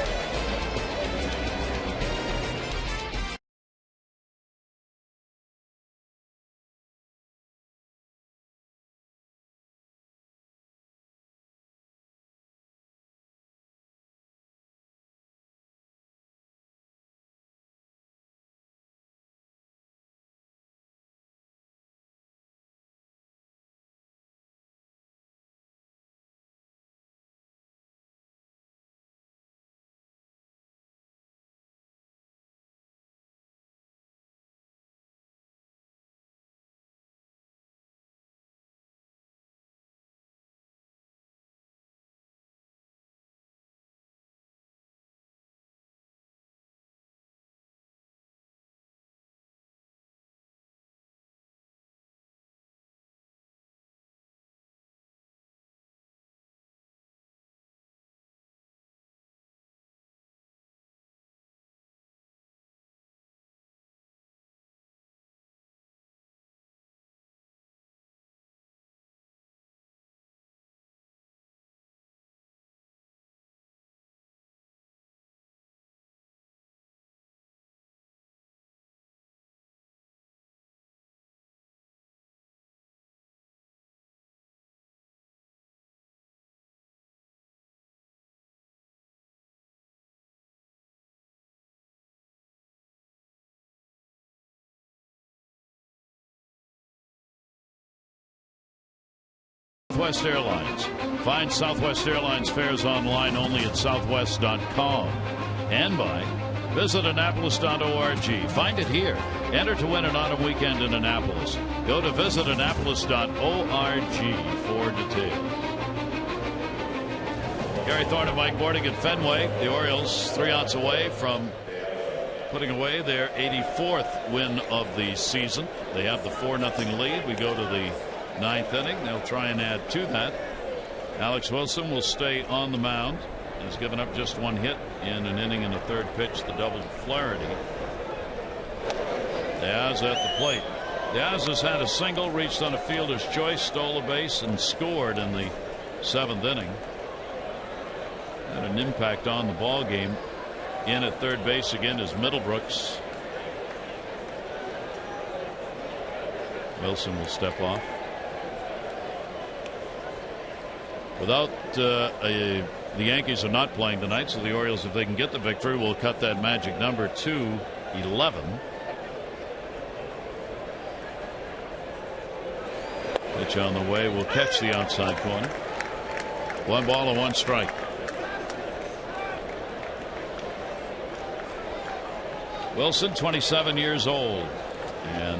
Southwest Airlines. Find Southwest Airlines fares online only at southwest.com and by visit Annapolis.org. Find it here. Enter to win an autumn weekend in Annapolis. Go to visitannapolis.org for details. Gary Thorne and Mike Bordig at Fenway. The Orioles 3 outs away from putting away their 84th win of the season. They have the 4-0 lead. We go to the 9th inning. They'll try and add to that. Alex Wilson will stay on the mound. He's given up just 1 hit in an inning and a 3rd pitch, the double Flaherty. Diaz at the plate. Diaz has had a single, reached on a fielder's choice, stole a base, and scored in the 7th inning. Had an impact on the ball game. In at 3rd base again is Middlebrooks. Wilson will step off. Without the Yankees are not playing tonight, so the Orioles, if they can get the victory, will cut that magic number to 11. Pitch on the way will catch the outside corner. 1 ball and 1 strike. Wilson, 27 years old, and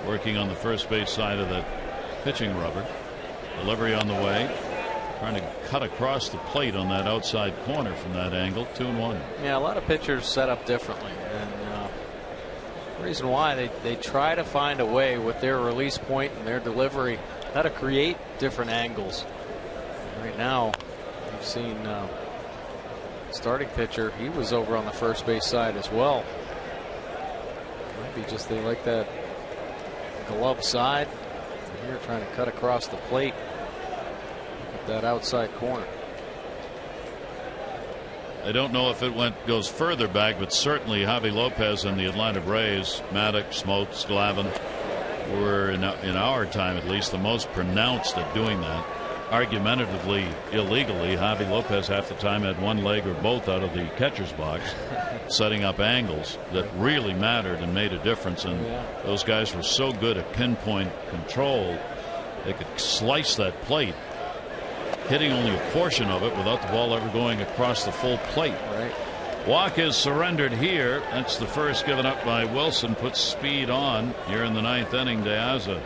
working on the first base side of the pitching rubber. Delivery on the way. Trying to cut across the plate on that outside corner from that angle. 2-1. Yeah, a lot of pitchers set up differently, and the reason why they try to find a way with their release point and their delivery how to create different angles. Right now, you've seen starting pitcher. He was over on the first base side as well. Maybe just they like that glove side. Here trying to cut across the plate. That outside corner. I don't know if it goes further back, but certainly Javi Lopez and the Atlanta Braves, Maddox, Smoltz, Glavine were in our time at least the most pronounced at doing that. Argumentatively, illegally, Javi Lopez half the time had one leg or both out of the catcher's box, setting up angles that really mattered and made a difference. And those guys were so good at pinpoint control, they could slice that plate, hitting only a portion of it without the ball ever going across the full plate. Right. Walk is surrendered here. That's the first given up by Wilson. Puts speed on here in the ninth inning. De Aza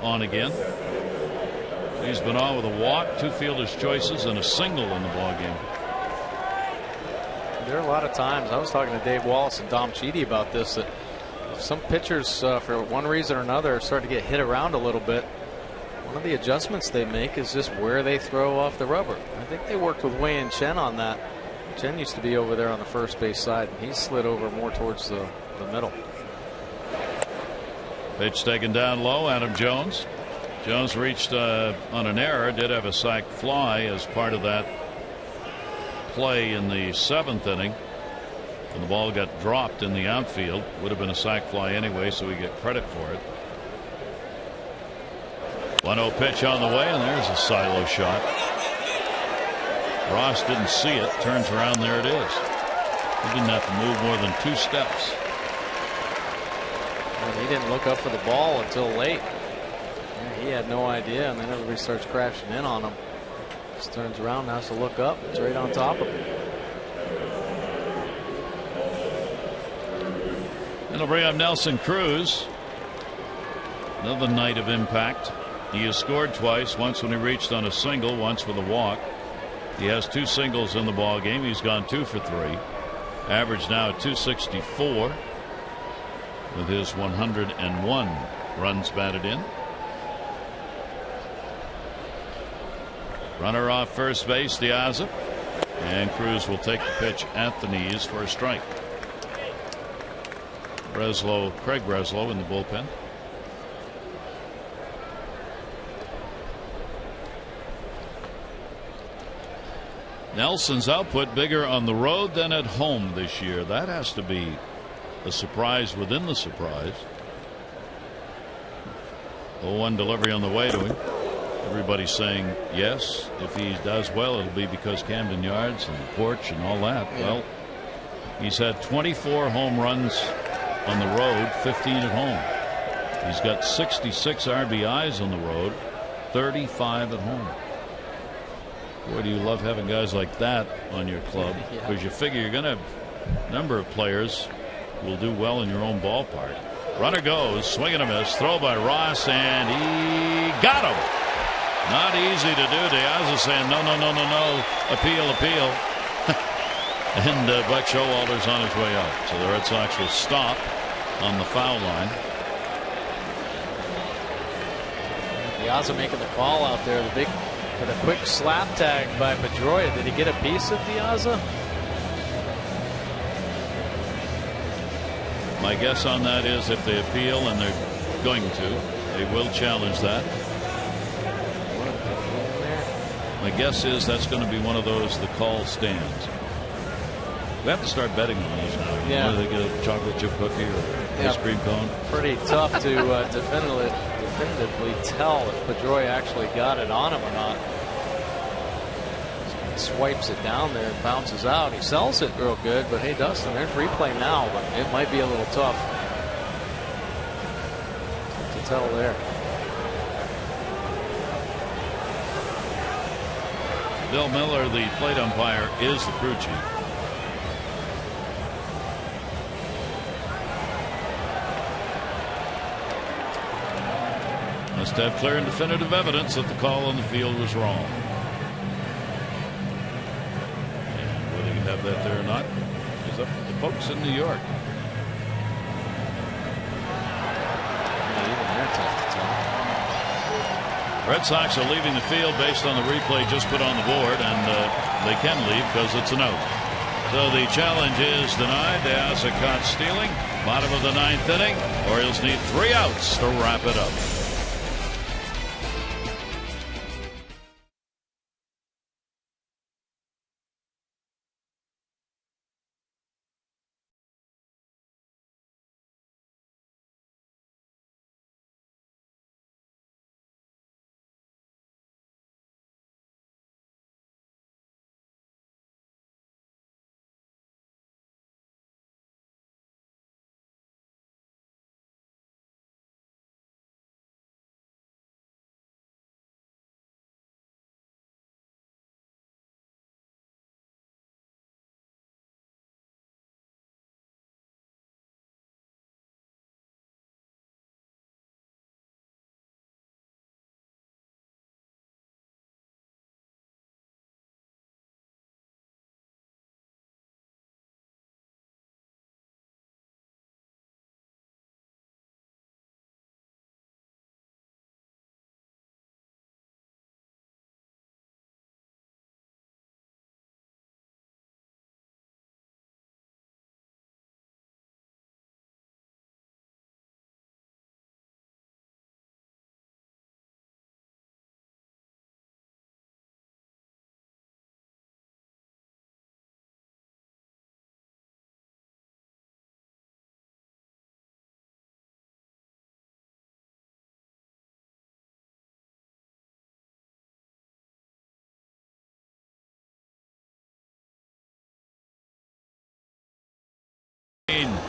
on again. He's been on with a walk, 2 fielder's choices, and a single in the ball game. There are a lot of times, I was talking to Dave Wallace and Dom Cheedy about this, that if some pitchers for one reason or another start to get hit around a little bit, one of the adjustments they make is just where they throw off the rubber. I think they worked with Wei-Yin Chen on that. Chen used to be over there on the first base side, and he slid over more towards the middle. Pitch taken down low. Adam Jones. Jones reached on an error. Did have a sac fly as part of that play in the 7th inning. And the ball got dropped in the outfield. Would have been a sac fly anyway, so we get credit for it. 1-0 pitch on the way, and there's a silo shot. Ross didn't see it. Turns around. There it is. He didn't have to move more than 2 steps. And he didn't look up for the ball until late. Yeah, he had no idea, and then everybody starts crashing in on him. Just turns around and has to look up. It's right on top of him. And they'll bring up Nelson Cruz. Another night of impact. He has scored twice, once when he reached on a single, once with a walk. He has 2 singles in the ball game. He's gone 2 for 3. Average now at 264 with his 101 runs batted in. Runner off first base, De Aza, and Cruz will take the pitch at the knees for a strike. Craig Breslow in the bullpen. Nelson's output bigger on the road than at home this year. That has to be a surprise within the surprise. 0-1 delivery on the way to him. Everybody's saying yes, if he does well, it'll be because Camden Yards and the porch and all that. Yeah. Well, he's had 24 home runs on the road, 15 at home. He's got 66 RBIs on the road, 35 at home. Boy, do you love having guys like that on your club, because you figure you're going to have a number of players who will do well in your own ballpark. Runner goes, swing and a miss, throw by Ross, and he got him. Not easy to do. De Aza saying no, appeal. And Buck Showalter's on his way out. So the Red Sox will stop on the foul line. De Aza making the call out there. With a quick slap tag by Pedroia. Did he get a piece of De Aza? My guess on that is if they appeal, and they're going to, they will challenge that. My guess is that's going to be one of those the call stands. We have to start betting on these now. Yeah. Whether they get a chocolate chip cookie or ice cream cone. Pretty tough to definitively tell if Pedroia actually got it on him or not. He swipes it down there and bounces out. He sells it real good, but hey, Dustin, there's replay now, but it might be a little tough to tell there. Bill Miller, the plate umpire, is the crew chief. Must have clear and definitive evidence that the call on the field was wrong. have that there or not is up to the folks in New York. Red Sox are leaving the field based on the replay just put on the board, and they can leave because it's an out. So the challenge is denied. De Asa caught stealing. Bottom of the 9th inning. Orioles need 3 outs to wrap it up.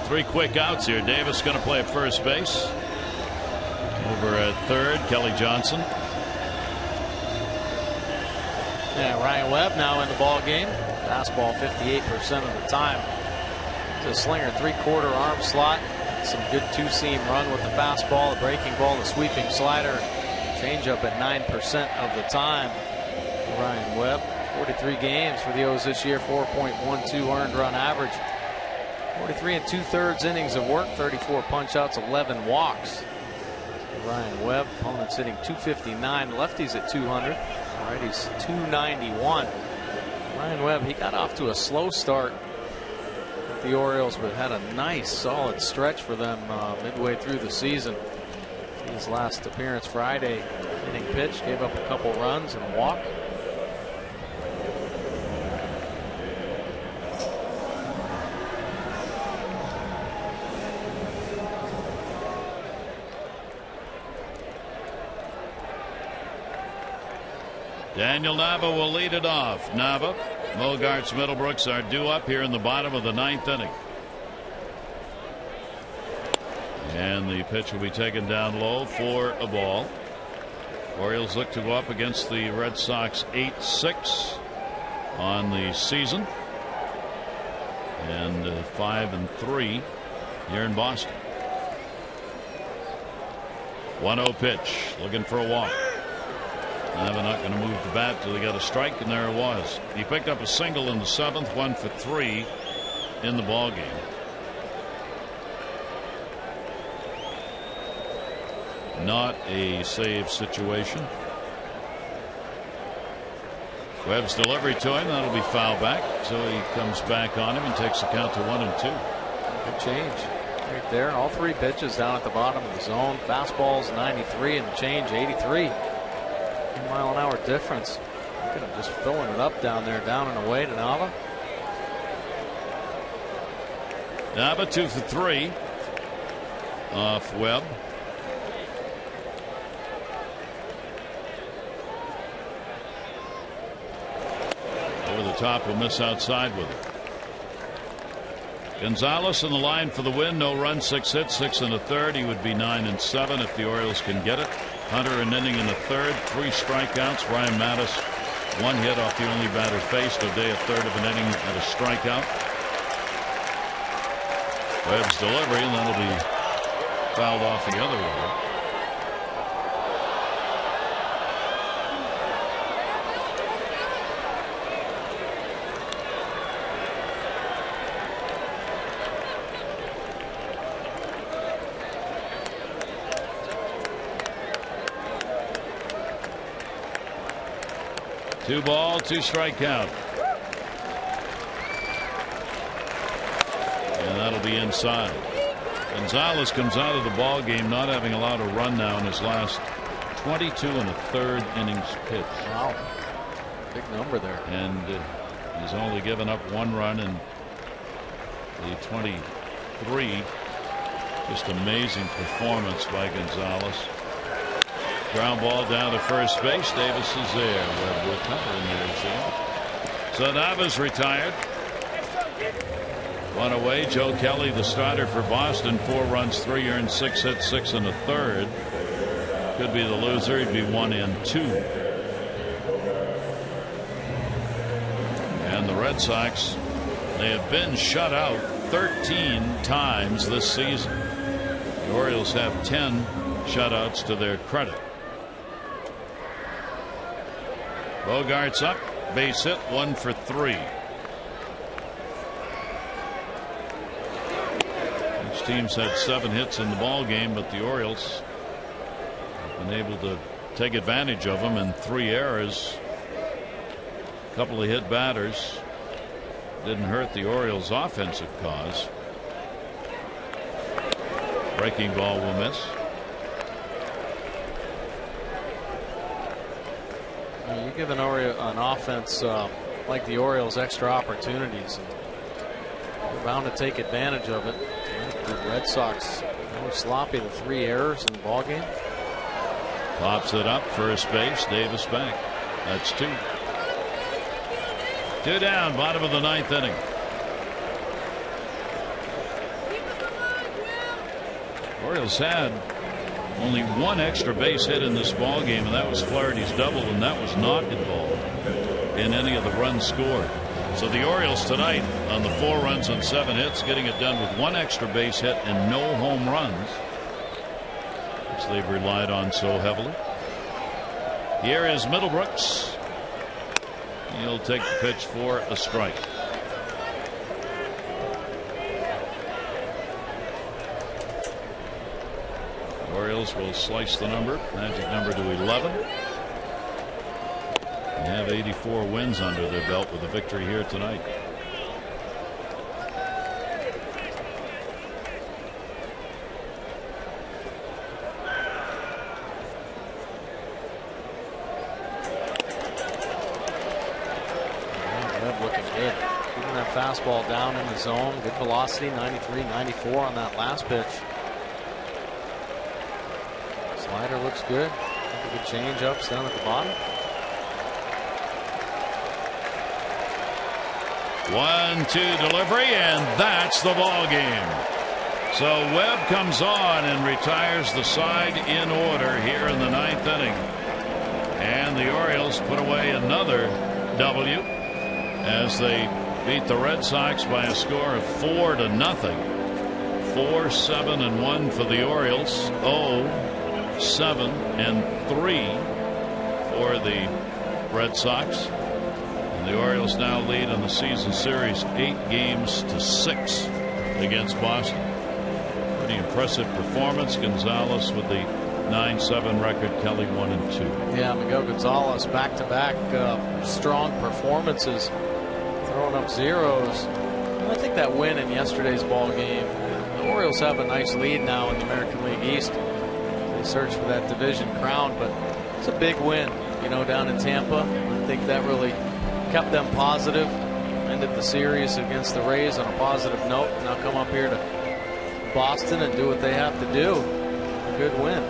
Three quick outs here. Davis going to play at first base. Over at third, Kelly Johnson. Yeah, Ryan Webb now in the ball game. Fastball 58% of the time. It's a slinger 3/4 arm slot. Some good two-seam run with the fastball, the breaking ball, the sweeping slider. Changeup at 9% of the time. Ryan Webb, 43 games for the O's this year, 4.12 earned run average. 43 2/3 innings of work, 34 punch-outs, 11 walks. Ryan Webb, opponents hitting .259, lefties at .200, righties .291. Ryan Webb, he got off to a slow start with the Orioles, but had a nice solid stretch for them midway through the season. His last appearance Friday, hitting pitch, gave up a couple runs and a walk. Daniel Nava will lead it off. Nava, Bogaerts, Middlebrooks are due up here in the bottom of the 9th inning. And the pitch will be taken down low for a ball. Orioles look to go up against the Red Sox 8-6 on the season. And 5-3 here in Boston. 1-0 pitch, looking for a walk. Nava not going to move the bat till he got a strike, and there it was. He picked up a single in the 7th, 1 for 3 in the ball game. Not a save situation. Webb's delivery to him, that'll be foul back, so he comes back on him and takes the count to 1-2. Good change right there. All 3 pitches down at the bottom of the zone. Fastballs 93 and the change 83. 2-mile-an-hour difference. Look at him just filling it up down there, down and away to Nava. Nava 2 for 3 off Webb. Over the top, will miss outside with it. Gonzalez in the line for the win. No run, 6 hits, 6 1/3. He would be 9-7 if the Orioles can get it. Hunter an inning in the 3rd, 3 strikeouts. Ryan Mattis 1 hit off the only batter faced. O'Day a 1/3 of an inning at a strikeout. Webb's delivery, and that'll be fouled off the other way. 2 ball, 2 strike count. And that'll be inside. Gonzalez comes out of the ball game not having allowed a run now in his last 22 1/3 innings pitched. Wow. Big number there. And he's only given up 1 run in the 23. Just amazing performance by Gonzalez. Ground ball down to first base. Davis is there. We're covering there. So Nava's retired. 1 away. Joe Kelly, the starter for Boston. 4 runs, 3 earned, 6 hits, 6 1/3. Could be the loser. He'd be 1 and 2. And the Red Sox, they have been shut out 13 times this season. The Orioles have 10 shutouts to their credit. Bogart's up, base hit, 1 for 3. Each team's had 7 hits in the ball game, but the Orioles have been able to take advantage of them in 3 errors. A couple of hit batters didn't hurt the Orioles' offensive cause. Breaking ball will miss. You give an offense like the Orioles extra opportunities, and they're bound to take advantage of it. The Red Sox were sloppy. The 3 errors in the ball game. Pops it up, first base. Davis back. That's 2. 2 down, bottom of the 9th inning. Orioles had only 1 extra base hit in this ball game, and that was Flaherty's double, and that was not involved in any of the runs scored. So the Orioles tonight on the 4 runs and 7 hits, getting it done with 1 extra base hit and no home runs, which they've relied on so heavily. Here is Middlebrooks. He'll take the pitch for a strike. Orioles will slice the number, magic number to 11. They have 84 wins under their belt with a victory here tonight. Webb looking good. Keeping that fastball down in the zone. Good velocity, 93, 94 on that last pitch. Slider looks good. Good change ups down at the bottom. 1-2 delivery, and that's the ball game. So Webb comes on and retires the side in order here in the 9th inning. And the Orioles put away another W as they beat the Red Sox by a score of 4-0. 4-7-1 for the Orioles. 0-7-3 for the Red Sox. And the Orioles now lead in the season series 8-6 against Boston. Pretty impressive performance. Gonzalez with the 9-7 record. Kelly 1-2. Yeah, Miguel Gonzalez back-to-back strong performances, throwing up zeros. I think that win in yesterday's ball game. The Orioles have a nice lead now in the American League East. They search for that division crown, but it's a big win, down in Tampa. I think that really kept them positive. Ended the series against the Rays on a positive note. Now come up here to Boston and do what they have to do. A good win.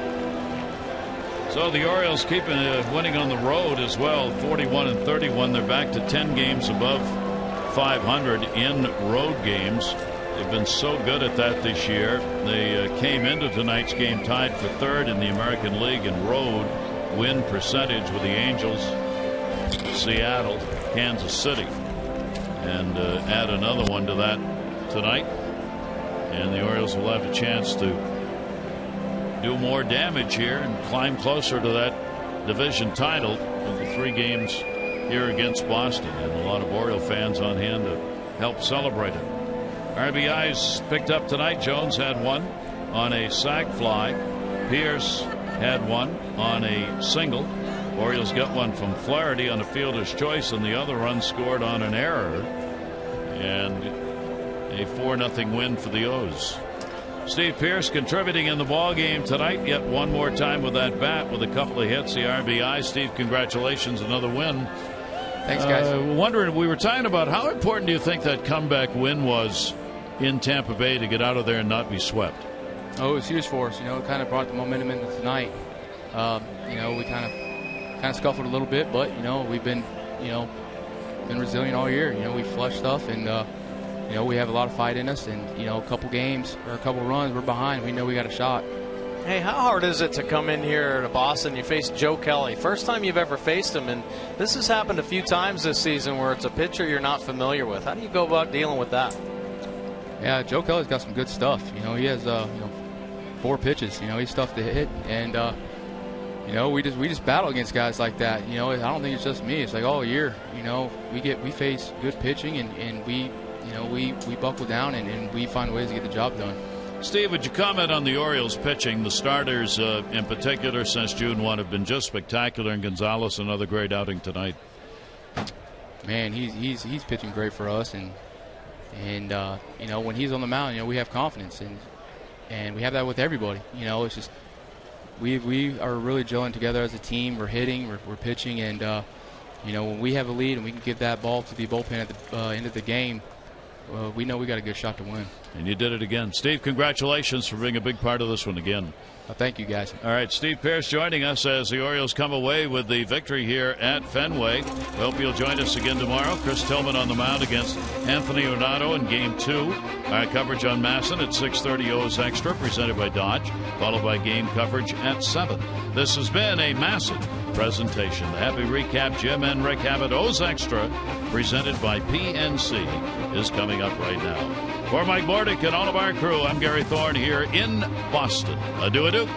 So the Orioles keeping winning on the road as well. 41-31. They're back to 10 games above 500 in road games. They've been so good at that this year. They came into tonight's game tied for 3rd in the American League in road win percentage with the Angels, Seattle, Kansas City, and add another one to that tonight, and the Orioles will have a chance to do more damage here and climb closer to that division title with the 3 games here against Boston, and a lot of Oriole fans on hand to help celebrate it. RBIs picked up tonight. Jones had 1 on a sac fly. Pierce had 1 on a single. Orioles got one from Flaherty on a fielder's choice, and the other run scored on an error. And a 4-0 win for the O's. Steve Pearce contributing in the ball game tonight, yet one more time with that bat with a couple of hits, the RBI. Steve, congratulations, another win. Thanks, guys. Wondering, we were talking about how important do you think that comeback win was in Tampa Bay to get out of there and not be swept? Oh, it was huge for us. It kind of brought the momentum into tonight. We kind of scuffled a little bit, but we've been resilient all year. We flush stuff, and we have a lot of fight in us. And a couple games or a couple runs, we're behind. We know we got a shot. Hey, how hard is it to come in here to Boston? You face Joe Kelly. First time you've ever faced him, and this has happened a few times this season where it's a pitcher you're not familiar with. How do you go about dealing with that? Yeah, Joe Kelly's got some good stuff. He has 4 pitches. He's tough to hit, and we just battle against guys like that. I don't think it's just me. It's like all year. We face good pitching, and we buckle down and we find ways to get the job done. Steve, would you comment on the Orioles pitching? The starters, in particular, since June 1, have been just spectacular, and Gonzalez another great outing tonight. Man, he's pitching great for us, and when he's on the mound, we have confidence, and we have that with everybody. It's just we are really gelling together as a team. We're hitting, we're pitching, and when we have a lead and we can give that ball to the bullpen at the end of the game, we know we got a good shot to win. And you did it again. Steve, congratulations for being a big part of this one again. Thank you, guys. All right, Steve Pearce joining us as the Orioles come away with the victory here at Fenway. We hope you'll join us again tomorrow. Chris Tillman on the mound against Anthony Renato in Game 2. Our coverage on Masson at 6:30 O's Extra, presented by Dodge, followed by game coverage at 7. This has been a Masson presentation. The Happy Recap, Jim and Rick Abbott O's Extra, presented by PNC, is coming up right now. For Mike Bordick and all of our crew, I'm Gary Thorne here in Boston. Adieu.